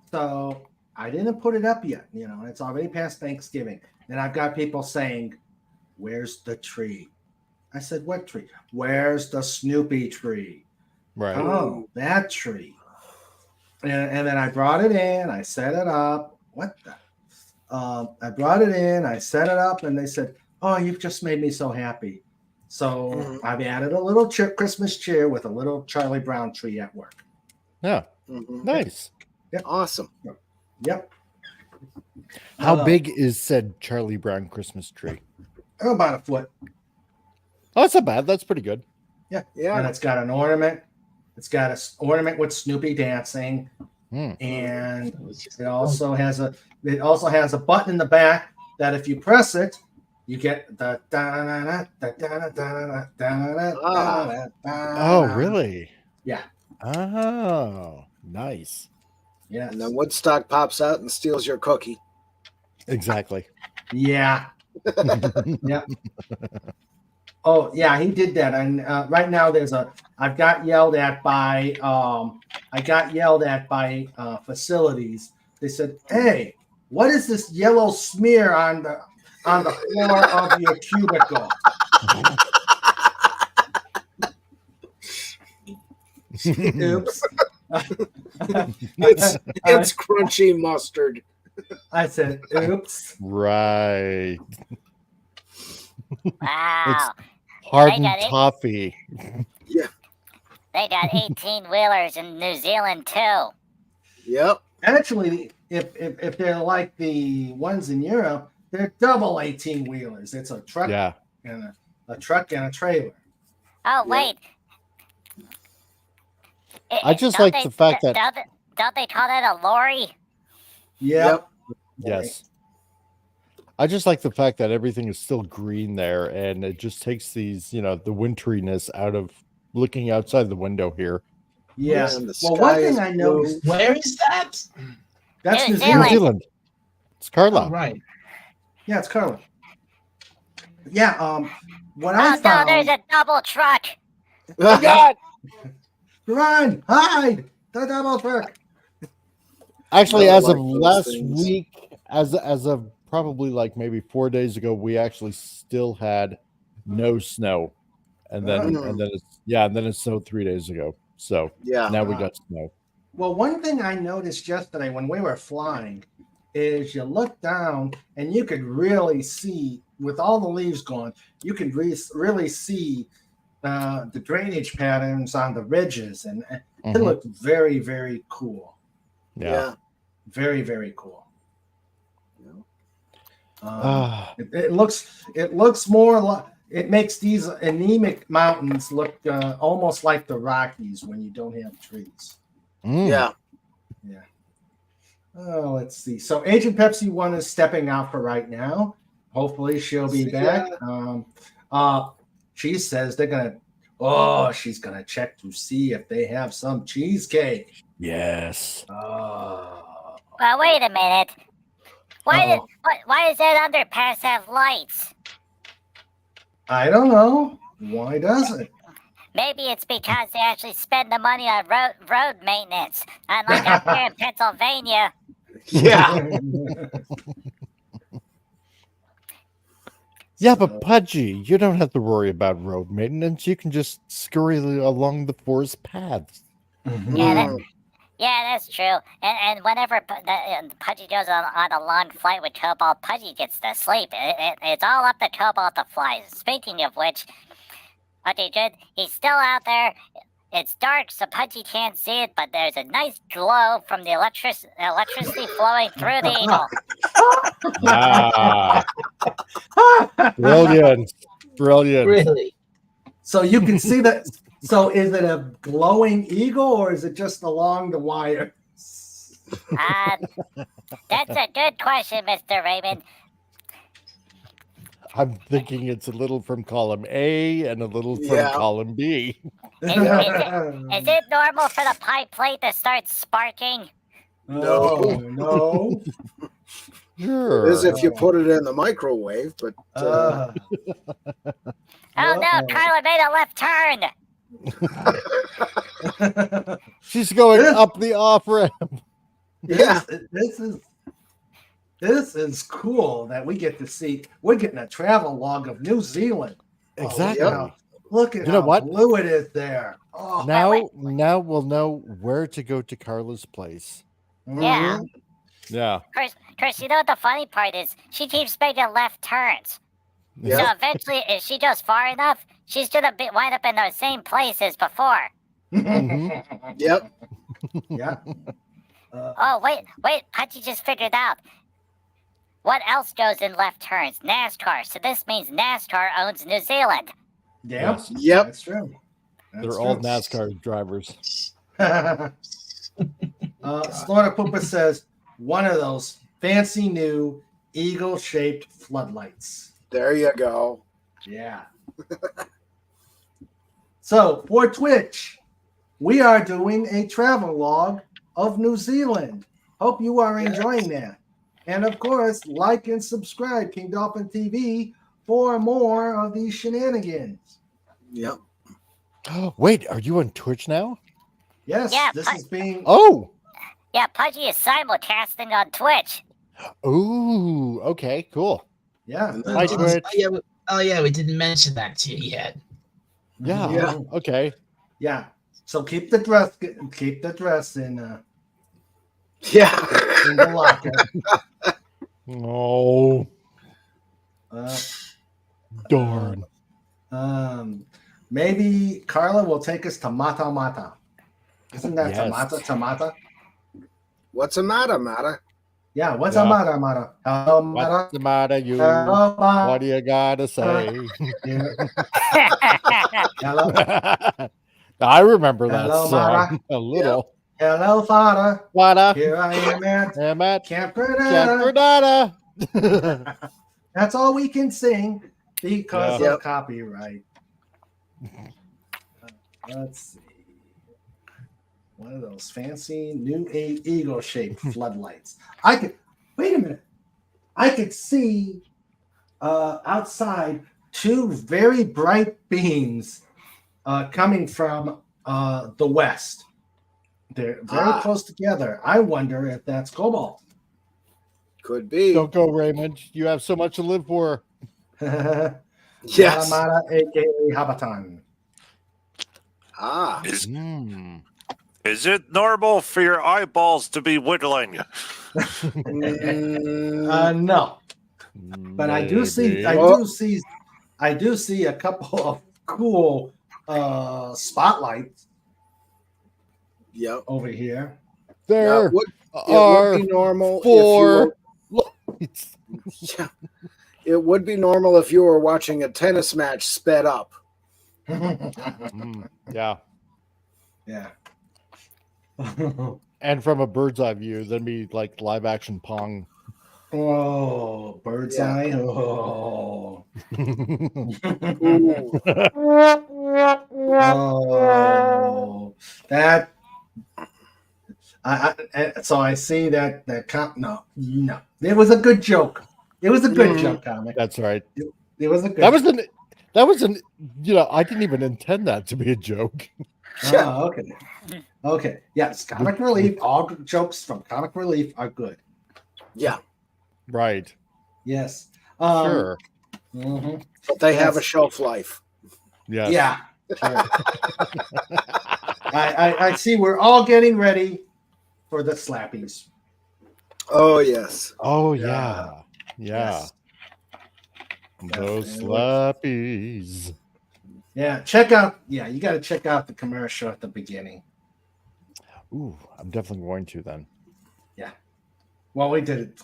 So I didn't put it up yet. You know, it's already past Thanksgiving, and I've got people saying, "Where's the tree?" I said, "What tree? Where's the Snoopy tree?" Right. Oh, that tree. And then I brought it in. I set it up. What the? I brought it in. I set it up, and they said, "Oh, you've just made me so happy." So I've added a little Christmas chair with a little Charlie Brown tree at work. Yeah. Nice. Yep. Awesome. Yep. How big is said Charlie Brown Christmas tree? About a foot. Oh, that's not bad. That's pretty good. Yeah. And it's got an ornament. It's got an ornament with Snoopy dancing, and it also has a button in the back that if you press it, you get the Oh, really? Yeah. Oh, nice. Yeah. And then Woodstock pops out and steals your cookie. Exactly. Yeah. Yeah. Oh yeah, he did that, and right now I got yelled at by facilities. They said, "Hey, what is this yellow smear on the floor of your cubicle?" Oops. It's crunchy mustard. I said, "Oops." Right. Wow. Hardened toffee. Yeah. They got 18-wheelers in New Zealand, too. Yep. Actually, if they're like the ones in Europe, they're double 18-wheelers. It's a truck and a truck and a trailer. Oh, wait. I just like the fact that... Don't they call that a lorry? Yep. Yes. I just like the fact that everything is still green there, and it just takes these, the winteriness out of looking outside the window here. Yeah. Well, one thing I noticed. Where is that? That's New New Zealand. It's Carlisle. Oh, right. Yeah, it's Carlisle. Yeah. What I I found. there's a double truck. Oh, God. Run! Hide! The double truck. Actually, as of those last things. week, as of probably like maybe 4 days ago, we actually still had no snow, and then it snowed 3 days ago. So now we got snow. Well, one thing I noticed yesterday when we were flying is you look down and you could really see, with all the leaves gone, you could really see the drainage patterns on the ridges, and it looked very, very cool. Yeah. Very, very cool. It looks more like, it makes these anemic mountains look almost like the Rockies when you don't have trees. Yeah. Oh, let's see. So Agent Pepsi 1 is stepping out for right now. Hopefully she'll be back. She says she's gonna check to see if they have some cheesecake. Yes. Oh. Well, wait a minute. Why does that underpass have lights? I don't know. Why does it? Maybe it's because they actually spend the money on road maintenance, unlike up here in Pennsylvania. Yeah. Yeah, but Pudgy, you don't have to worry about road maintenance. You can just scurry along the forest paths. Yeah, that's true. And whenever Pudgy goes on a long flight with Cobalt, Pudgy gets to sleep. It's all up to Cobalt to fly. Speaking of which, okay, good. He's still out there. It's dark, so Pudgy can't see it, but there's a nice glow from the electricity flowing through the eagle. Brilliant. Really? So you can see that. So is it a glowing eagle or is it just along the wire? That's a good question, Mr. Raymond. I'm thinking it's a little from column A and a little from column B. Is it normal for the pie plate to start sparking? No. Sure. It is if you put it in the microwave, but. Oh no, Carla made a left turn. She's going up the off ramp. This is cool that we get to see. We're getting a travel log of New Zealand. Exactly. Look at how blue it is there. Now we'll know where to go to Carla's place. Yeah. Yeah. Chris, you know what the funny part is? She keeps making left turns. Yeah. So eventually, if she goes far enough, she's gonna wind up in the same place as before. Yep. Yeah. Oh wait! Pudgy just figured out what else goes in left turns. NASCAR. So this means NASCAR owns New Zealand. Yep. That's true. They're all NASCAR drivers. Slaughter Pooper says one of those fancy new eagle-shaped floodlights. There you go. Yeah. So for Twitch, we are doing a travel log of New Zealand. Hope you are enjoying that. And of course, like and subscribe King Dolphin TV for more of these shenanigans. Yep. Wait, are you on Twitch now? Yes, Yeah, this is being. Oh. Yeah, Pudgy is simulcasting on Twitch. Ooh, okay, cool. Yeah. Hi, Twitch. Oh yeah, we didn't mention that to you yet. Yeah. Okay. Yeah. So keep the dress in in the locker. Oh. Darn. Maybe Carla will take us to Mata Mata. Isn't that Tamata? What's the matter? Yeah, what's a Mata? Hello, Mata. What's the matter, you? Hello, Mata. What do you gotta say? Hello. I remember that Hello, song Mata. a little. Hello, Father. Father. Here I am at Camp Granada. That's all we can sing because of copyright. Let's see. One of those fancy new eagle-shaped floodlights. Wait a minute. I could see outside two very bright beams coming from the west. They're very close together. I wonder if that's Cobalt. Could be. Don't go, Raymond. You have so much to live for. Yes. Mata, aka Habatan. Is it normal for your eyeballs to be whittling? No. But I do see a couple of cool spotlights. Yep. Over here. There it would be normal it would be normal if you were watching a tennis match sped up. Yeah. Yeah. And from a bird's eye view, then be like live action Pong. Oh, bird's eye. Oh. Oh. That. So I see that no. It was a good joke. It was a good joke, comic. That's right. It was a good. That was an. I didn't even intend that to be a joke. Oh, okay. Okay. Yes, Comic Relief. All jokes from Comic Relief are good. Yeah. Right. Yes. Sure. Mm-hmm. But they have a shelf life. Yes. Yeah. Sure. I see we're all getting ready for the slappies. Oh yes. Oh Yeah. yeah. Yes. Those Definitely. slappies. Yeah, check out. Yeah, you got to check out the commercial at the beginning. Ooh, I'm definitely going to then. Yeah. Well, we did it.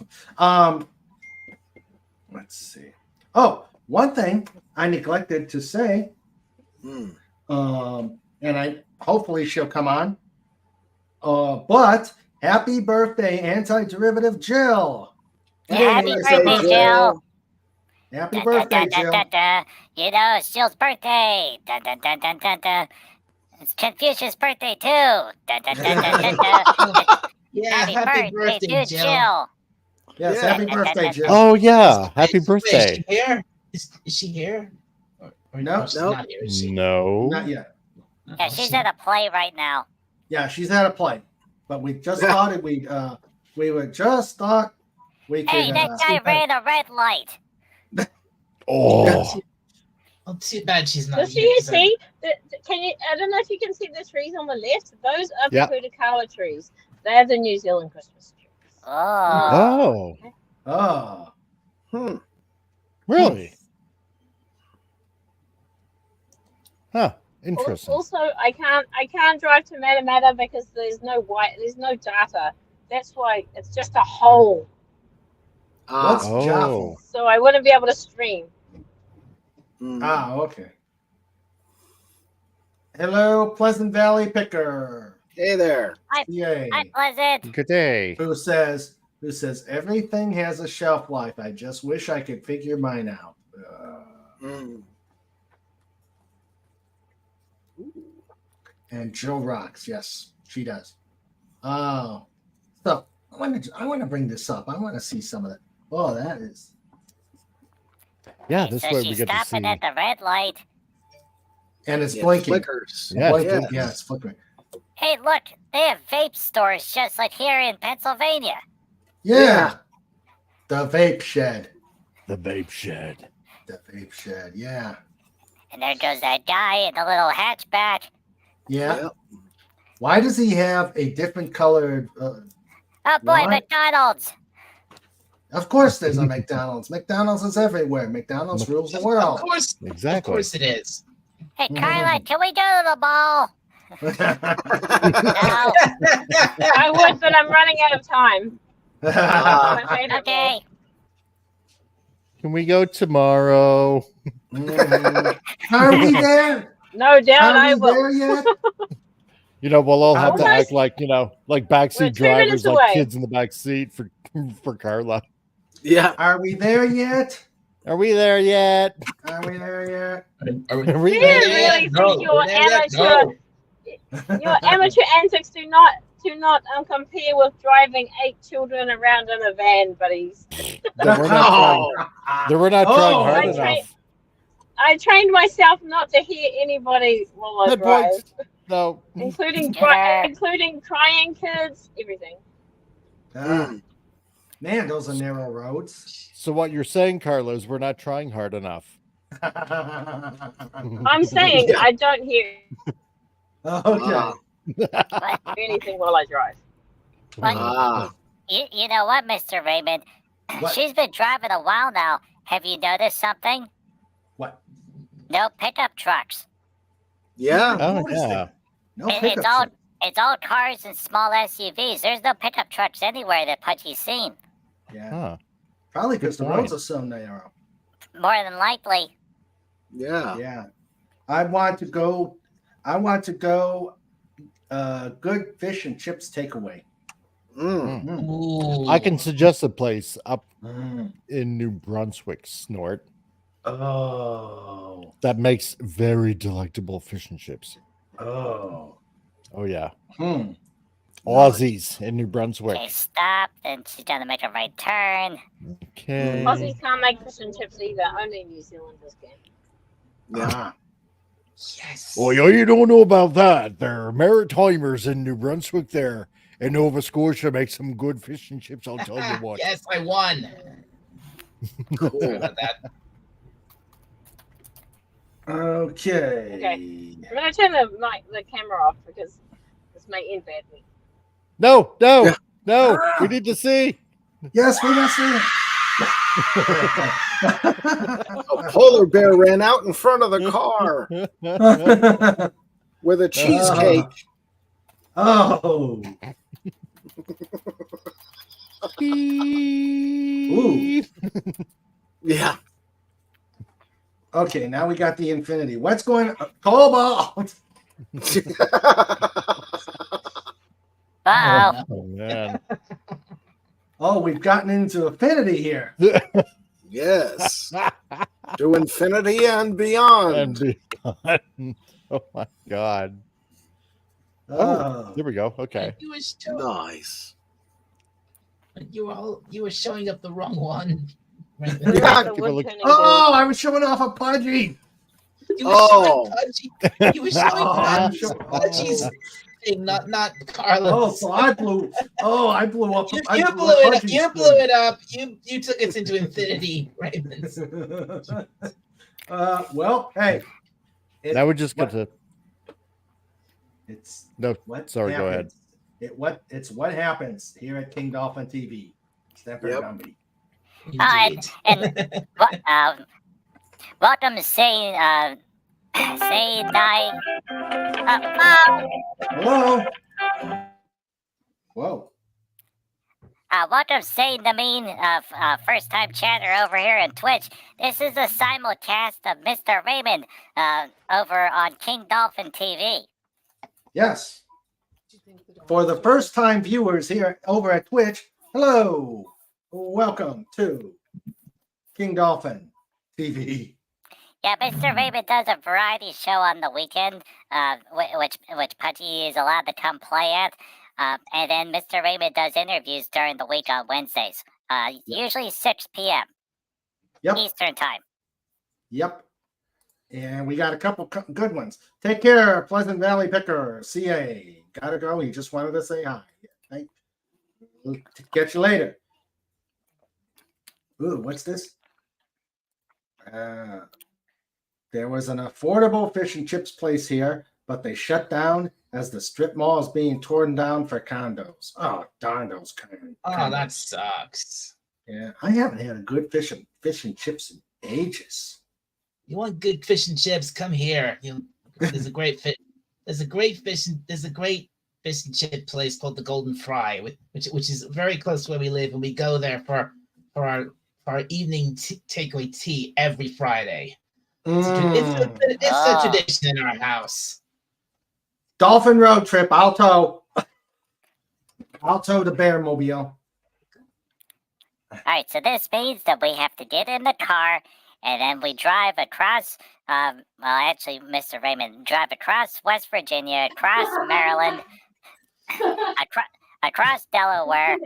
Let's see. Oh, one thing I neglected to say. Mm. And I hopefully she'll come on. But happy birthday, anti-derivative Jill. Happy Hey, birthday, Jill. Happy Da, birthday, da, da, Jill. da, da. You know, it's Jill's birthday. Da, da, da, da, da, da. It's Confucius' birthday, too. Da, da, da, da, da, da. Yeah, happy birthday, to Jill. Yes, Yeah. happy birthday, Jill. Oh yeah, happy Wait, birthday. Is she here? Is she here? Or No, she's no. not here, is she? No. Not yet. Yeah, she's at a play right now. Yeah, she's at a play. But we just thought it we just thought we could Hey, that guy ran a red light. Oh. Oh, too bad she's not Just so here. you 'cause I- see, can you? I don't know if you can see the trees on the left. Those are Yeah. Pukutakawa trees. They're the New Zealand Christmas trees. Oh. Oh. oh. Really? Huh. Interesting. Also, I can't drive to Matamata because there's no data. That's why it's just a hole. What's Oh. Jaffa? So I wouldn't be able to stream. Ah, okay. Hello, Pleasant Valley Picker. Hey there. Yay. Hi, Pleasant. Good day. Who says everything has a shelf life. I just wish I could figure mine out. Mm. And Jill rocks. Yes, she does. Oh, so I want to bring this up. I want to see some of that. Oh, that is. Yeah, Okay, this so way we she's get to see. stopping at the red light. And it's It blinking. flickers. Yeah, Blinking. Yeah, it's flickering. Hey, look, they have vape stores just like here in Pennsylvania. Yeah. The vape shed. The vape shed. The vape shed. Yeah. And there goes that guy in the little hatchback. Yeah. Yep. Why does he have a different colored? Oh boy, Why? McDonald's. Of course, there's a McDonald's. McDonald's is everywhere. McDonald's rules the Of world. course. Exactly. Of course it is. Hey, Carla, can we go to the mall? No. I would, but I'm running out of time. My favorite mall. Okay. Can we go tomorrow? Are we there? No doubt I Are we will. there yet? You know, we'll all have to Almost. act like, like We're backseat 2 minutes drivers, like away. kids in the back seat for Carla. Yeah. Are we there yet? Are we there yet? Are we there yet? Are Do we you there really yet? think your amateur antics do not compare with driving 8 children around in a van, buddies? That we're not trying Oh. hard Okay. enough. I trained myself not to hear anybody while I Good drive, points. No. including Yeah. including crying kids, everything. Man, those are narrow roads. So what you're saying, Carla, is we're not trying hard enough. I'm saying Yeah. I don't hear Okay. anything while I drive. Ah. You know what, Mr. Raymond? What? She's been driving a while now. Have you noticed something? What? No pickup trucks. Yeah. Oh, Noticed yeah. it. No It's pickup all truck. it's all cars and small SUVs. There's no pickup trucks anywhere that Pudgy's seen. Yeah. Huh. Probably because the Good roads point. are so narrow. More than likely. Yeah. Yeah. I want to go good fish and chips takeaway. Mm. Ooh. I can suggest a place up Mm. in New Brunswick, Snort, Oh. that makes very delectable fish and chips. Oh. Oh, yeah. Hmm. Aussies in New Brunswick. Okay, stop. Then she's gonna make a right turn. Okay. Aussies can't make fish and chips either. Only New Zealanders can. Ah. Yes. Oh, yeah, you don't know about that. There are Maritimers in New Brunswick there. And Nova Scotia makes some good fish and chips, I'll tell you what. Yes, I won. Sorry Cool. about that. Okay. I'm gonna turn the camera off because this may end badly. No, Yeah. we need to see. Yes, we must see. A polar bear ran out in front of the car with a cheesecake. Oh. Ooh. Yeah. Okay, now we got the infinity. What's going on? Cobalt. Uh-oh. Oh man. Oh, we've gotten into infinity here. Yes. To infinity and beyond. Oh my god. Oh. There we go. Okay. You were Nice. you were showing up the wrong one. Right What there. about the Give a wood look. turning Oh, I was showing off a Pudgy. You were Oh. showing Pudgy. You were showing Oh, I'm Pudgy's thing, not Carlos. Oh, so I blew. Oh, I blew up. You, I you blew blew up it up. Pudgy's You blew screen. it up. You took us into infinity, Ravens. Well, hey. Now we just got to. It's No, what sorry, go ahead. happens. It's what happens here at King Dolphin TV. Stepper Yep. Gumby. Indeed. Welcome to say night. Hello. Whoa. Welcome Say the Mean, first time chatter over here on Twitch. This is a simulcast of Mr. Raymond over on King Dolphin TV. Yes. For the first time viewers here over at Twitch, hello. Welcome to King Dolphin TV. Yeah, Mr. Raymond does a variety show on the weekend, which Pudgy is allowed to come play at. And then Mr. Raymond does interviews during the week on Wednesdays, usually 6 p.m. Yep. Eastern time. Yep. And we got a couple good ones. Take care, Pleasant Valley Picker, CA. Gotta go. He just wanted to say hi. We'll catch you later. Ooh, what's this? There was an affordable fish and chips place here, but they shut down as the strip mall is being torn down for condos. Oh, darn those condos. Oh, that sucks. Yeah, I haven't had a good fish and chips in ages. You want good fish and chips? Come here. There's a great fish. There's a great fish and chip place called the Golden Fry, which is very close to where we live, and we go there for our evening takeaway tea every Friday. It's a tradition in our house. Dolphin road trip. I'll tow the Bearmobile. All right, so this means that we have to get in the car and then we drive across. Actually, Mr. Raymond, drive across West Virginia, across Maryland, across Delaware.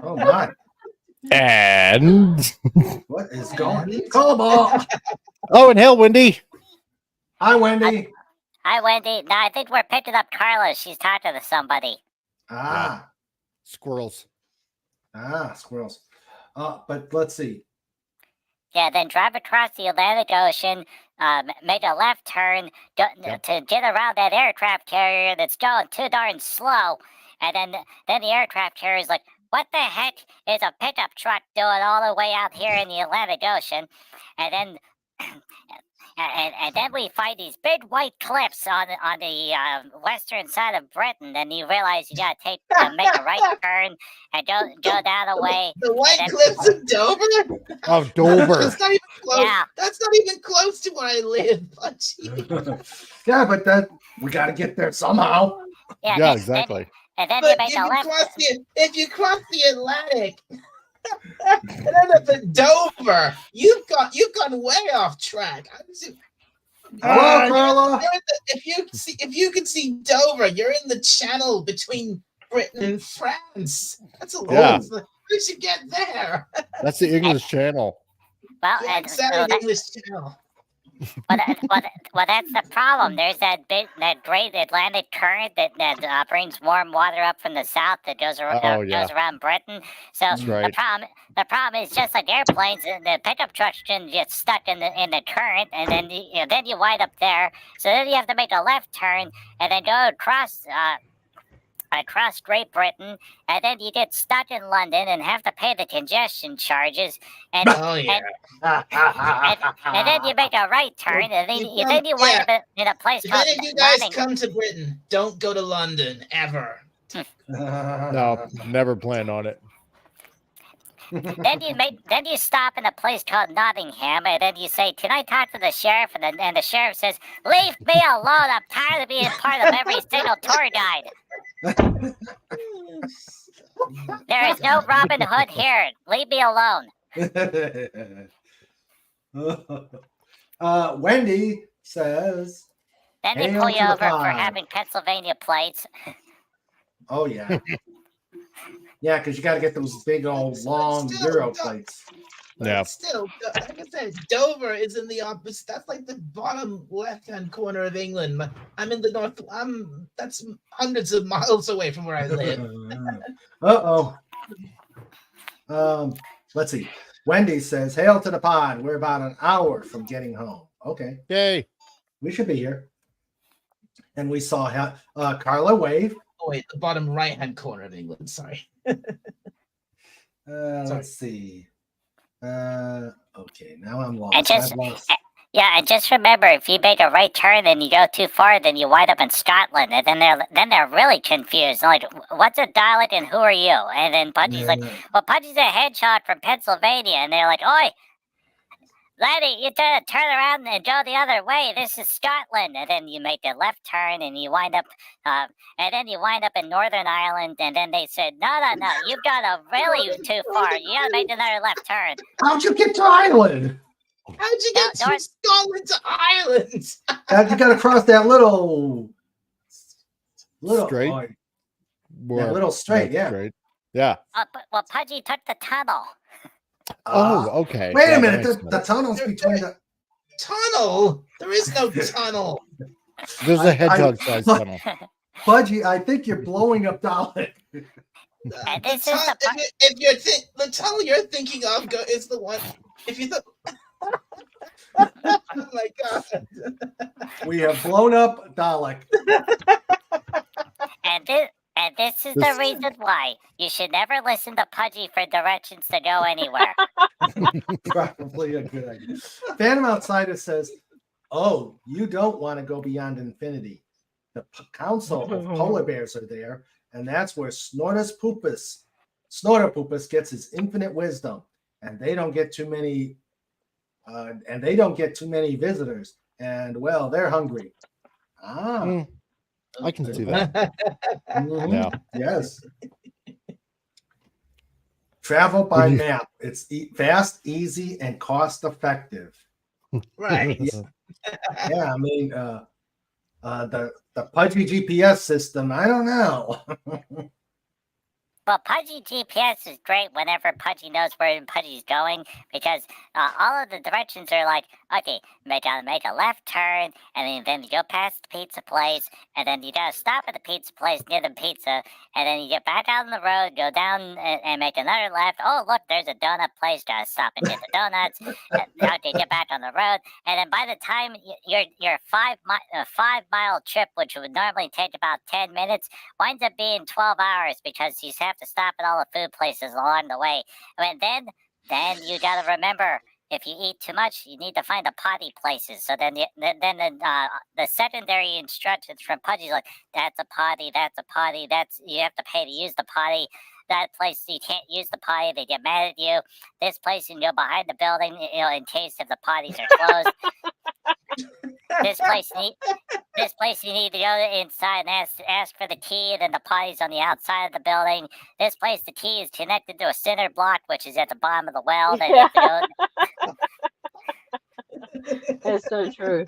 Oh my! And What is going? Cobalt. oh, and hell, Wendy. Hi, Wendy. Hi, Wendy. No, I think we're picking up Carla. She's talking to somebody. Squirrels. Squirrels. But let's see. Yeah, then drive across the Atlantic Ocean, make a left turn to get around that aircraft carrier that's going too darn slow. And then the aircraft carrier is like, what the heck is a pickup truck doing all the way out here in the Atlantic Ocean? And then and then we find these big white cliffs on the western side of Britain. Then you realize you gotta make a right turn and go down the way. The white cliffs of Dover? Oh, Dover. That's not even close. Yeah. That's not even close to where I live. Yeah, but we got to get there somehow. Yeah, exactly. And then But you make a left. if you cross the Atlantic and end up in Dover, you've gone way off track. Hello, Carla. If you can see Dover, you're in the channel between Britain and France. That's a long. We should get there. That's the English Channel. Well, Yeah, and exactly, so the English channel. Well, that's the problem. There's that great Atlantic current that brings warm water up from the south that goes goes around Britain. So That's right. the problem is just like airplanes, the pickup trucks can get stuck in the current, and then then you wind up there. So then you have to make a left turn and then go across Great Britain, and then you get stuck in London and have to pay the congestion charges, and and then you make a right turn, and then you wind up in a place If called any of you guys Nottingham. come to Britain, don't go to London ever. No, never plan on it. Then you stop in a place called Nottingham, and then you say, "Can I talk to the sheriff?" And the sheriff says, "Leave me alone. I'm tired of being part of every single tour guide. There is no Robin Hood here. Leave me alone." Wendy says, Then they "Hail pull to you the over for pod." having Pennsylvania plates. Oh yeah, yeah, because you got to get those big old long Euro plates. Yeah. Still, like I said, Dover is in the opposite. That's like the bottom left-hand corner of England. I'm in the north. That's hundreds of miles away from where I live. Let's see. Wendy says, "Hail to the pod. We're about an hour from getting home." Okay. Yay. We should be here. And we saw Carla wave. Oh wait, the bottom right-hand corner of England. Sorry. Let's see. Okay, now I'm lost. And just, I've lost. and just remember, if you make a right turn and you go too far, then you wind up in Scotland, and then they're really confused. Like, what's a dialect and who are you? And then Pudgy's like, "Well, Pudgy's a hedgehog from Pennsylvania," and they're like, "Oi, laddie, you gotta turn around and go the other way. This is Scotland." And then you make a left turn, and you wind up, in Northern Ireland. And then they said, "No, you've got to really too far. You gotta make another left turn." How'd you get to Ireland? How'd you get from Scotland to Ireland? You got to cross that little Straight? that little straight, yeah. Straight. Yeah. Well, Pudgy took the tunnel. Oh, okay. Wait Yeah, a that minute. makes The sense. tunnel's between the. Tunnel? There is no tunnel. There's a hedgehog-sized tunnel. Pudgy, I think you're blowing up Dalek. And this is the tunnel you're thinking of is the one. If you oh my god. We have blown up Dalek. And this is the reason why you should never listen to Pudgy for directions to go anywhere. Probably a good idea. Phantom Outsider says, "Oh, you don't want to go beyond infinity. The council of polar bears are there, and that's where Snorterpoopus gets his infinite wisdom, and they don't get too many visitors, and well, they're hungry." I can see that. Yeah. Yes. Travel by map. It's fast, easy, and cost effective. Right. Yeah, I mean, the Pudgy GPS system, I don't know. Well, Pudgy GPS is great whenever Pudgy knows where Pudgy's going, because all of the directions are like, okay, gotta make a left turn, and then you go past the pizza place, and then you gotta stop at the pizza place near the pizza, and then you get back out on the road, go down and make another left. Oh, look, there's a donut place. Gotta stop and get the donuts. Okay, get back on the road, and then by the time your 5 mile trip, which would normally take about 10 minutes, winds up being 12 hours because you have to stop at all the food places along the way. I mean, then you got to remember, if you eat too much, you need to find the potty places. So then the secondary instructions from Pudgy's like, that's a potty, you have to pay to use the potty. That place, you can't use the potty, they get mad at you. This place, you can go behind the building, in case if the potties are closed. This place, you need to go inside and ask for the key, and then the potty's on the outside of the building. This place, the key is connected to a cinder block, which is at the bottom of the well. Then you have to go. That's so true.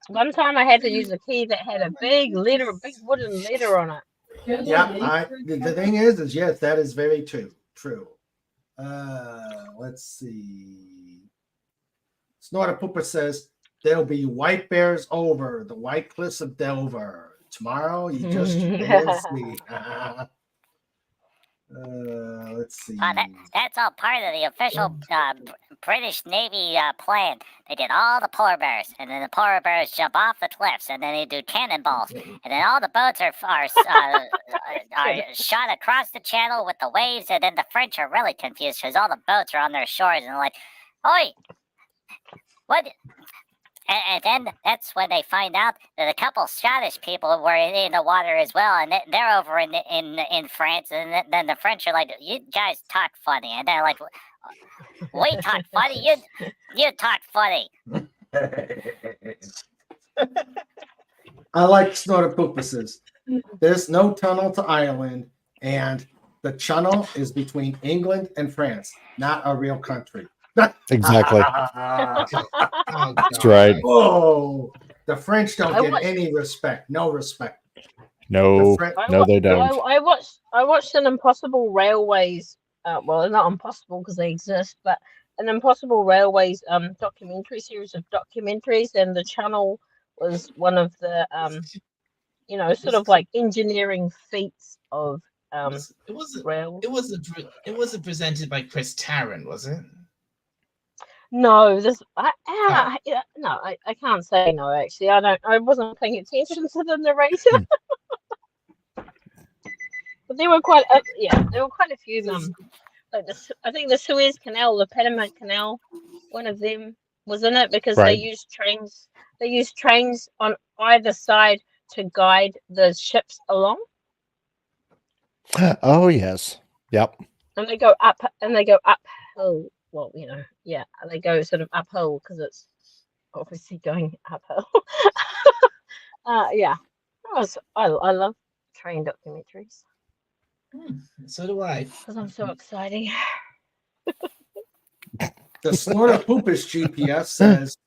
One time I had to use a key that had a big wooden letter on it. Yeah, the thing is yes, that is very true. Let's see. Snorter Pooper says there'll be white bears over the white cliffs of Delver. Tomorrow you just wait and see. Let's see. That's all part of the official British Navy plan. They get all the polar bears, and then the polar bears jump off the cliffs, and then they do cannonballs, and then all the boats are shot across the channel with the waves, and then the French are really confused because all the boats are on their shores, and they're like, "Oi, what?" And then that's when they find out that a couple Scottish people were in the water as well, and they're over in France. And then the French are like, "You guys talk funny," and they're like, "We talk funny. You talk funny." I like Snorter Pooper says there's no tunnel to Ireland, and the channel is between England and France, not a real country. Exactly. That's right. Whoa, the French don't get any respect. No respect. No, no, they don't. I watched an Impossible Railways. Well, not impossible because they exist, but an Impossible Railways documentary series of documentaries, and the channel was one of the sort of like engineering feats of rail. It wasn't presented by Chris Tarrant, was it? No, I can't say no. Actually, I wasn't paying attention to the narrator. But there were quite a few. Like I think the Suez Canal, the Panama Canal, one of them was in it because they used trains. They used trains on either side to guide the ships along. Oh yes, yep. And they go uphill. Well, they go sort of uphill because it's obviously going uphill. I love train documentaries. So do I. Because I'm so exciting. The Snorter Poopish GPS says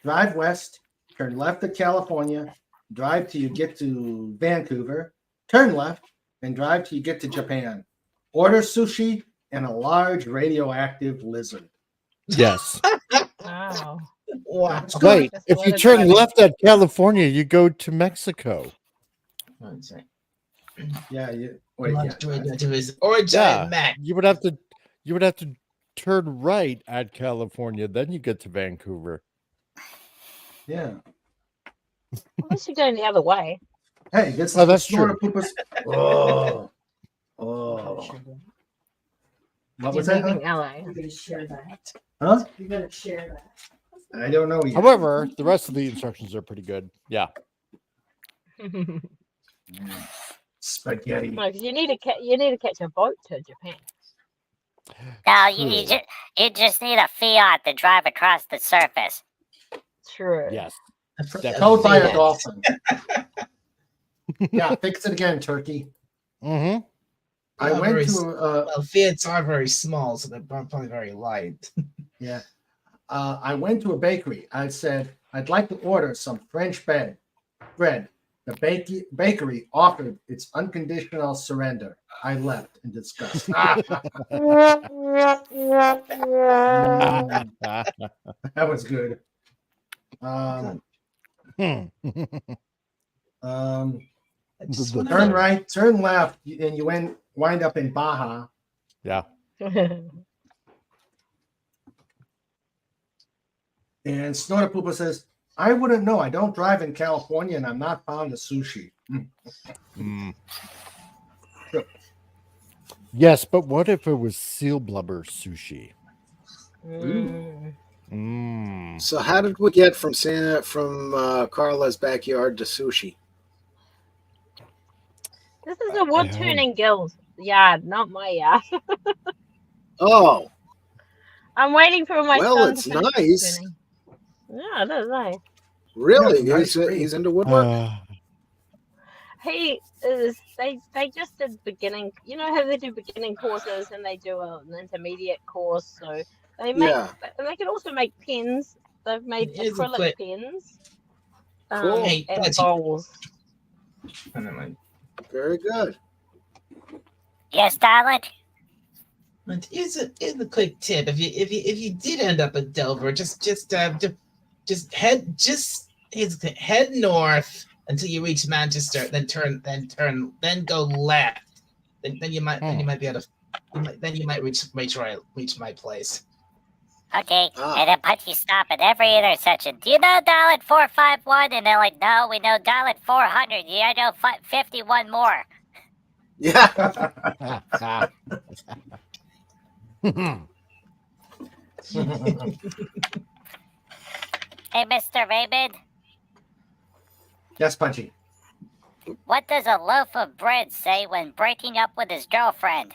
drive west, turn left at California, drive till you get to Vancouver, turn left, and drive till you get to Japan. Order sushi and a large radioactive lizard. Yes. Wow. Wow. Wait, if you turn left at California, you go to Mexico. That's right. Yeah, Or a giant Mac. You would have to turn right at California, then you get to Vancouver. Yeah. Unless you're going the other way. Hey, that's true. Oh. What was that? LA. You're gonna share that. Huh? You're gonna share that. I don't know yet. However, the rest of the instructions are pretty good. Yeah. Spaghetti. No, because you need to catch a boat to Japan. No, you just need a Fiat to drive across the surface. True. Yes. Towed by a dolphin. Yeah, fix it again, Turkey. Mm-hmm. I went to well, Fiats are very small, so they're probably very light. Yeah. I went to a bakery. I said, I'd like to order some French bread. The bakery offered its unconditional surrender. I left in disgust. That was good. Turn right, turn left, and you wind up in Baja. Yeah. And Snorter Poopa says, I wouldn't know. I don't drive in California, and I'm not fond of sushi. Yes, but what if it was seal blubber sushi? So how did we get from Carla's backyard to sushi? This is a wood turning guild yard, not my yard. Oh. I'm waiting for my Well, son it's to finish nice. turning. Yeah, that's nice. Really? Yeah, it's nice. He's into woodwork? He is. They just did beginning. You know how they do beginning courses and they do an intermediate course. So they make, and they can also make pens. They've made acrylic pens. Cool. And bowls. Very good. Yes, darling. But here's a quick tip. If you did end up at Dover, just head north until you reach Manchester, then go left. Then you might be able to you might reach my place. Okay, and then Punchy stop at every intersection. Do you know dial 451? And they're like, no, we know dial 400. You gotta go 51 more. Yeah. Hey, Mr. Raymond, Yes, Punchy. what does a loaf of bread say when breaking up with his girlfriend?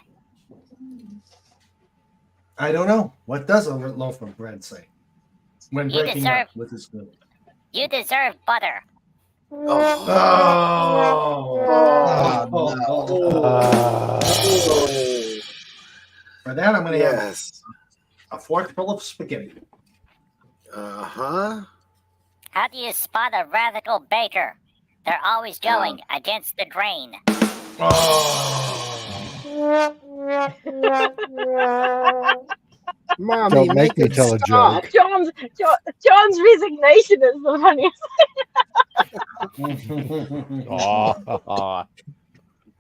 I don't know. What does a loaf of bread say when You breaking deserve- up with his girl? You deserve butter. Oh. For that, I'm going to have a fork full of spaghetti. Uh-huh. How do you spot a radical baker? They're always going against the grain. Mommy, Don't make me tell a Oh, joke. John's resignation is the funniest.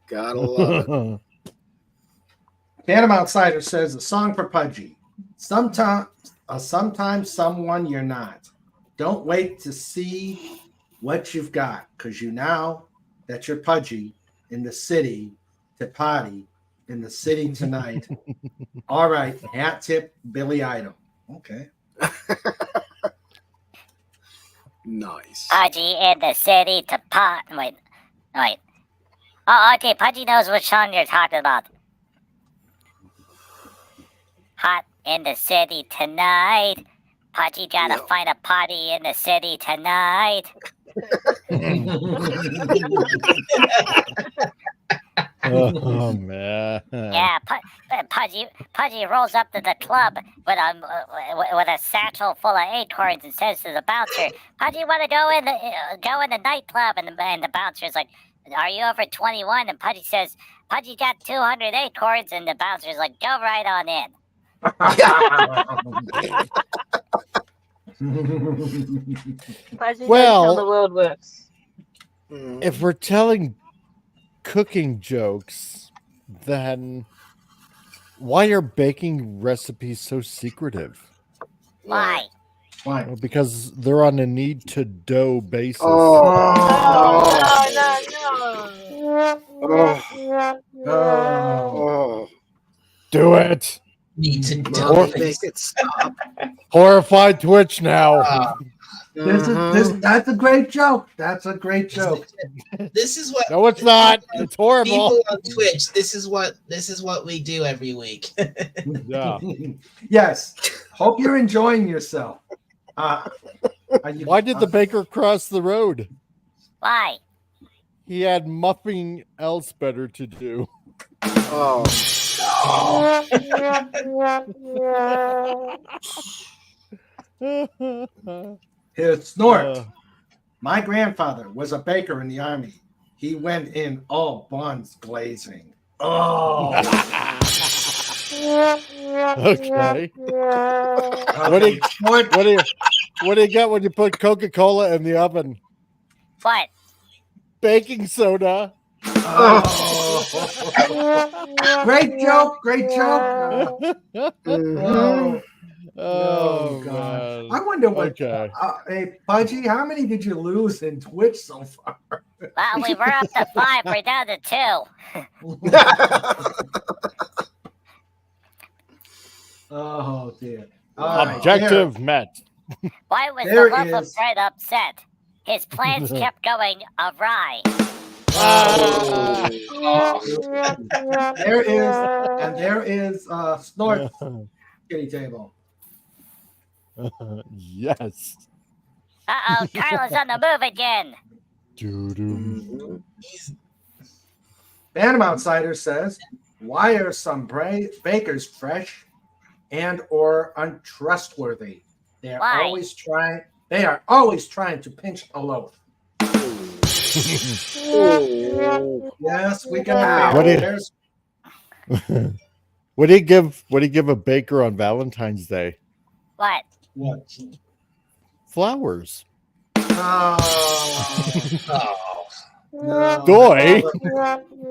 Gotta love it. Phantom Outsider says a song for Pudgy. Sometimes someone you're not. Don't wait to see what you've got, because you now that you're Pudgy in the city to party in the city tonight. All right, hat tip Billy Idol. Okay. Nice. Pudgy in the city to pot. Wait. Oh, okay, Pudgy knows which song you're talking about. Hot in the city tonight. Pudgy gotta find a party in the city tonight. Oh man. Yeah, Pudgy rolls up to the club with a satchel full of acorns and says to the bouncer, "Pudgy, want to go in the nightclub?" And the bouncer's like, "Are you over 21?" And Pudgy says, "Pudgy got 200 acorns," and the bouncer's like, "Go right on in." Well, how the world works. If we're telling cooking jokes, then why are baking recipes so secretive? Why? Why? Well, because they're on a need to dough basis. Do it. Need to make it stop. Horrified Twitch now. That's a great joke. That's a great joke. This is what. No, it's not. It's horrible. People on Twitch. This is what we do every week. Yeah. Yes. Hope you're enjoying yourself. Why did the baker cross the road? Why? He had nothing else better to do. Oh. Here's Snort. My grandfather was a baker in the army. He went in all buns glazing. Oh. Okay. What do you get when you put Coca-Cola in the oven? What? Baking soda. Oh. Great joke. Great joke. Oh, God. I wonder what. Okay. Hey, Pudgy, how many did you lose in Twitch so far? Well, we were up to 5. We're down to 2. Oh, dear. Objective met. Why was There the loaf of is- bread upset? His plans kept going awry. There is Snort kitty table. Yes. Uh-oh, Carla's on the move again. Phantom Outsider says, why are some bakers fresh and or untrustworthy? They are Why? always trying to pinch a loaf. Yes, we got What do you- there's What do you give a baker on Valentine's Day? What? What? Flowers. Oh, no. Doy.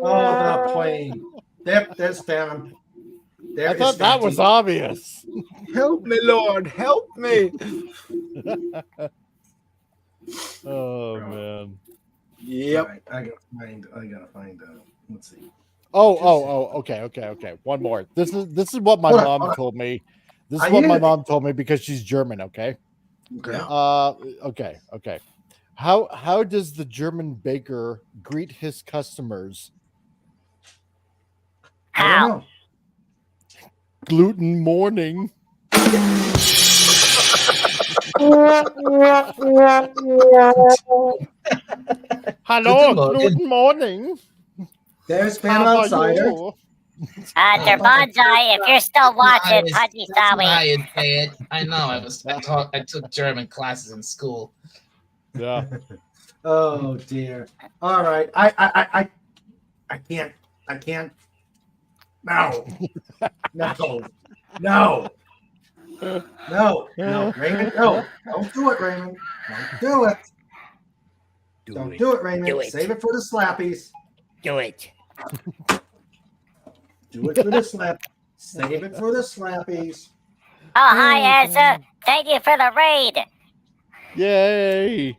Oh, the plane. There's Phantom. There I is thought that Phantom. was obvious. Help me, Lord, help me. Oh man. Yep. All right, I gotta find. Let's see. Okay. One more. This is what my Hold on, mom hold on. told me. This I is what my hear- mom told me because she's German. Okay. Okay. Okay. How does the German baker greet his customers? I don't How? know. Gluten morning. Hello, Guten Morgen. gluten morning. There's Phantom How about Outsider. you? Der Bonsai, if you're still watching, Pudgy That's saw why I me. would say it. I know. I took German classes in school. Yeah. Oh dear. All right. I can't. No. No. Raymond. No. Don't do it, Raymond. Don't do it. Don't do it, Raymond. Do it. Save it for the slappies. Do it. Do it for the slap. Save it for the slappies. Oh, hi, Ezra. Thank you for the raid. Yay.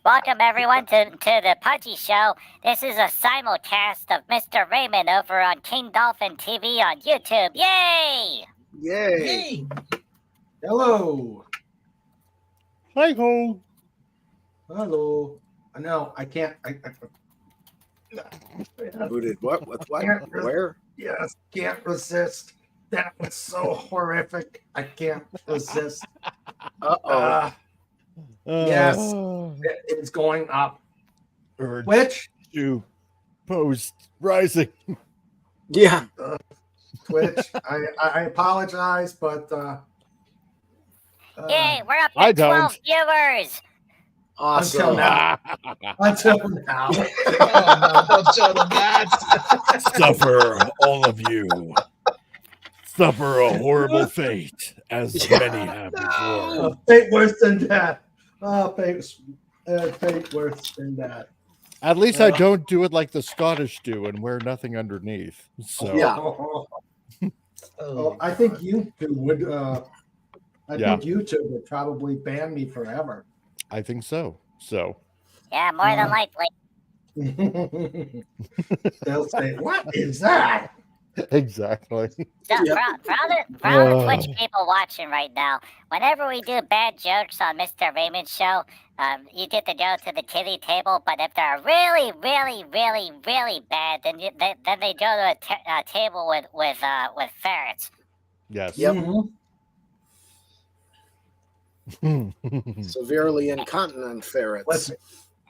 Welcome, everyone, to the Pudgy Show. This is a simulcast of Mr. Raymond over on King Dolphin TV on YouTube. Yay! Yay. Yay! Hello. Hi ho. Hello. No, I can't. Who did what? With what? Yeah. Where? Yes, can't resist. That was so horrific. I can't resist. Uh-oh. Yes. Oh. It's going up. Urge Twitch, to post rising. Yeah. Twitch. I apologize, but Yay, we're up I to don't. 12 viewers. Awesome. until now. Until now. Oh no! Don't show them that. Suffer, all of you. Suffer a horrible fate, as many have before. Fate worse than that. Fate worse than that. At least I don't do it like the Scottish do and wear nothing underneath. So Yeah. Oh, I think YouTube would. Yeah. think YouTube would probably ban me forever. I think so. So Yeah, more than likely. They'll say, "What is that?" exactly. So, Yep. for all the Oh. Twitch people watching right now, whenever we do bad jokes on Mr. Raymond's show, you get to go to the kitty table. But if they're really, really, really, really bad, then then they go to a table with ferrets. Yes. Yep. Mhm. Severely incontinent ferrets. Listen,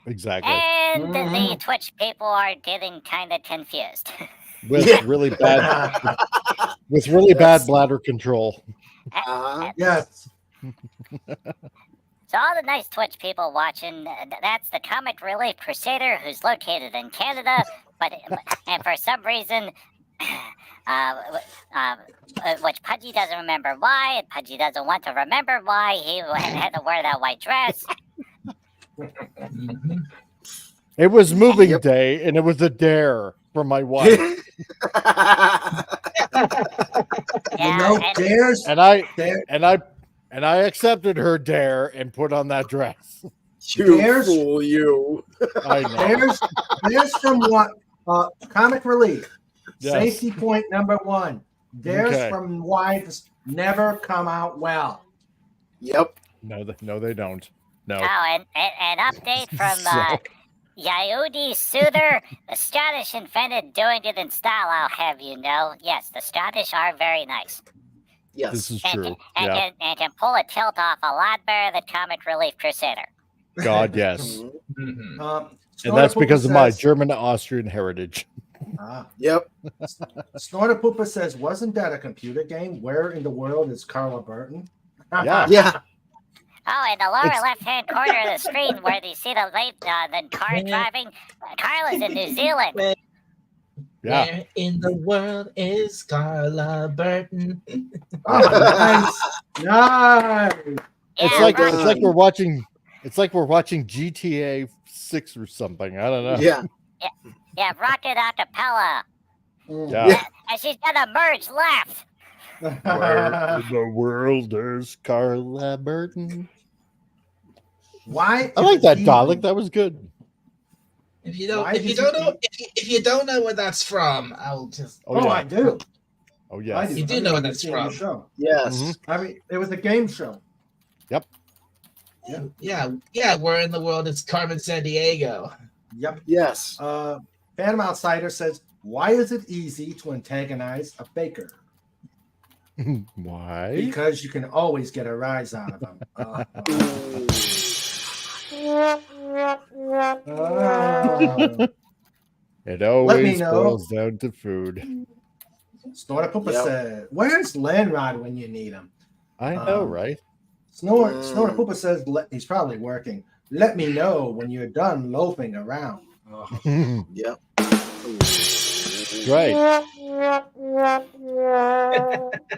exactly. And the Mhm. Twitch people are getting kind of confused. With Yeah. really bad with really bad bladder control. yes. So all the nice Twitch people watching, that's the Comic Relief Crusader, who's located in Canada, and for some reason, which Pudgy doesn't remember why, and Pudgy doesn't want to remember why he had to wear that white dress. It was moving Yep. day and it was a dare for my wife. Yeah, Dares. and I Dare, and I accepted her dare and put on that dress. You Dares? fool, you. I know. Dares from what? Comic Relief. Yes. Safety point number 1. Dares Okay. from wives never come out well. Yep. No, they don't. No. Oh, and an update from So- Yahudi Soother. The Scottish invented doing it in style, I'll have you know. Yes, the Scottish are very nice. Yes. This is And, true. and, Yeah. and can pull a tilt off a lot better than Comic Relief Crusader. God, yes. Mhm. Mhm. And that's because of my says, German Austrian heritage. Yep. Snorter Poopa says, wasn't that a computer game? Where in the world is Carla Burton? Yeah. Yeah. Oh, in the lower It's- left-hand corner of the screen where you see the car driving, Carla's in New Zealand. Yeah. Where in the world is Carla Burton? Oh, nice. Nice. It's Yeah, like Rocky, it's like we're watching GTA 6 or something. I don't know. Yeah. yeah, Rocket Acapella. Yeah. And she's gonna merge left. Where in the world is Carla Burton? Why? I like that dialect. That was good. If you don't, Why if you does don't know, if you don't know where that's from, I'll just. Oh, Oh, yeah. I do. Oh I yes. You do I know what remember that's seeing the from. show. Yes. Mhm. I mean, it was a game show. Yep. Yeah. Where in the world is Carmen San Diego? Yep. Yes. Phantom Outsider says, "Why is it easy to antagonize a baker? Why? Because you can always get a rise out of them." It me always know. boils down to food. Snorter Poopa Yep. said, "Where's Landrod when you need him?" I know, right? Snorter Poopa says, he's probably working. "Let me know when you're done loafing around." Yep. Right.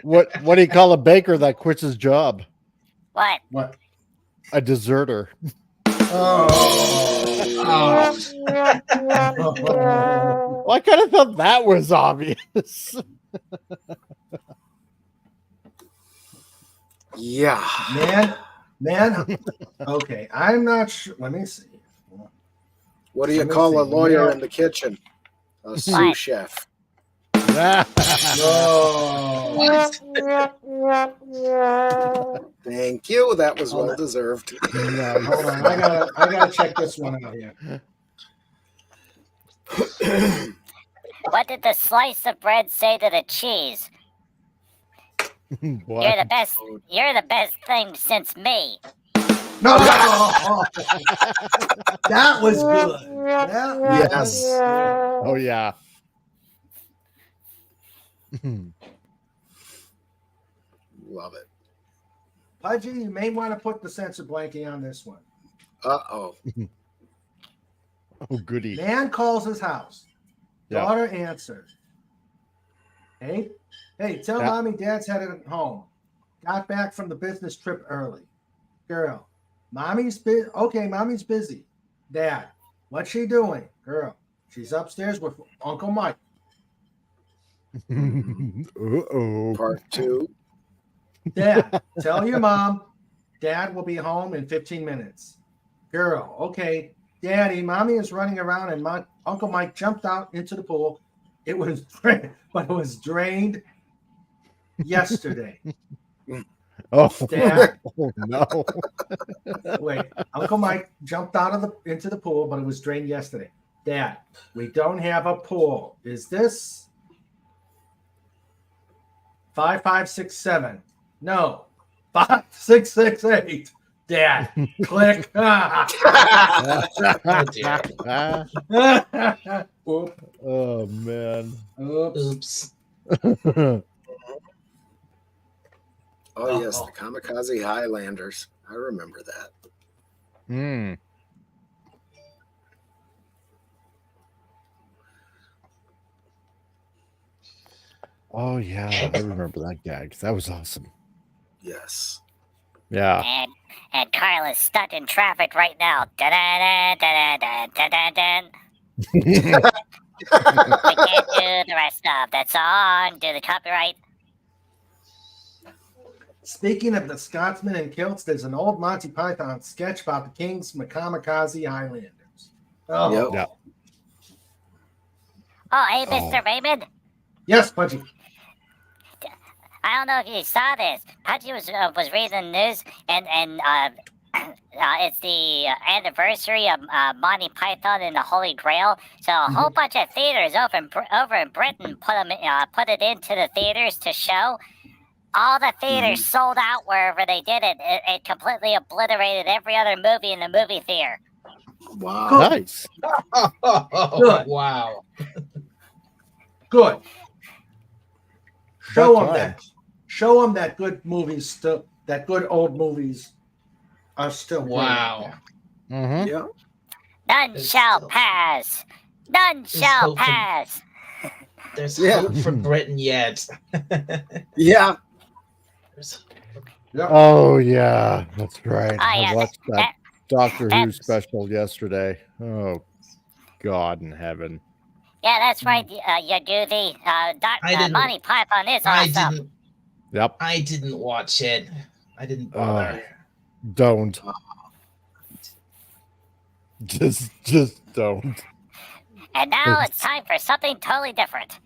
What do you call a baker that quits his job? What? What? A deserter. Oh. Well, I kind of thought that was obvious. Yeah. Man. Okay, I'm not sure. Let me see. What do you Let me call a see. lawyer Yeah. in the kitchen? A sous What? chef. Oh. Thank you. That was Hold well on. deserved. Nice. Hold on, I gotta check this one out here. What did the slice of bread say to the cheese? What? You're the best thing since me. No, that was good. That was Yes. good. Oh yeah. Love it. Pudgy, you may want to put the sensor blankie on this one. Uh-oh. Oh goody. Man calls his house. Yeah. Daughter answers. Hey, tell Yeah. mommy dad's headed home. Got back from the business trip early. Girl, mommy's busy. Okay, mommy's busy. Dad, what's she doing? Girl, she's upstairs with Uncle Mike. Uh-oh. Part 2. Dad, tell your mom Dad will be home in 15 minutes. Girl, okay. Daddy, mommy is running around and Uncle Mike jumped out into the pool. It was drained yesterday. Oh, Dad. oh no. Wait, Uncle Mike jumped into the pool, but it was drained yesterday. Dad, we don't have a pool. Is this 5567? No, 5668. Dad, click. Oh dear. Oops. Oh man. Oops. Oops. Oh, yes, the Kamikaze Highlanders. I remember that. Hmm. Oh yeah, I remember that gag. That was awesome. Yes. Yeah. And Carla's stuck in traffic right now. Dun-dun-dun-dun-dun-dun-dun-dun. We can't do the rest of that song. Do the copyright. Speaking of the Scotsman in kilts, there's an old Monty Python sketch about the King's Kamikaze Highlanders. Oh, Yep. Yeah. Oh, hey, Mr. Raymond. Yes, Pudgy. I don't know if you saw this. Pudgy was reading the news, and it's the anniversary of Monty Python and the Holy Grail. So a whole bunch of theaters over in Britain put it into the theaters to show. All the theaters sold out wherever they did it. It completely obliterated every other movie in the movie theater. Wow. Nice. Good. Wow. Good. Show About them time. that. Show them that good movies still. That good old movies are still. great. Wow. Mm-hmm. Yeah. None It's shall still- pass. None shall hopefully- pass. There's Yeah. hope for Britain yet. Yeah. There's- Oh yeah, that's right. Oh, yeah, I watched that Doctor Who that's- special yesterday. Oh God in heaven. Yeah, that's right. You do the I didn't- Monty Python is I awesome. didn't. Yep. I didn't watch it. I didn't bother. Don't. Just don't. And now it's time for something totally different.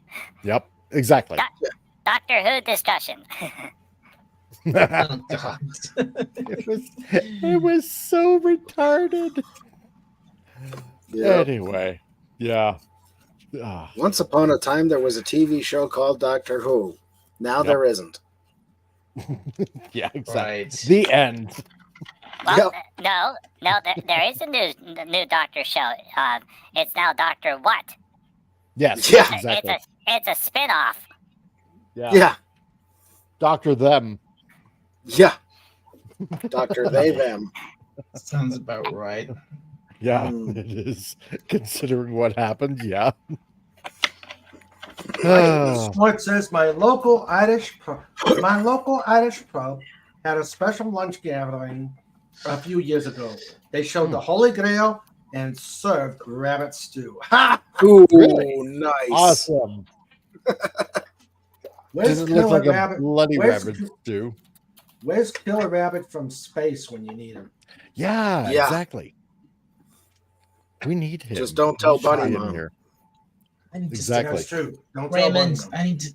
Yep. Exactly. Doctor Who discussion. Oh, God. it was so retarded. Yep. Anyway, yeah. Ah, Once upon a time, there was a TV show called Doctor Who. Now Yep. there isn't. yeah, exactly. Right. The end. Well, no, there is a new Doctor show. It's now Doctor What? Yes, Yeah. exactly. It's a spin-off. Yeah. Doctor them. Yeah. Doctor they, them. Sounds about right. Yeah, Mm. it is. Considering what happened, yeah. What says my local Irish pub had a special lunch gathering a few years ago. They showed the Holy Grail and served rabbit stew. Ha! Ooh, Really? nice. Awesome. Where's Didn't look Killer like a Rabbit? bloody Where's- rabbit stew. Where's Killer Rabbit from space when you need him? Yeah, Yeah. exactly. We need him. Just don't tell He should Bunny be in Mom. here. I need to Exactly. That's true. Don't tell Raymond, Bunny Mom. I need to.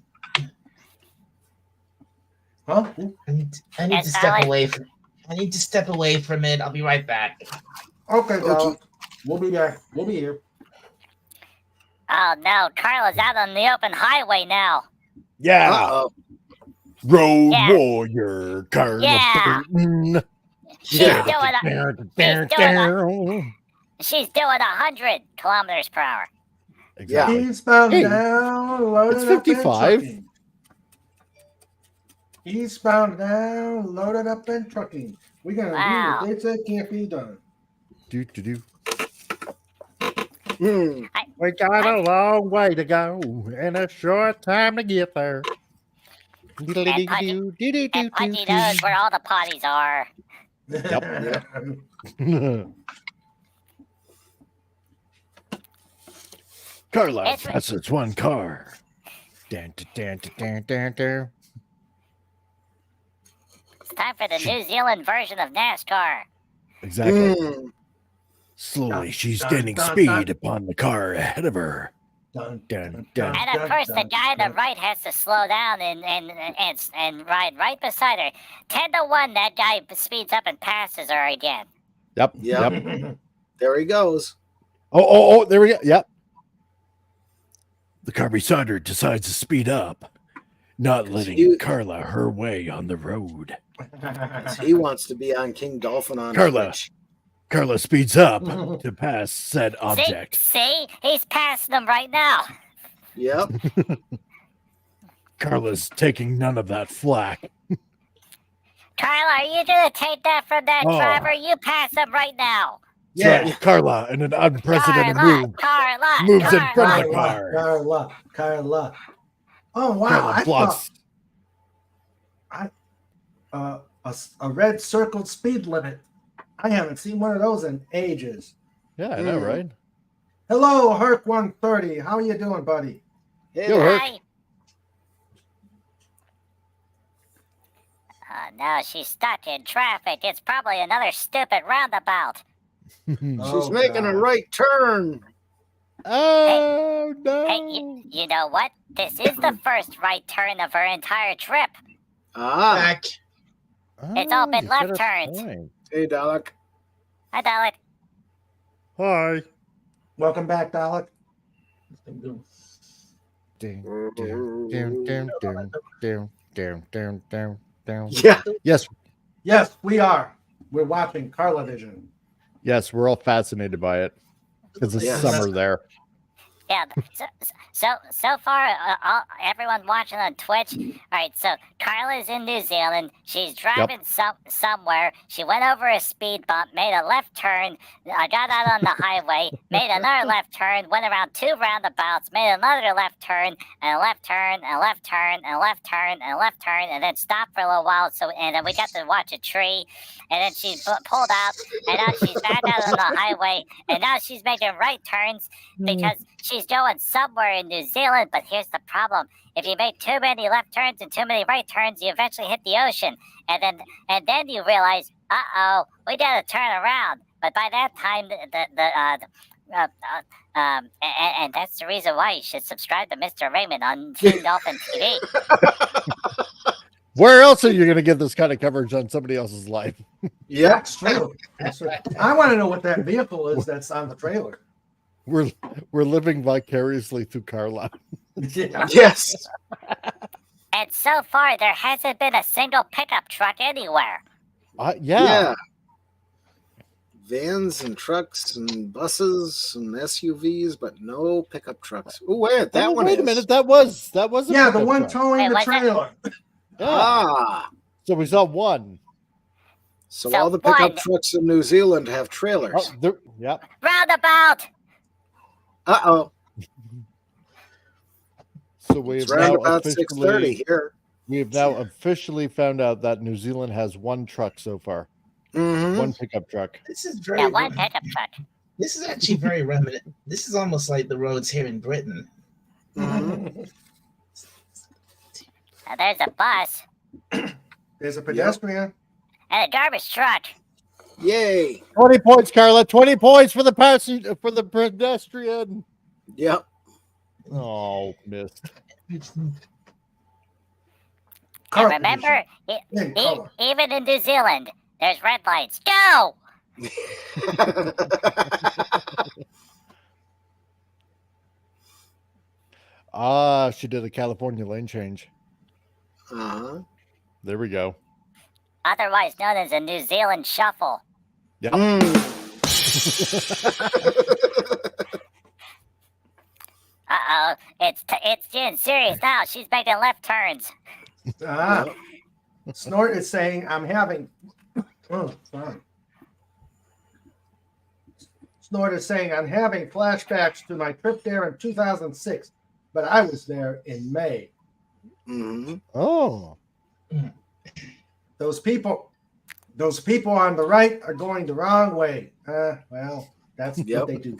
Huh? I need to Yes, step Alex? away from. I need to step away from it. I'll be right back. Okay, dog. We'll be back. We'll be here. Oh no, Carla's out on the open highway now. Yeah. Uh-oh. Road Yeah. warrior, Carla Yeah. Burton. She's Yeah. doing she's doing 100 kilometers per hour. Exactly. Eastbound Hey, down, loaded it's up and 55. trucking. Eastbound down, loaded up and trucking. We're gonna Wow. do the dates that can't be done. Do. Hmm. We got a long way to go and a short time to get there. And Pudgy knows where all the potties are. Carla It's- passes one car. Dan, dan, dan, dan, dan, dan. It's time for the New Zealand version of NASCAR. Exactly. Hmm. Slowly, she's dun, gaining dun, speed dun. upon the car ahead of her. Dun, Dun, dun, dun. And of course, the guy on the right has to slow down and ride right beside her. 10-1, that guy speeds up and passes her again. Yep. Yep. Yep. There he goes. Oh, there we go. Yep. The car beside her decides to speed up, not letting you- Carla her way on the road. He wants to be on King Dolphin on Carla. Twitch. Carla speeds up to pass said object. See? He's passing them right now. Yep. Carla's taking none of that flack. Carla, are you going to take that from that Oh. driver? You pass him right now. So Carla, in an unprecedented Carla, move, Carla, moves in Carla. front of the car. Carla. Oh wow! Carla I blocks. thought a red circled speed limit. I haven't seen one of those in ages. Yeah, I know, right? Hello, Herc 130. How are you doing, buddy? Hey, Yo, Herc. Hi. No, she's stuck in traffic. It's probably another stupid roundabout. she's Oh, making God. a right turn. Oh no! Hey, you know what? This is the first right turn of her entire trip. Ah. Back. It's all been you left got a turns. point. Hey, Dalek. Hi, Dalek. Hi. Welcome back, Dalek. Ding, ding, ding, ding, ding, ding, ding, ding, ding, ding. Yeah. Yes, Yes, we are. We're watching Carla Vision. yes, we're all fascinated by it because it's Yes. summer there. Yeah. So far, everyone watching on Twitch. All right. So Carla's in New Zealand. She's driving somewhere. She went over a speed bump, made a left turn. Got out on the highway, made another left turn, went around 2 roundabouts, made another left turn, and a left turn, and a left turn, and a left turn, and a left turn, and then stopped for a little while. And then we got to watch a tree, and then she pulled out, and now she's back out on the highway, and now she's making right turns because she's going somewhere in New Zealand. But here's the problem: if you make too many left turns and too many right turns, you eventually hit the ocean, and then you realize, we gotta turn around. But by that time, and that's the reason why you should subscribe to Mr. Raymond on King Dolphin TV. Where else are you going to get this kind of coverage on somebody else's life? Yeah, that's true. That's true. I want to know what that vehicle is that's on the trailer. We're living vicariously through Carla. Yeah. Yes. And so far, there hasn't been a single pickup truck anywhere. Yeah. Vans and trucks and buses and SUVs, but no pickup trucks. Oh, wait, that one. Wait a minute, that was a Yeah, the pickup one truck. towing the trailer. Yeah. So we saw one. So all the pickup trucks in New Zealand have trailers. Yep. Roundabout. Uh-oh. So we have round now about 6:30 here. We have now officially found out that New Zealand has one truck so far. Mm-hmm. One pickup truck. This is very one pickup truck. This is actually very reminiscent. This is almost like the roads here in Britain. Mm-hmm. There's a bus. There's a pedestrian. And a garbage truck. Yay. 20 points, Carla. 20 points for the pedestrian. Yep. Oh, missed. And remember, even in New Zealand, there's red lights. Go! She did a California lane change. Uh-huh. There we go. Otherwise known as a New Zealand shuffle. Yep. Uh-oh. It's getting serious now. She's making left turns. Snort is saying, I'm having... Oh, sorry. Snort is saying, I'm having flashbacks to my trip there in 2006, but I was there in May. Mm-hmm. Oh. Those people on the right are going the wrong way. Well, that's what they do.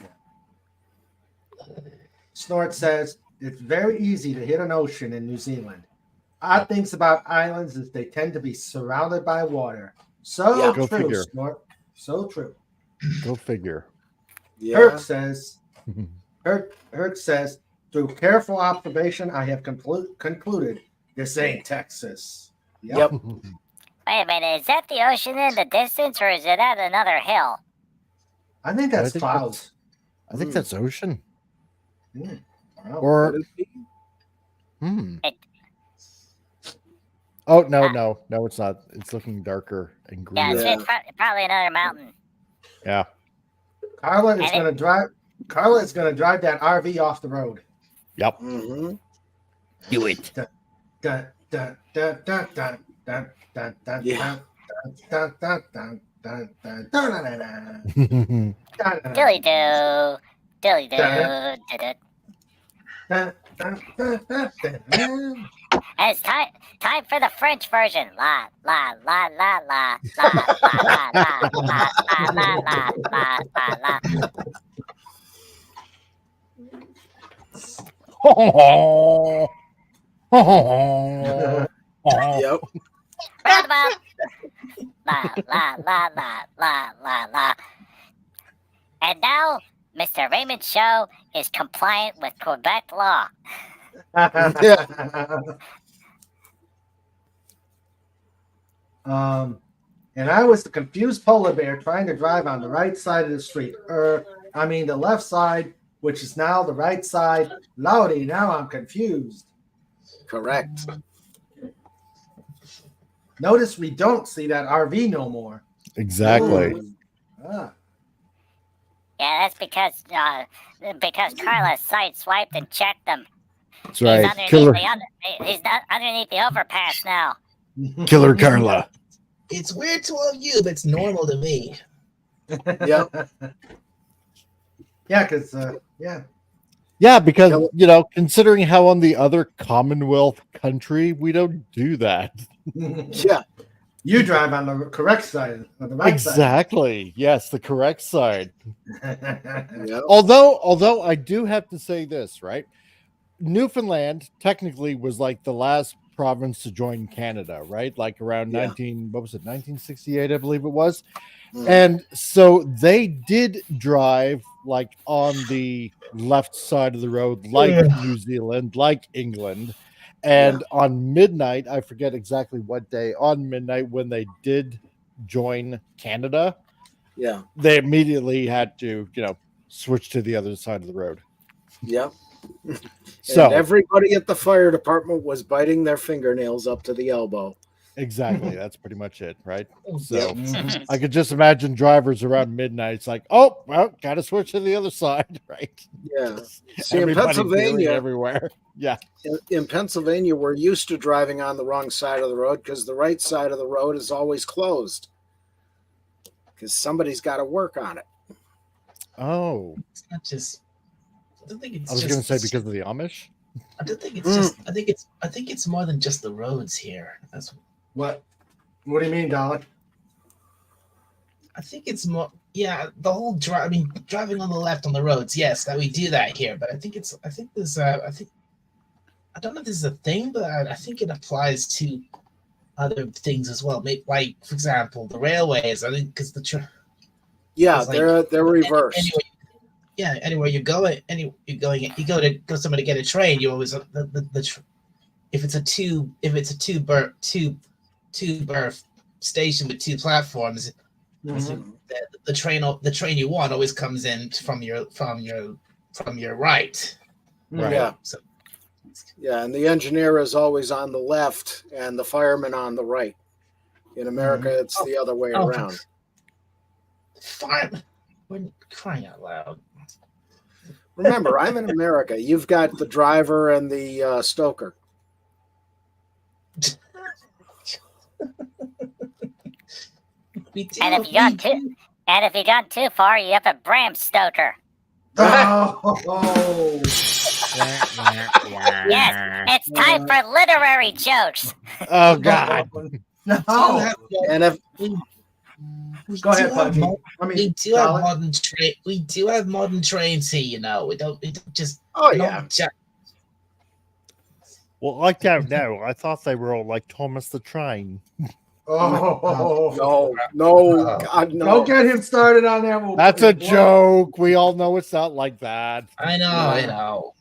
Snort says, it's very easy to hit an ocean in New Zealand. Odd things about islands is they tend to be surrounded by water. So Go true, figure. Snort. So true. Go figure. Yeah. Herc says, through careful observation, I have concluded this ain't Texas. Yep. Wait a minute. Is that the ocean in the distance, or is it at another hill? I think that's clouds. I think that's ocean. Wow. Or Oh no, it's not. It's looking darker and greener. Yeah, it's probably another mountain. Yeah. Carla is going to drive that RV off the road. Yep. Mm-hmm. Do it. Yeah. Dilly do. Dilly do. And it's time for the French version. La la la la la la la la la la la la la la. Yep. Roundabout. La la la la la la la. And now, Mr. Raymond's show is compliant with Quebec law. And I was the confused polar bear trying to drive on the right side of the street. The left side, which is now the right side. Lordy, now I'm confused. Correct. Notice we don't see that RV no more. Exactly. Ah. Yeah, that's because Carla sideswiped and checked them. That's right. Killer, He's not underneath the overpass now. Killer Carla. It's weird to all of you, but it's normal to me. Yep. Yeah, because yeah. Yeah, because considering how on the other Commonwealth country we don't do that. Yeah. You drive on the correct side, on the right Exactly. Yes, the correct side. side. Yep. Although I do have to say this, right? Newfoundland technically was like the last province to join Canada, right? Like around 1968, I believe it was. And so they did drive like on the left side of the road, like New Zealand, like England. And on midnight, I forget exactly what day, on midnight when they did join Canada, they immediately had to, switch to the other side of the road. Yep. So and everybody at the fire department was biting their fingernails up to the elbow. Exactly. That's pretty much it, right? So I could just imagine drivers around midnight. It's like, oh, well, got to switch to the other side, right? Yeah. See, in Everybody Pennsylvania, everywhere. Yeah. In Pennsylvania, we're used to driving on the wrong side of the road because the right side of the road is always closed because somebody's got to work on it. Oh. It's not just. I don't think it's. I was going to say because of the Amish. I don't think it's just. I think it's more than just the roads here. That's what. What do you mean, Dollar? I think it's more. Yeah, the whole drive. I mean, driving on the left on the roads. Yes, that we do that here. But I think it's. I think there's. I think. I don't know if this is a thing, but I think it applies to other things as well. Maybe, like, for example, the railways. I think because they're reversed. Anywhere you go, you go somewhere to get a train. You always if it's a two berth station with two platforms, the train you want always comes in from your right. Right. Yeah. So, yeah, and the engineer is always on the left and the fireman on the right. In America, it's the other way around. Fireman, we're crying out loud. Remember, I'm in America. You've got the driver and the stoker. And if you got too far, you have a Bram Stoker. Oh. Yes, it's time for literary jokes. Oh God! No. And if Go ahead, Pudgy. We do have modern train. We do have modern trains here. You know, we don't just. Oh yeah. Well, I don't know. I thought they were all like Thomas the Train. Oh no! God, no! Don't get him started on that. That's a joke. We all know it's not like that. I know.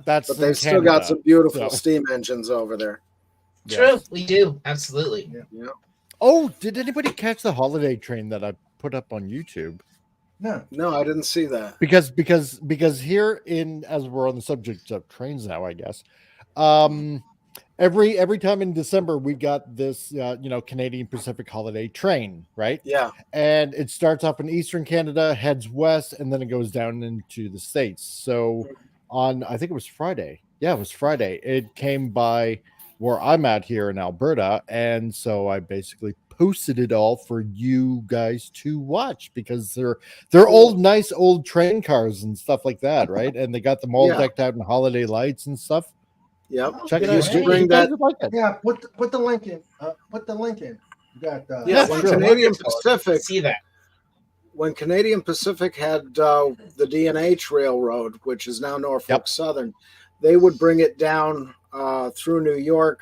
That's but they've still got some beautiful steam engines over there. True, we do absolutely. Yeah. Oh, did anybody catch the holiday train that I put up on YouTube? No, I didn't see that. Because here in, as we're on the subject of trains now, I guess, every time in December we got this Canadian Pacific holiday train, right? Yeah. And it starts off in Eastern Canada, heads west, and then it goes down into the States. So on, I think it was Friday. Yeah, it was Friday. It came by where I'm at here in Alberta, and so I basically posted it all for you guys to watch because they're old, nice old train cars and stuff like that, right? And they got them all decked out in holiday lights and stuff. Yep. Check it out. Bring that. Yeah, put the link in. Put the link in. You got when Canadian Pacific. See that. When Canadian Pacific had the D&H Railroad, which is now Norfolk Southern, they would bring it down through New York,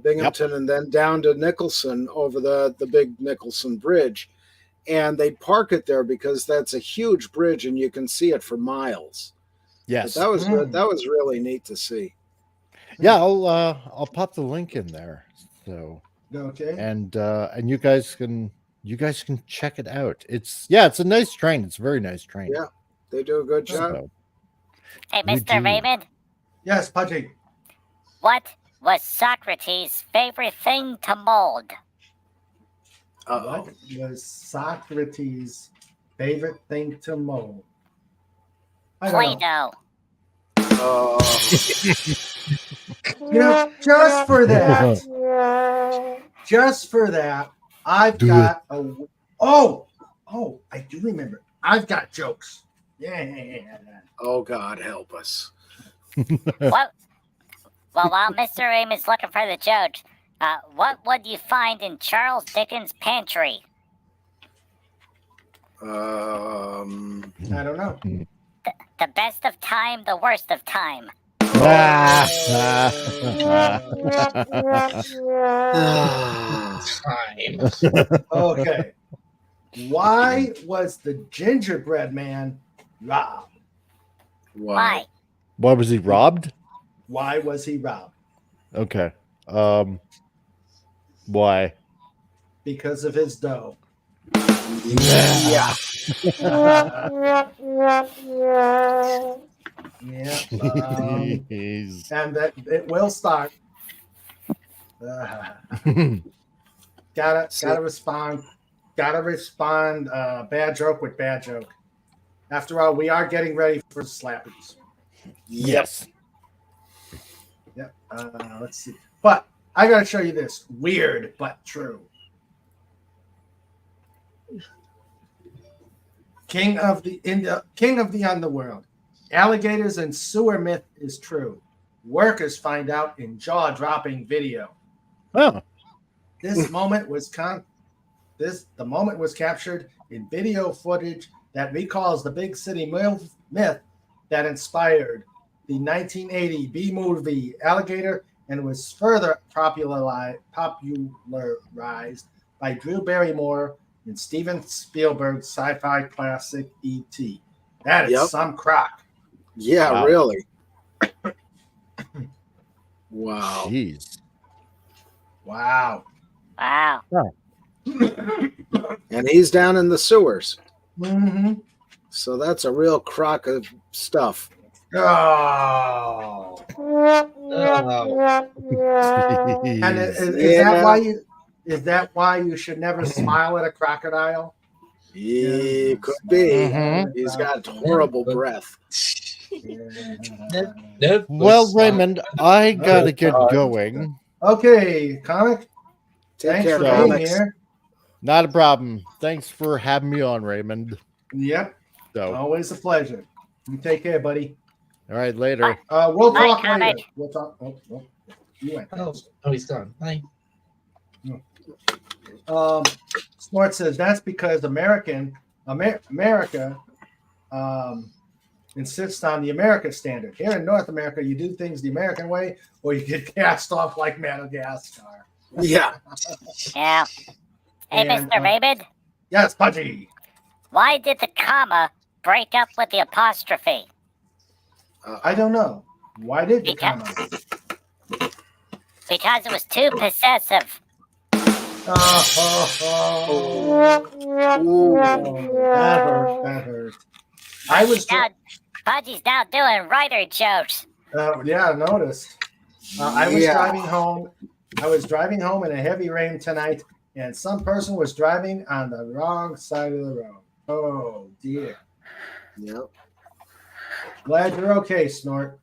Binghamton, and then down to Nicholson over the big Nicholson Bridge. And they park it there because that's a huge bridge and you can see it for miles. Yes. But that was really neat to see. Yeah, I'll pop the link in there. So okay. And you guys can check it out. It's a nice train. It's a very nice train. Yeah, they do a good job. So, Hey, Mr. Raymond. Yes, Pudgy. What was Socrates' favorite thing to mold? What was Socrates' favorite thing to mow? I don't know. Play-Doh. You know, just for that, I've Do got oh, I do remember. I've got jokes. Yeah. Oh, God, help us. What? Well, while Mr. Raymond's looking for the jokes, what would you find in Charles Dickens' pantry? I don't know. The best of time, the worst of time. Time. Okay. Why was the gingerbread man robbed? Why? Why was he robbed? Why was he robbed? Okay. Why? Because of his dough. Yeah. Yeah. Jeez. And that it will start. Gotta respond. Gotta respond. Bad joke with bad joke. After all, we are getting ready for slappies. Yes. Yep. Let's see. But I gotta show you this. Weird but true. King of the underworld. Alligators and sewer myth is true. Workers find out in jaw-dropping video. Oh. The moment was captured in video footage that recalls the big city myth that inspired the 1980 B movie Alligator and was further popularized by Drew Barrymore in Steven Spielberg's sci-fi classic E.T. That is some crock. Yeah, Wow. really. Wow. Jeez. Wow. Wow. And he's down in the sewers. Mm-hmm. So that's a real crock of stuff. Oh. And is that why you should never smile at a crocodile? He could be. Mhm. He's got horrible breath. Well, Raymond, I gotta get going. Okay, comic. Take Thanks care, for being comics. here. Not a problem. Thanks for having me on, Raymond. Yep. So, Always a pleasure. You take care, buddy. all right, later. We'll Bye, talk comic. later. We'll talk. Oh, you went. Oh, he's gone. Bye. Smart says that's because America insists on the American standard. Here in North America, you do things the American way, or you get cast off like Madagascar. Yeah. Yeah. Hey, And, Mr. Raymond, Yes, Pudgy. why did the comma break up with the apostrophe? I don't know. Why did you come Because- up? Because it was too possessive. That hurt. I was. Pudgy's now doing writer jokes. Yeah, I noticed. I was Yeah. driving home. I was driving home in a heavy rain tonight, and some person was driving on the wrong side of the road. Oh dear. Yep. Glad you're okay, Snort.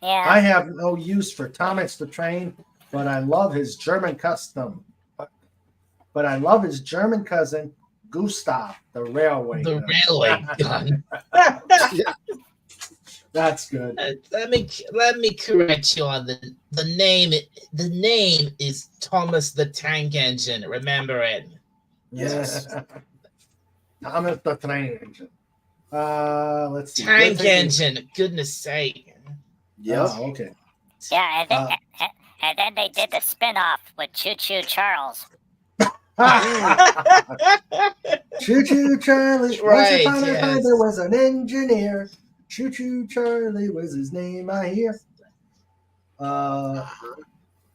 Yeah. I have no use for Thomas the Train, but I love his German custom. But I love his German cousin, Gustav, the railway. The gun. railway gun. That's good. Let me correct you on the name. The name is Thomas the Tank Engine. Remember it. Yes. Thomas the Train Engine. Let's see. Tank Engine. Goodness sake. Yep. Oh, okay. Yeah, and then they did the spin-off with Choo Choo Charles. Choo Choo Charlie. Right, Once upon a time yes. there was an engineer. Choo Choo Charlie was his name, I hear.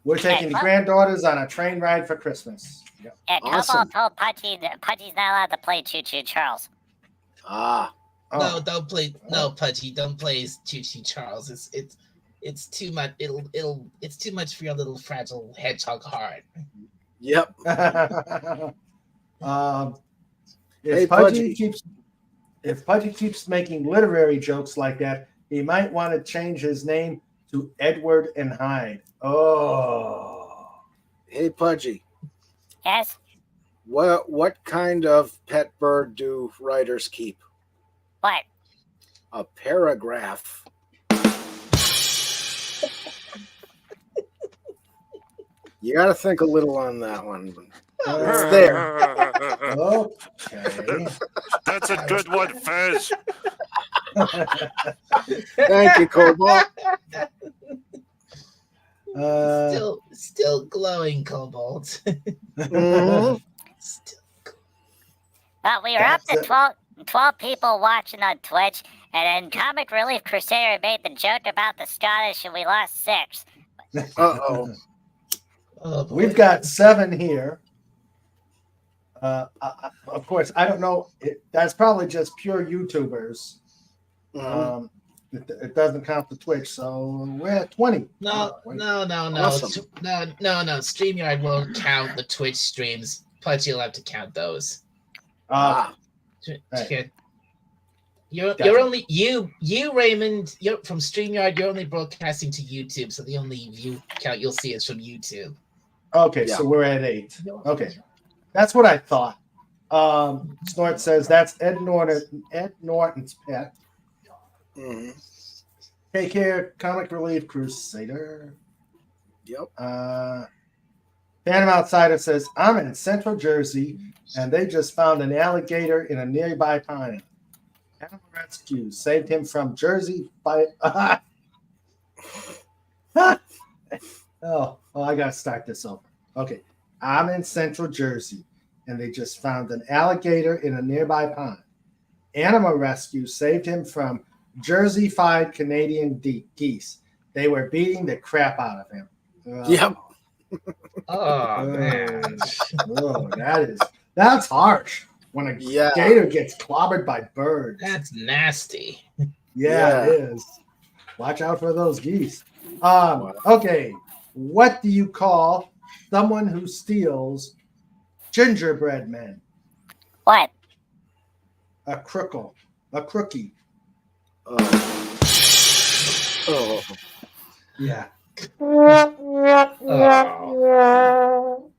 We're taking the granddaughters on a train ride for Christmas. Yep. Yeah, Awesome. Cobalt told Pudgy that Pudgy's not allowed to play Choo Choo Charles. Ah. Oh. No, don't play. No, Pudgy, don't play as Choo Choo Charles. It's too much. It's too much for your little fragile hedgehog heart. Yep. If Hey, Pudgy Pudgy. keeps if Pudgy keeps making literary jokes like that, he might want to change his name to Edward and Hyde. Oh. Hey, Pudgy. Yes? What kind of pet bird do writers keep? What? A paragraph. You got to think a little on that one. It's there. Okay. That's a good one, Fez. Thank you, Cobalt. Still glowing, Cobalt. Mhm. Well, we were up to 12 people watching on Twitch, and then Comic Relief Crusader made the joke about the Scottish, and we lost 6. Uh-oh. Oh, boy. We've got 7 here. Of course, I don't know. That's probably just pure YouTubers. Mhm. It doesn't count the Twitch, so we're at 20. No. Awesome. No. StreamYard won't count the Twitch streams. Pudgy will have to count those. Ah. Right. You're Gotcha. only you Raymond. You're from StreamYard. You're only broadcasting to YouTube, so the only view count you'll see is from YouTube. Okay, Yeah. so we're at 8. Okay, that's what I thought. Snort says that's Ed Norton's pet. Mhm. Take care, Comic Relief Crusader. Yep. Phantom Outsider says, I'm in Central Jersey, and they just found an alligator in a nearby pond. Animal Rescue saved him from Jersey by... Oh, I got to start this over. Okay. I'm in Central Jersey, and they just found an alligator in a nearby pond. Animal Rescue saved him from Jersey-fied Canadian geese. They were beating the crap out of him. Yep. Oh man. That's harsh. When a Yeah. gator gets clobbered by birds. That's nasty. Yeah, it is. Watch out for those geese. Okay. What do you call someone who steals gingerbread men? What? A crookle. A crookie. Oh. Yeah. Oh.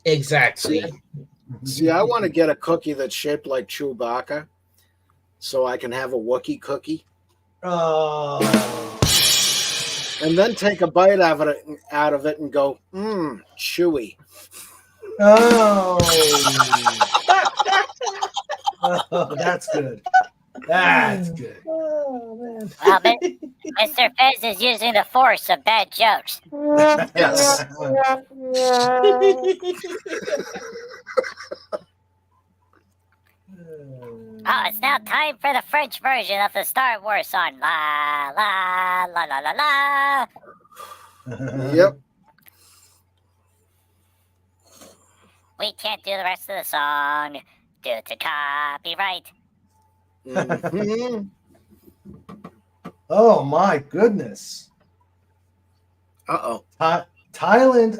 Exactly. See, I want to get a cookie that's shaped like Chewbacca, so I can have a Wookiee cookie, Oh. and then take a bite out of it and go, chewy. Oh. Oh, that's good. That's good. Oh man. Well, Mr. Fez is using the force of bad jokes. Yes. Oh, it's now time for the French version of the Star Wars song. La la la la la la. Yep. We can't do the rest of the song due to copyright. Mhm. Oh my goodness. Uh-oh. Thailand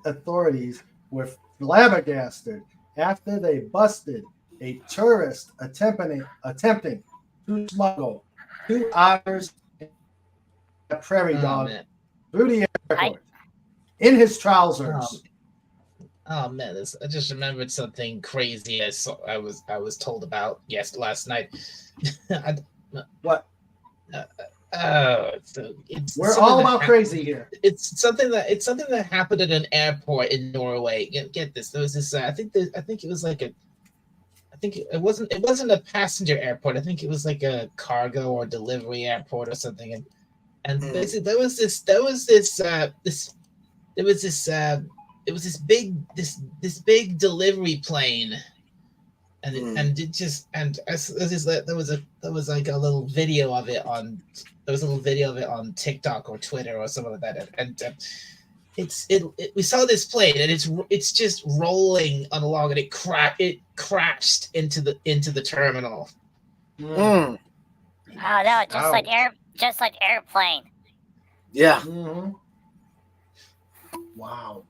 authorities were flabbergasted after they busted a tourist attempting to smuggle 2 otters and a prairie dog man. through the airport in his trousers. Oh man, I just remembered something crazy I was told about last night. What? It's We're something all that about crazy here. It's something that happened at an airport in Norway. Get this. There was this. I think it was like a. I think it wasn't a passenger airport. I think it was like a cargo or delivery airport or something. And basically there was this big delivery plane, and there was like a little video of it on TikTok or Twitter or something like that, and we saw this plane and it's just rolling along and it crashed into the terminal. Mm. Oh no, just like airplane. Yeah. Mm-hmm. Wow.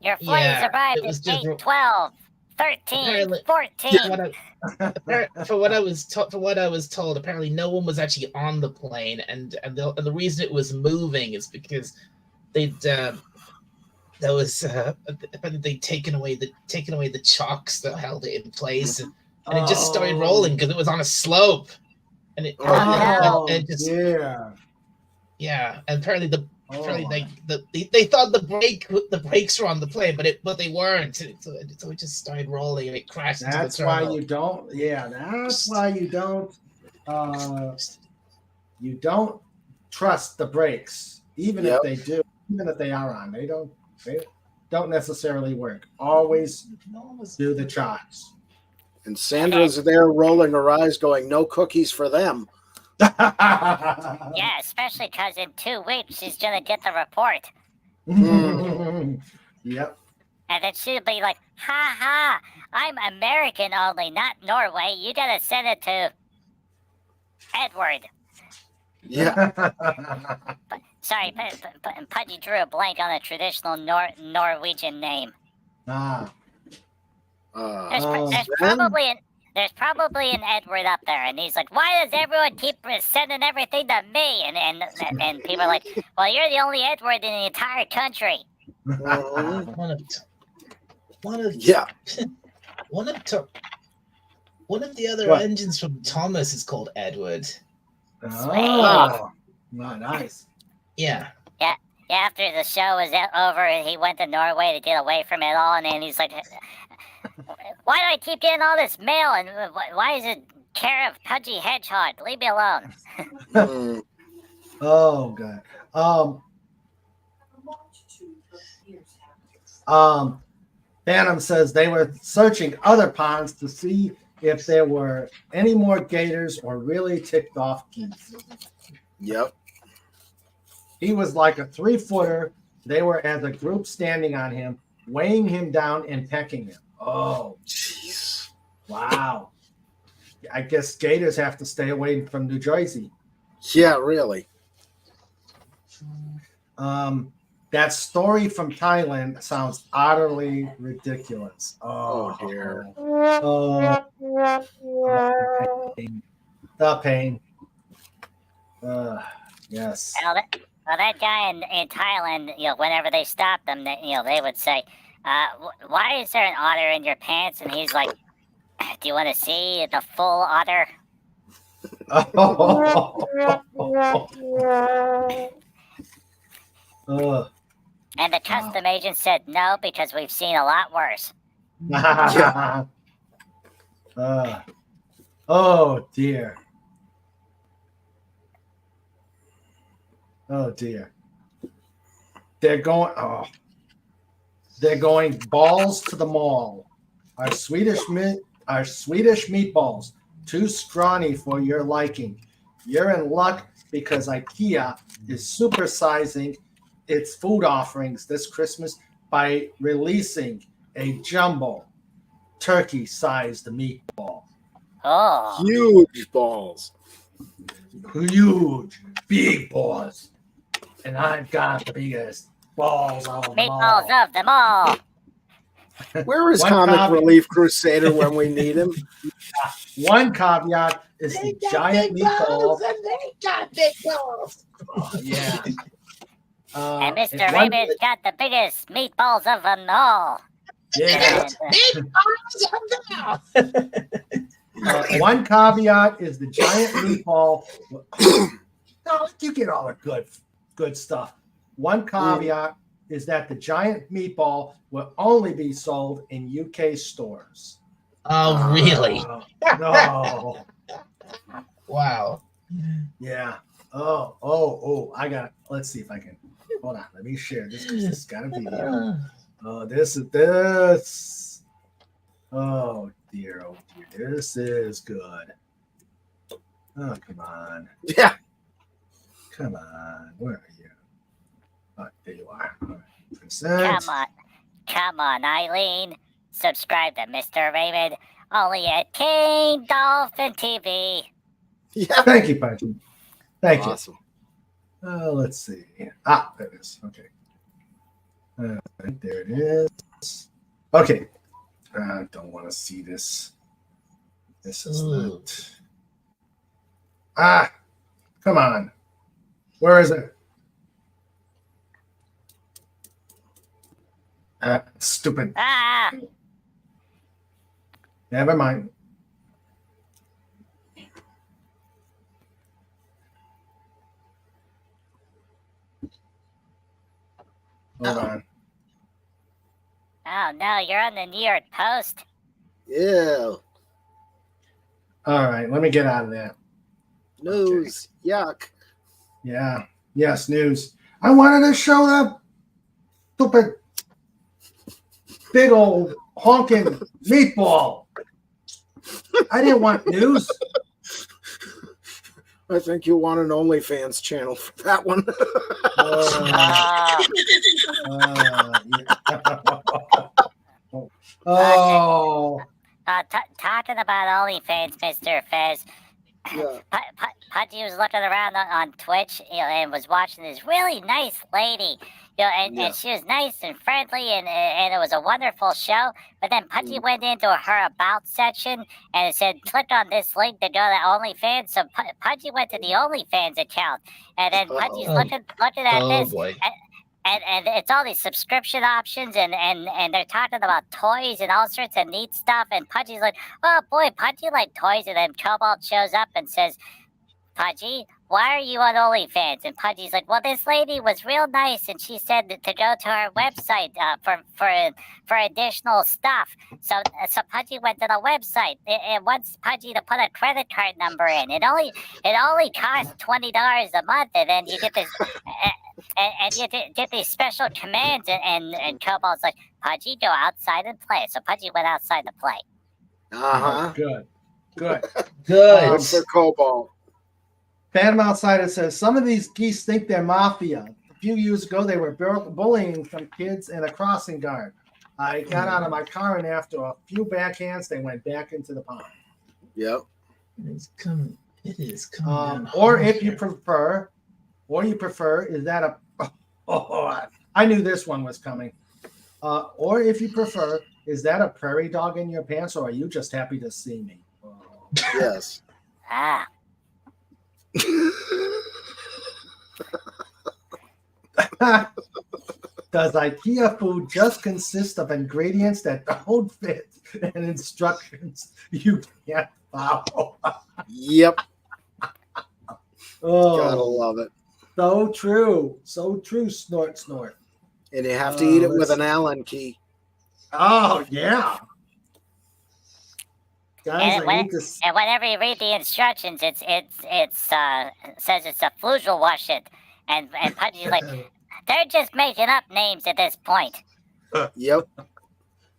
Your flight has arrived at 8:12. 13, Apparently- 14. For what I was told, apparently no one was actually on the plane, and the reason it was moving is because they'd taken away the chocks that held it in place, and it just started rolling because it was on a slope, and it and apparently they thought the brakes were on the plane, but they weren't. So it just started rolling and it crashed into the That's why terminal. you don't. Yeah, that's why you don't. You don't trust the brakes, even if they do, even if they are on. They don't necessarily work. Always do the chocks. And Sandra's there rolling her eyes, going, "No cookies for them." Yeah, especially because in 2 weeks she's gonna get the report, Yep. and then she'll be like, "Ha ha! I'm American only, not Norway. You gotta send it to Edward." Yeah. Sorry, Pudgy drew a blank on a traditional Norwegian name. There's probably an Edward up there, and he's like, "Why does everyone keep sending everything to me?" And people are like, "Well, you're the only Edward in the entire country." One of the other engines from Thomas is called Edward. Oh, nice. Yeah. After the show was over, he went to Norway to get away from it all, and then he's like, "Why do I keep getting all this mail? And why is it care of Pudgy Hedgehog? Leave me alone." Oh god. Phantom says they were searching other ponds to see if there were any more gators or really ticked off geese. Yep. He was like a 3-footer. They were as a group standing on him, weighing him down and pecking him. Oh, jeez. Wow. I guess gators have to stay away from New Jersey. Yeah, really. That story from Thailand sounds utterly ridiculous. Oh dear. The pain. Yes. Well, that guy in Thailand, whenever they stopped them, they would say, "Why is there an otter in your pants?" And he's like, "Do you want to see the full otter?" And the custom agent said no, because we've seen a lot worse. Oh dear. Oh dear. They're going balls to the mall. Our Swedish meatballs, too scrawny for your liking. You're in luck because IKEA is supersizing its food offerings this Christmas by releasing a jumbo turkey-sized meatball. Oh. Huge balls. Huge, big balls. And I've got the biggest balls of them all. Meatballs of them all. Where is Comic Relief Crusader when we need him? One caveat is the giant meatball. And they got big balls. Yeah. And Mr. Raymond's got the biggest meatballs of them all. Yeah. Meatballs of them all. One caveat is the giant meatball. No, you get all the good stuff. One caveat is that the giant meatball will only be sold in UK stores. Oh, really? No. Wow. Yeah. I got it. Let's see if I can. Hold on. Let me share this because this got a video. Oh, this. Oh dear. This is good. Oh, come on. Yeah. Come on. Where are you? Oh, there you are. All right. Come on, Eileen. Subscribe to Mr. Raymond only at King Dolphin TV. Yeah. Thank you, Patrick. Thank you. Awesome. Let's see. There it is. Okay. There it is. Okay. I don't want to see this. This is not. Ah, come on. Where is it? Stupid. Ah! Never mind. Hold on. Oh no, you're on the New York Post. Yeah. All right, let me get out of that. News. Yuck. Yeah. Yes, news. I wanted to show that stupid big old honking meatball. I didn't want news. I think you want an OnlyFans channel for that one. Oh. Talking about OnlyFans, Mr. Fez. Yeah. Pudgy was looking around on Twitch, and was watching this really nice lady, and she was nice and friendly, and it was a wonderful show. But then Pudgy went into her about section, and it said, "Click on this link to go to OnlyFans." So Pudgy went to the OnlyFans account, and then Pudgy's looking at this. Boy. And it's all these subscription options, and they're talking about toys and all sorts of neat stuff. And Pudgy's like, "Oh boy, Pudgy like toys." And then Cobalt shows up and says, "Pudgy, why are you on OnlyFans?" And Pudgy's like, "Well, this lady was real nice, and she said to go to her website for additional stuff." So Pudgy went to the website. It wants Pudgy to put a credit card number in. It only costs $20 a month, and then you get this. And you get these special commands, and Cobalt's like, "Pudgy, go outside and play." So Pudgy went outside to play. Good. Good. Good for Cobalt. Phantom Outsider says, some of these geese think they're mafia. A few years ago, they were bullying some kids in a crossing guard. I got out of my car, and after a few backhands, they went back into the pond. Yep. It is coming. Or if you prefer, is that a... Oh, I knew this one was coming. Or if you prefer, is that a prairie dog in your pants, or are you just happy to see me? Yes. Ah. Does IKEA food just consist of ingredients that don't fit and instructions you can't follow? Yep. Oh, Gotta love it. so true. So true, snort, snort. And you have to eat it with an Allen key. Oh, yeah. Guys, And whenever you read the instructions, it says it's a flugel wash it, and Pudgy's like, they're just making up names at this point. Yep.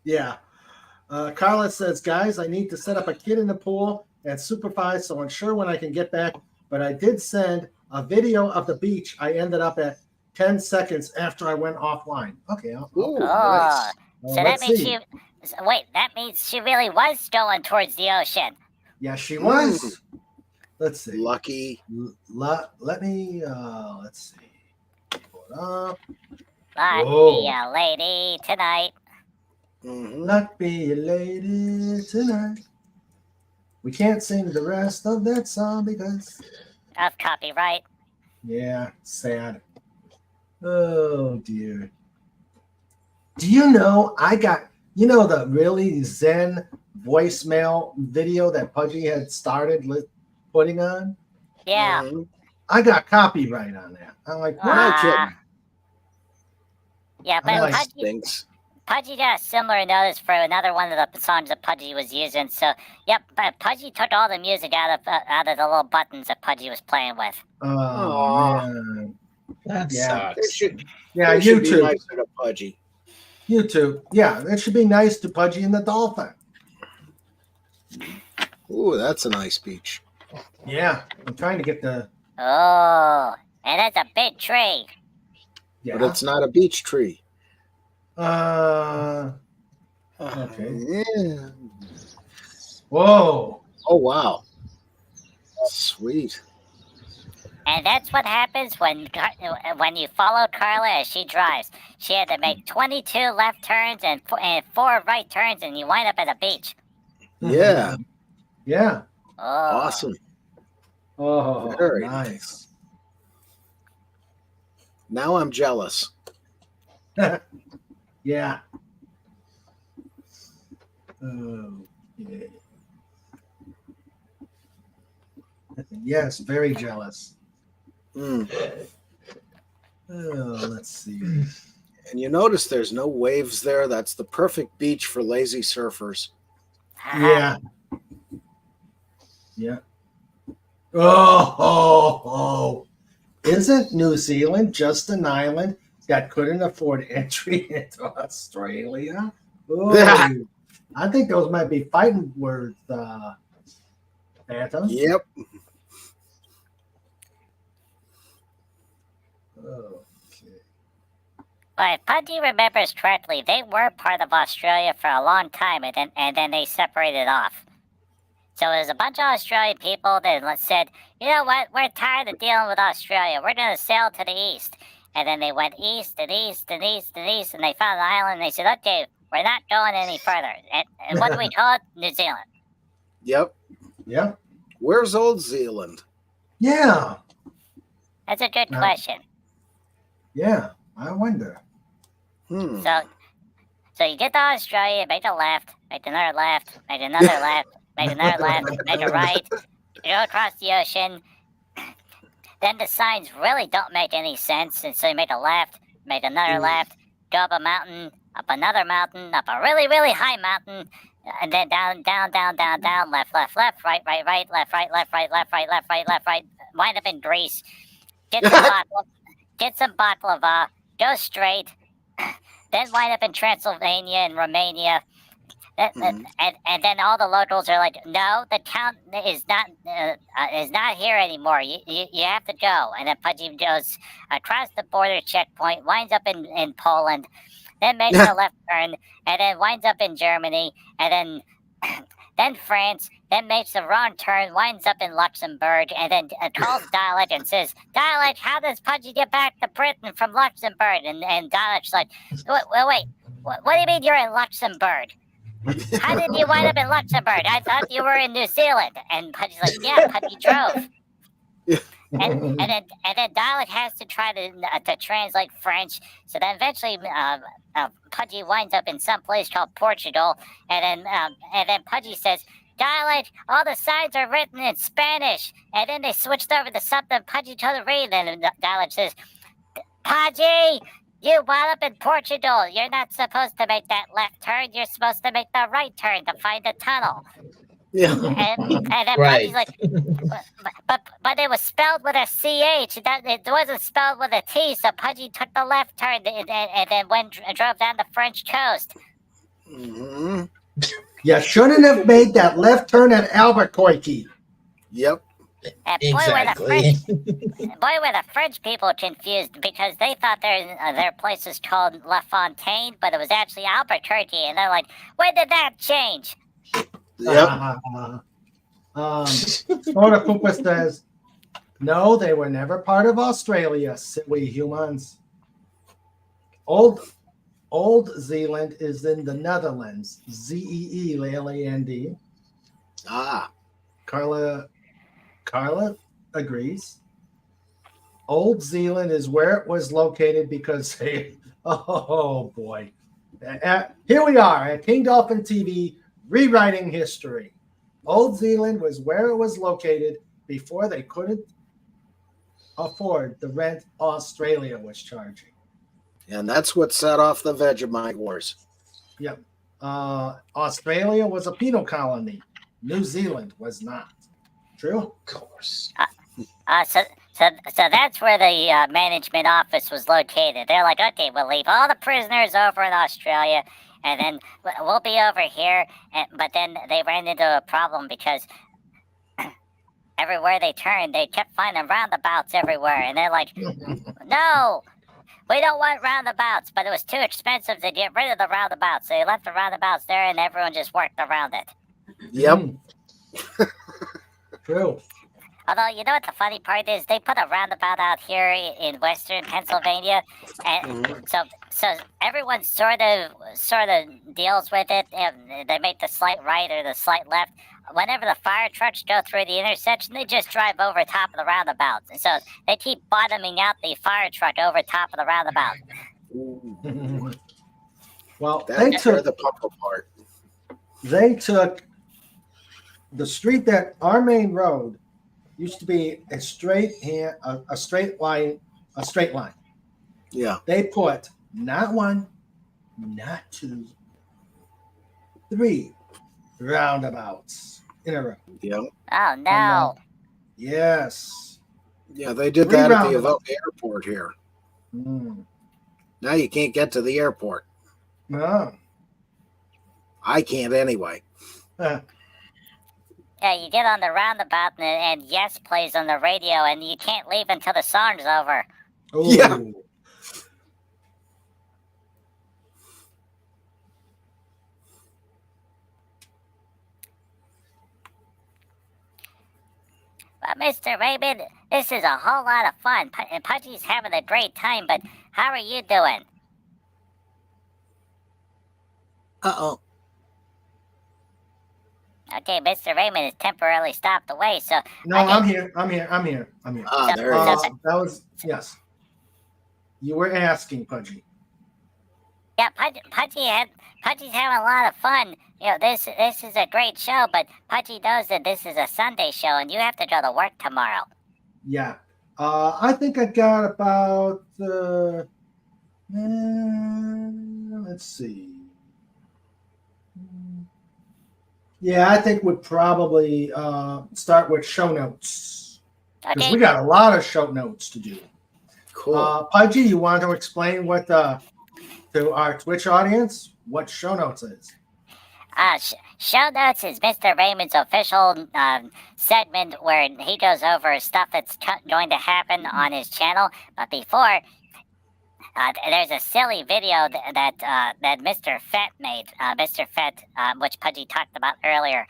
Yeah. Carla says, guys, I need to set up a kid in the pool and supervise, so unsure when I can get back, but I did send a video of the beach. I ended up at 10 seconds after I went offline. Okay. Nice. So that means that means she really was going towards the ocean. Yeah, she was. Let's see. Lucky. Let me, let's see. Hold up. Not be a lady tonight. Not be a lady tonight. We can't sing the rest of that song because of copyright. Yeah, sad. Oh dear. Do you know I got the really zen voicemail video that Pudgy had started putting on? Yeah. I got copyright on that. I'm like, what? No kidding. Yeah, but Pudgy got a similar notice for another one of the songs that Pudgy was using. So, yep, but Pudgy took all the music out of the little buttons that Pudgy was playing with. Oh, man. That sucks. Yeah, YouTube. Should be nicer to Pudgy. YouTube. Yeah, it should be nice to Pudgy and the Dolphin. Ooh, that's a nice beach. Yeah, I'm trying to get the... Oh, and that's a big tree. Yeah. But it's not a beach tree. Okay. Yeah. Whoa. Oh, wow. Sweet. And that's what happens when you follow Carla as she drives. She had to make 22 left turns and 4 right turns, and you wind up at a beach. Yeah. Yeah. Oh. Awesome. Oh, Very nice. Now I'm jealous. Yeah. Oh, yeah. Yes, very jealous. Mm. Oh, let's see. And you notice there's no waves there. That's the perfect beach for lazy surfers. Yeah. Yeah. Oh. Isn't New Zealand just an island that couldn't afford entry into Australia? Oh, I think those might be fighting words, Phantom. Yep. Okay. Well, if Pudgy remembers correctly, they were part of Australia for a long time, and then they separated off. So there's a bunch of Australian people that said, you know what, we're tired of dealing with Australia. We're going to sail to the east. And then they went east and east and east and east, and they found an island, and they said, okay, we're not going any further. And what do we call it? New Zealand. Yep. Yep. Where's Old Zealand? Yeah. That's a good question. Yeah, I wonder. So you get to Australia, make a left, make another left, make another left, make another left, make a right, you go across the ocean. Then the signs really don't make any sense, and so you make a left, make another left, go up a mountain, up another mountain, up a really, really high mountain, and then down, left, right, left, right, wind up in Greece, get some baklava, go straight, then wind up in Transylvania and Romania. And then all the locals are like, no, the town is not here anymore. You have to go. And then Pudgy goes across the border checkpoint, winds up in Poland, then makes a left turn, and then winds up in Germany, and then France, then makes a wrong turn, winds up in Luxembourg, and then calls Dalek and says, Dalek, how does Pudgy get back to Britain from Luxembourg? And Dalek's like, wait, what do you mean you're in Luxembourg? How did you wind up in Luxembourg? I thought you were in New Zealand. And Pudgy's like, yeah, Pudgy drove. And then Dalek has to try to translate French. So then eventually Pudgy winds up in some place called Portugal. And then Pudgy says, Dalek, all the signs are written in Spanish. And then they switched over to something Pudgy couldn't read. And Dalek says, Pudgy, you wound up in Portugal. You're not supposed to make that left turn. You're supposed to make the right turn to find the tunnel. Yeah. And then Right. Pudgy's like, but it was spelled with a CH. It wasn't spelled with a T. So Pudgy took the left turn and then drove down the French coast. Mm-hmm. You shouldn't have made that left turn at Albuquerque. Yep. And Exactly. boy, were the French people confused because they thought their place was called La Fontaine, but it was actually Albuquerque. And they're like, when did that change? Yep. Soda Poopa says, no, they were never part of Australia, silly humans. Old Zealand is in the Netherlands. Zeeland. Carla agrees. Old Zealand is where it was located because oh boy. Here we are at King Dolphin TV rewriting history. Old Zealand was where it was located before they couldn't afford the rent Australia was charging. And that's what set off the Vegemite Wars. Yep. Australia was a penal colony. New Zealand was not. True? Of course. So that's where the management office was located. They're like, okay, we'll leave all the prisoners over in Australia, and then we'll be over here. But then they ran into a problem because everywhere they turned, they kept finding roundabouts everywhere. And they're like, no, we don't want roundabouts. But it was too expensive to get rid of the roundabouts. So they left the roundabouts there, and everyone just worked around it. Yep. True. Although, you know what the funny part is? They put a roundabout out here in western Pennsylvania, and so everyone sort of deals with it, and they make the slight right or the slight left. Whenever the fire trucks go through the intersection, they just drive over top of the roundabout. So they keep bottoming out the fire truck over top of the roundabout. Well, That's where the puckle part. They took the street that our main road used to be a straight line. Yeah. They put not one, not two, 3 roundabouts in a row. Yeah. Oh no! Yes. Yeah, they did 3 that at the roundabouts. Avoca airport here. Mm. Now you can't get to the airport. No. I can't anyway. Yeah, you get on the roundabout and Yes plays on the radio, and you can't leave until the song's over. Ooh. Yeah. But Mr. Raymond, this is a whole lot of fun. Pudgy's having a great time, but how are you doing? Uh-oh. Okay, Mr. Raymond is temporarily stopped away, so... No, I'm here. Ah, there it is. That was, yes. You were asking, Pudgy. Yeah, Pudgy's having a lot of fun. You know, this is a great show, but Pudgy knows that this is a Sunday show, and you have to go to work tomorrow. Yeah. I think I got about, let's see. Yeah, I think we'd probably start with show notes. Because Okay. we got a lot of show notes to do. Cool. Pudgy, you want to explain what to our Twitch audience what show notes is? Show Notes is Mr. Raymond's official segment where he goes over stuff that's going to happen on his channel. But before, there's a silly video that Mr. Fett made. Mr. Fett, which Pudgy talked about earlier.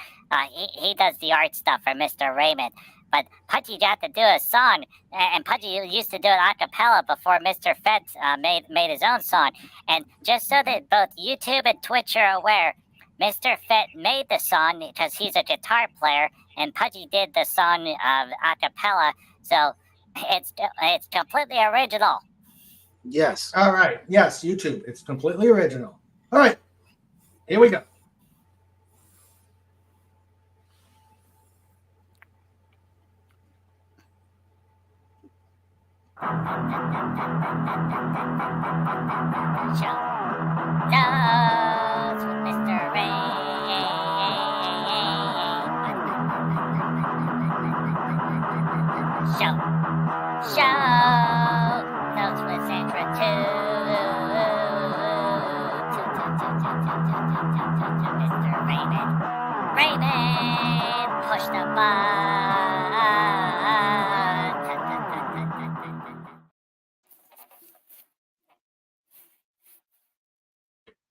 He does the art stuff for Mr. Raymond. But Pudgy got to do a song, and Pudgy used to do it a cappella before Mr. Fett made his own song. And just so that both YouTube and Twitch are aware, Mr. Fett made the song because he's a guitar player, and Pudgy did the song a cappella. So it's completely original. Yes. All right. Yes, YouTube. It's completely original. All right. Here we go. Shows with Mr. Show notes with Sandra too. Mr. Raymond, push the button.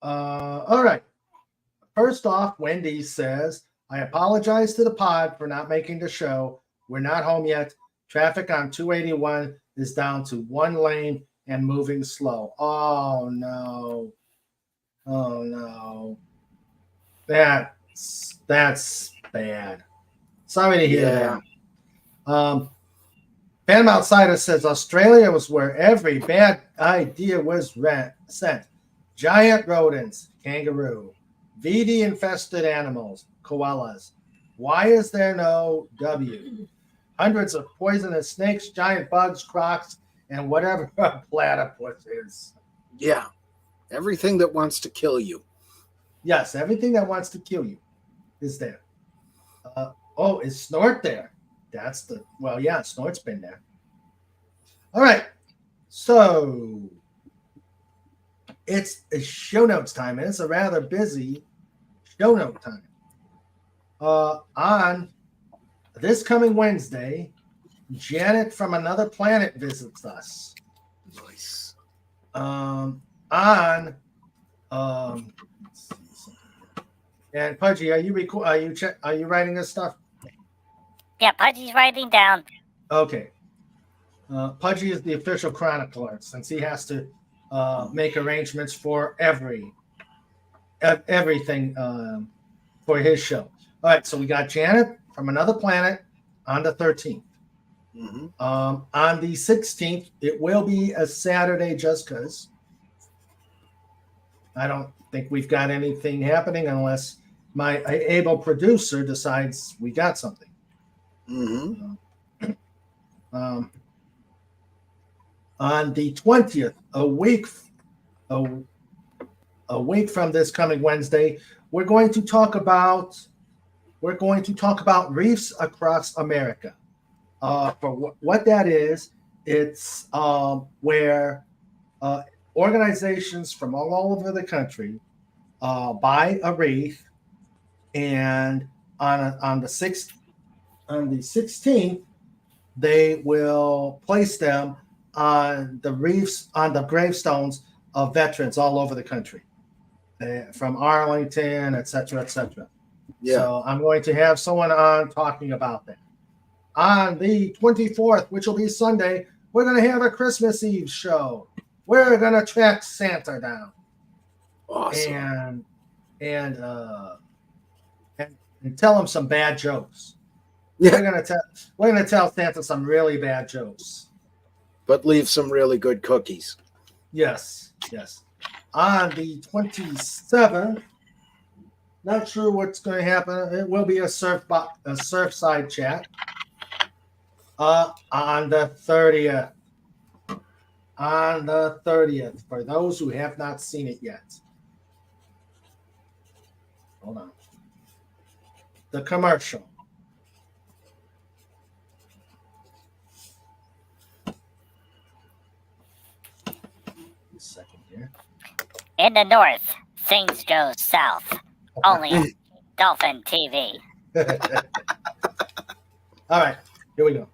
All right. First off, Wendy says, I apologize to the pod for not making the show. We're not home yet. Traffic on 281 is down to 1 lane and moving slow. Oh, no. Oh, no. That's bad. Sorry to hear that. Phantom Outsider says, Australia was where every bad idea was sent. Giant rodents, kangaroo, VD-infested animals, koalas. Why is there no W? Hundreds of poisonous snakes, giant bugs, crocs, and whatever a platypus is. Yeah. Everything that wants to kill you. Yes, everything that wants to kill you is there. Is Snort there? Yeah, Snort's been there. All right. So it's show notes time, and it's a rather busy show note time. On this coming Wednesday, Janet from another planet visits us. Nice. Let's see something here. And Pudgy, are you writing this stuff? Yeah, Pudgy's writing down. Okay. Pudgy is the official chronicler since he has to make arrangements for everything for his show. All right, so we got Janet from Another Planet on the 13th. Mm-hmm. On the 16th, it will be a Saturday just because. I don't think we've got anything happening unless my able producer decides we got something. Mm-hmm. On the 20th, a week from this coming Wednesday, we're going to talk about reefs across America. For what that is, it's where organizations from all over the country buy a reef, and on the 16th, they will place them on the reefs, on the gravestones of veterans all over the country, from Arlington, et cetera, et cetera. Yeah. So I'm going to have someone on talking about that. On the 24th, which will be Sunday, we're going to have a Christmas Eve show. We're going to track Santa down. Awesome. And tell him some bad jokes. Yeah. We're gonna tell Santa some really bad jokes. But leave some really good cookies. Yes. On the 27th, not sure what's going to happen. It will be a surfside chat. On the 30th. For those who have not seen it yet. Hold on. The commercial. Second here. In the north, things go south. Only on Dolphin TV. All right, here we go.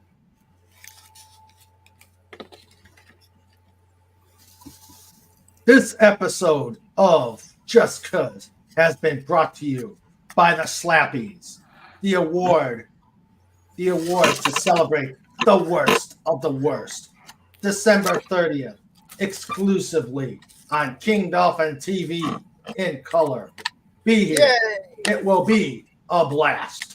This episode of Just Cuz has been brought to you by the Slappies, the awards to celebrate the worst of the worst. December 30th, exclusively on King Dolphin TV in color. Be here. Yay. It will be a blast.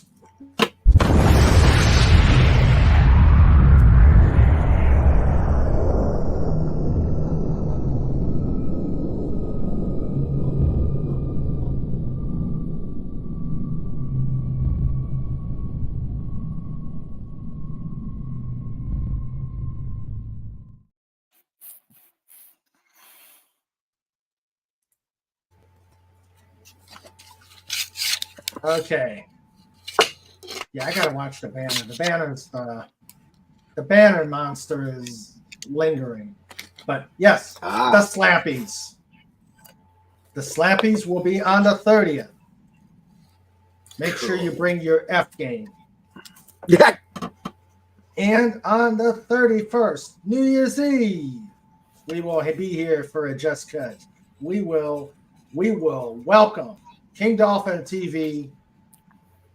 Okay. Yeah, I gotta watch the banner. The banner monster is lingering. But yes, the Slappies. The Slappies will be on the 30th. Make sure you bring your F game. Yeah. And on the 31st, New Year's Eve, we will be here for a Just Cuz. We will welcome King Dolphin TV.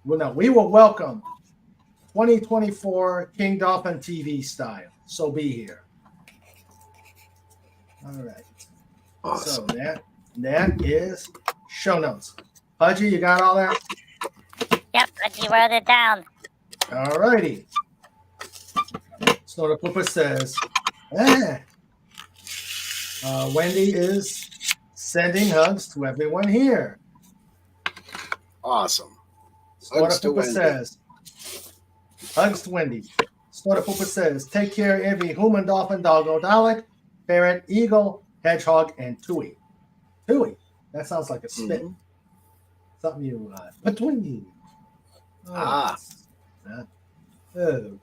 Well, no, we will welcome 2024 King Dolphin TV style. So be here. All right. Awesome. So that is show notes. Pudgy, you got all that? Yep, Pudgy wrote it down. All righty. Snorter Poopa says, Wendy is sending hugs to everyone here. Awesome. Snorter Poopa says, hugs to Wendy. Snorter Poopa says, take care every human, dolphin, doggo, Dalek, ferret, eagle, hedgehog, and Tui. Tui. That sounds like a spit. Mm-hmm. Something you between you. Oh, okay.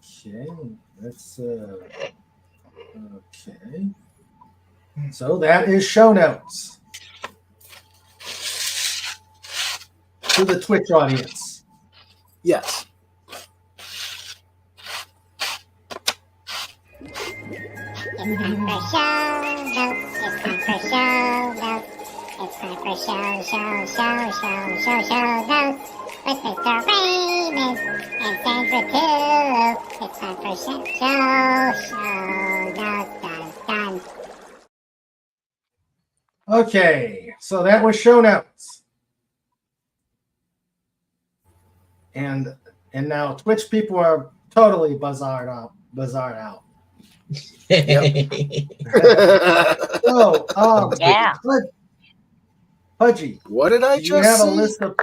Let's okay. So that is show notes to the Twitch audience. Yes. It's time for show notes. It's time for show notes. It's time for show notes with Mr. Raymond and time for two. It's time for show. Done. Okay, so that was show notes. And now Twitch people are totally bizarred out. So, Yeah. Pudgy, What did I do you just have a see? list of?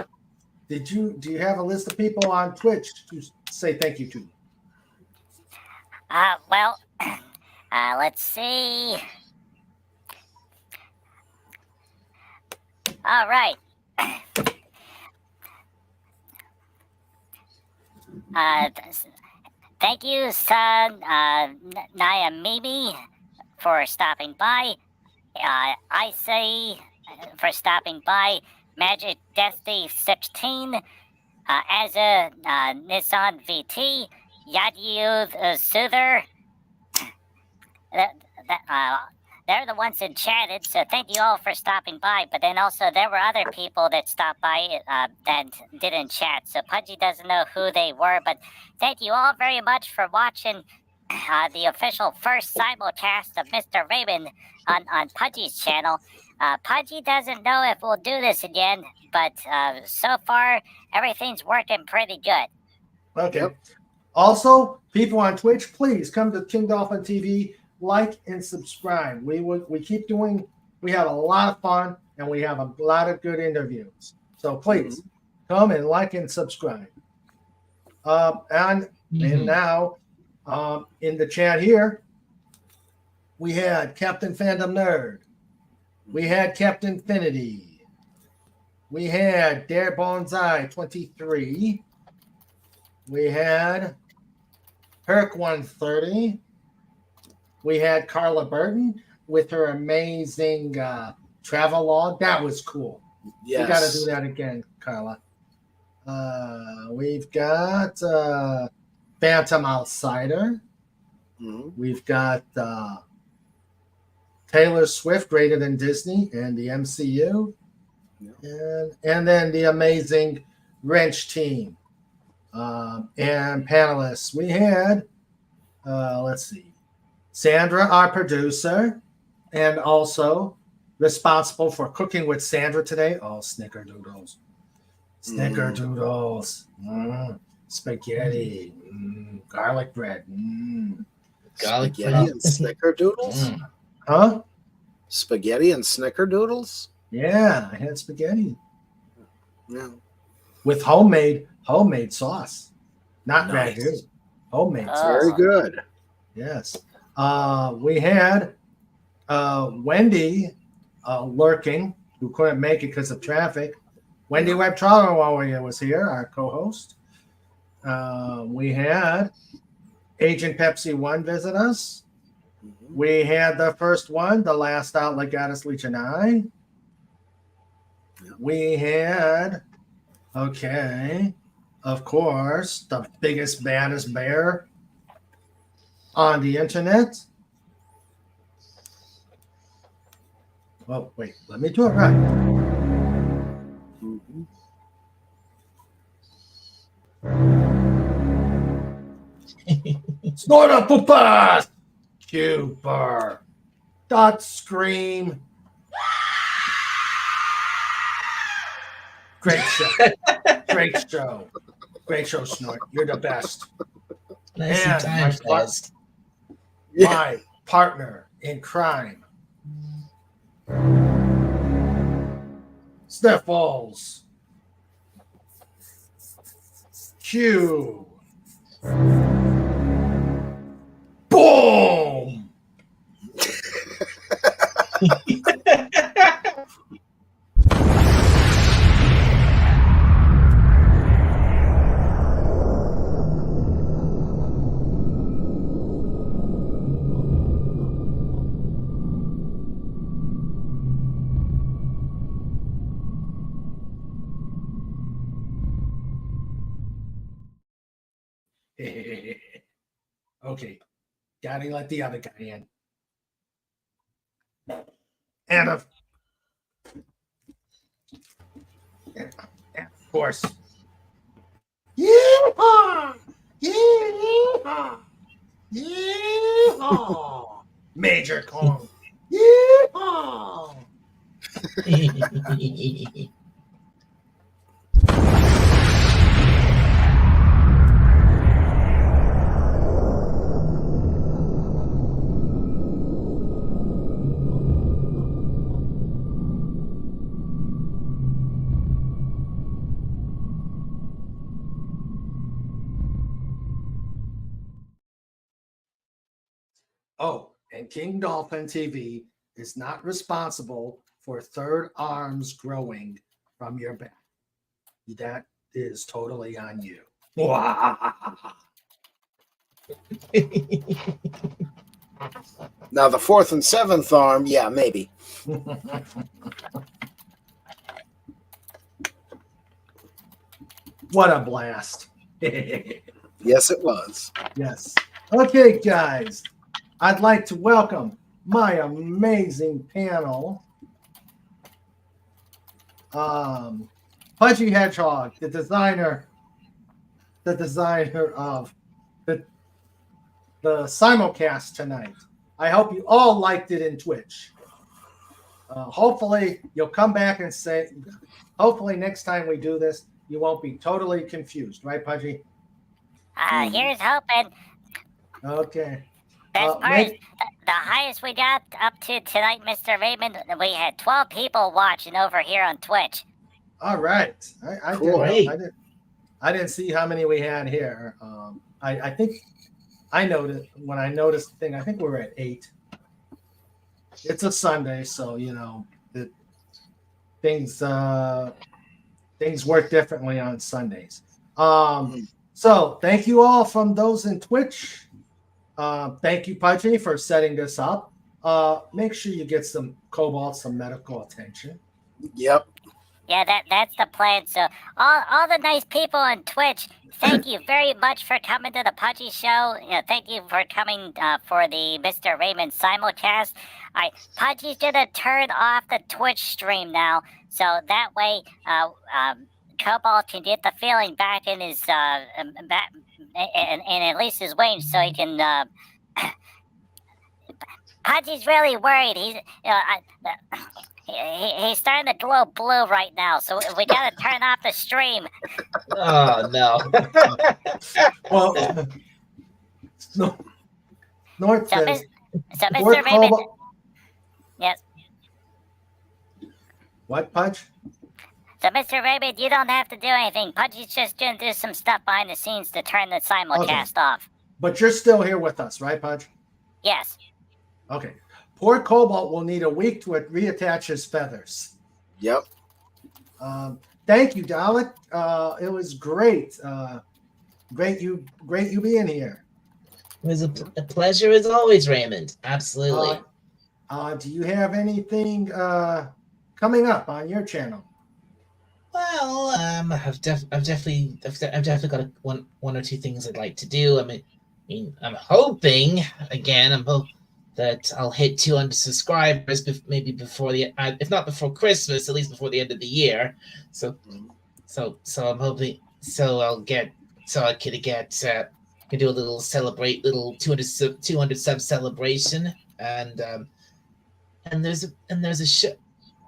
Do you have a list of people on Twitch to say thank you to? Well, let's see. All right. Thank you, son, Nyamimi, for stopping by. I say for stopping by. Magic Destiny 16, as a Nissan VT, Yadiu Soother. They're the ones that chatted, so thank you all for stopping by. But then also there were other people that stopped by that didn't chat, so Pudgy doesn't know who they were. But thank you all very much for watching the official first simulcast of Mr. Raven on Pudgy's channel. Pudgy doesn't know if we'll do this again, but so far everything's working pretty good. Okay. Yep. Also, people on Twitch, please come to King Dolphin TV, like and subscribe. We keep doing. We have a lot of fun and we have a lot of good interviews. So please come and like and subscribe. And now in the chat here, we had Captain Fandom Nerd. We had Captain Infinity. We had Dare Bonsai 23. We had Herc 130. We had Carla Burton with her amazing travel log. That was cool. Yes. We got to do that again, Carla. We've got Phantom Outsider. We've got Taylor Swift, Greater Than Disney, and the MCU. And then the amazing Wrench team and panelists. We had, let's see, Sandra, our producer, and also responsible for cooking with Sandra today. Oh, snickerdoodles. Snickerdoodles. Spaghetti. Garlic bread. Garlic Spaghetti bread. and snickerdoodles? Huh? Spaghetti and snickerdoodles? Yeah, I had spaghetti. Yeah. With homemade sauce. Not Nice. ragu. Homemade sauce. Very good. Yes. We had Wendy lurking, who couldn't make it because of traffic. Wendy Webb-Trotter was here, our co-host. We had Agent Pepsi 1 visit us. We had the first one, the last outlet goddess Legion I. We had, of course, the biggest, baddest bear on the internet. Oh, wait, let me do it right. Snort up for pass! Cuber. Dot scream. Great show. Great show. Great show, Snort. You're the best. Nice And time, guys. my partner in crime, Sniffles. Q. Boom. Okay, gotta let the other guy in. And of course, yeah, Yeehaw! Major Kong. Yeehaw! Oh, and King Dolphin TV is not responsible for third arms growing from your back. That is totally on you. Now the fourth and seventh arm, yeah, maybe. What a blast. Yes, it was. Yes. Okay, guys. I'd like to welcome my amazing panel. Pudgy Hedgehog, the designer of the simulcast tonight. I hope you all liked it in Twitch. Hopefully you'll come back and say, hopefully next time we do this, you won't be totally confused, right, Pudgy? Here's hoping. Okay. Best part is the highest we got up to tonight, Mr. Raymond. We had 12 people watching over here on Twitch. All right. Cool. I didn't see how many we had here. I think I noticed when I noticed the thing. I think we were at 8. It's a Sunday, so you know things work differently on Sundays. So thank you all from those in Twitch. Thank you, Pudgy, for setting this up. Make sure you get some Cobalt some medical attention. Yep. Yeah, that's the plan. So all the nice people on Twitch, thank you very much for coming to the Pudgy Show. Thank you for coming for the Mr. Raymond simulcast. Pudgy's gonna turn off the Twitch stream now, so that way Cobalt can get the feeling back in his back and at least his wage, so he can. Pudgy's really worried. He's starting to glow blue right now, so we gotta turn off the stream. Oh no! Well, North says, so Mr. Raymond. Yes. What, Pudge? So, Mr. Raymond, you don't have to do anything. Pudgy's just gonna do some stuff behind the scenes to turn the simulcast off. But you're still here with us, right, Pudge? Yes. Okay. Poor Cobalt will need a week to reattach his feathers. Yep. Thank you, Dalek. It was great. Great you being here. It was a pleasure as always, Raymond. Absolutely. Do you have anything coming up on your channel? Well, I've definitely got one or two things I'd like to do. I mean, I'm hoping that I'll hit 200 subscribers, maybe before if not before Christmas, at least before the end of the year. So I'm hoping I can do a little 200 sub celebration, and there's a show,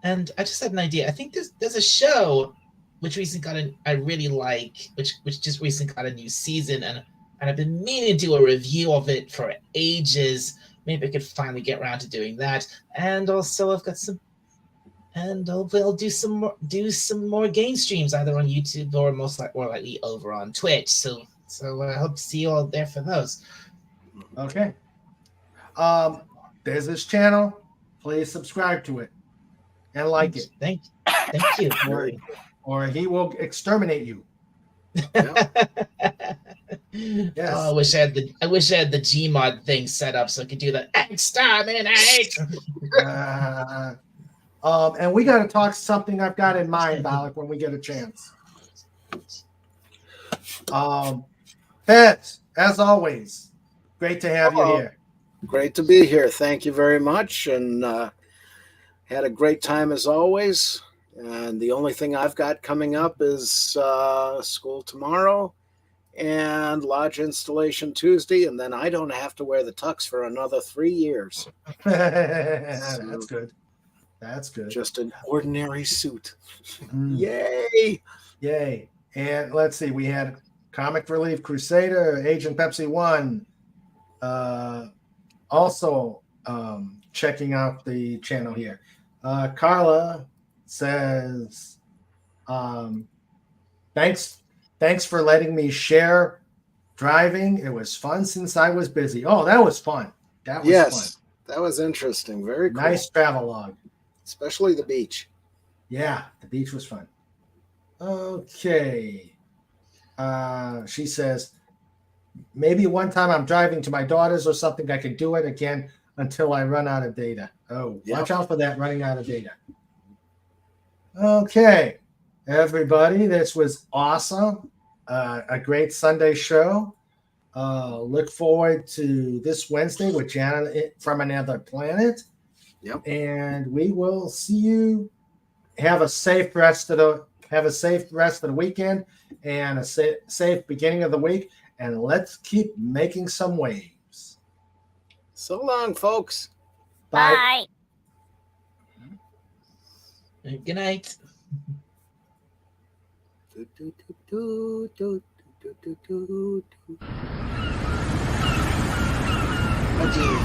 and I just had an idea. I think there's a show which recently I really like, which just recently got a new season, and I've been meaning to do a review of it for ages. Maybe I could finally get around to doing that. And also I've got hopefully I'll do some more game streams either on YouTube or likely over on Twitch. So I hope to see you all there for those. Okay. There's this channel. Please subscribe to it and like it. Thank you. Or he will exterminate you. Yes. Oh, I wish I had the Gmod thing set up so I could do the exterminate. And we got to talk something I've got in mind, Dalek, when we get a chance. Feds, as always, great to have you here. Great to be here. Thank you very much, and had a great time as always. And the only thing I've got coming up is school tomorrow and lodge installation Tuesday, and then I don't have to wear the tux for another 3 years. That's good. That's good. Just an ordinary suit. Mm. Yay! Yay. And let's see, we had Comic Relief Crusader, Agent Pepsi 1. Also checking out the channel here. Carla says, thanks for letting me share driving. It was fun since I was busy. Oh, that was fun. That was fun. That was interesting. Very cool. Nice travel log. Especially the beach. Yeah, the beach was fun. Okay. She says, maybe one time I'm driving to my daughter's or something, I can do it again until I run out of data. Oh, watch out for that running out of data. Okay, everybody, this was awesome. A great Sunday show. Look forward to this Wednesday with Janet from Another Planet. Yep. And we will see you. Have a safe rest of the weekend and a safe beginning of the week. And let's keep making some waves. So long, folks. Bye. Bye. Good night. Adieu.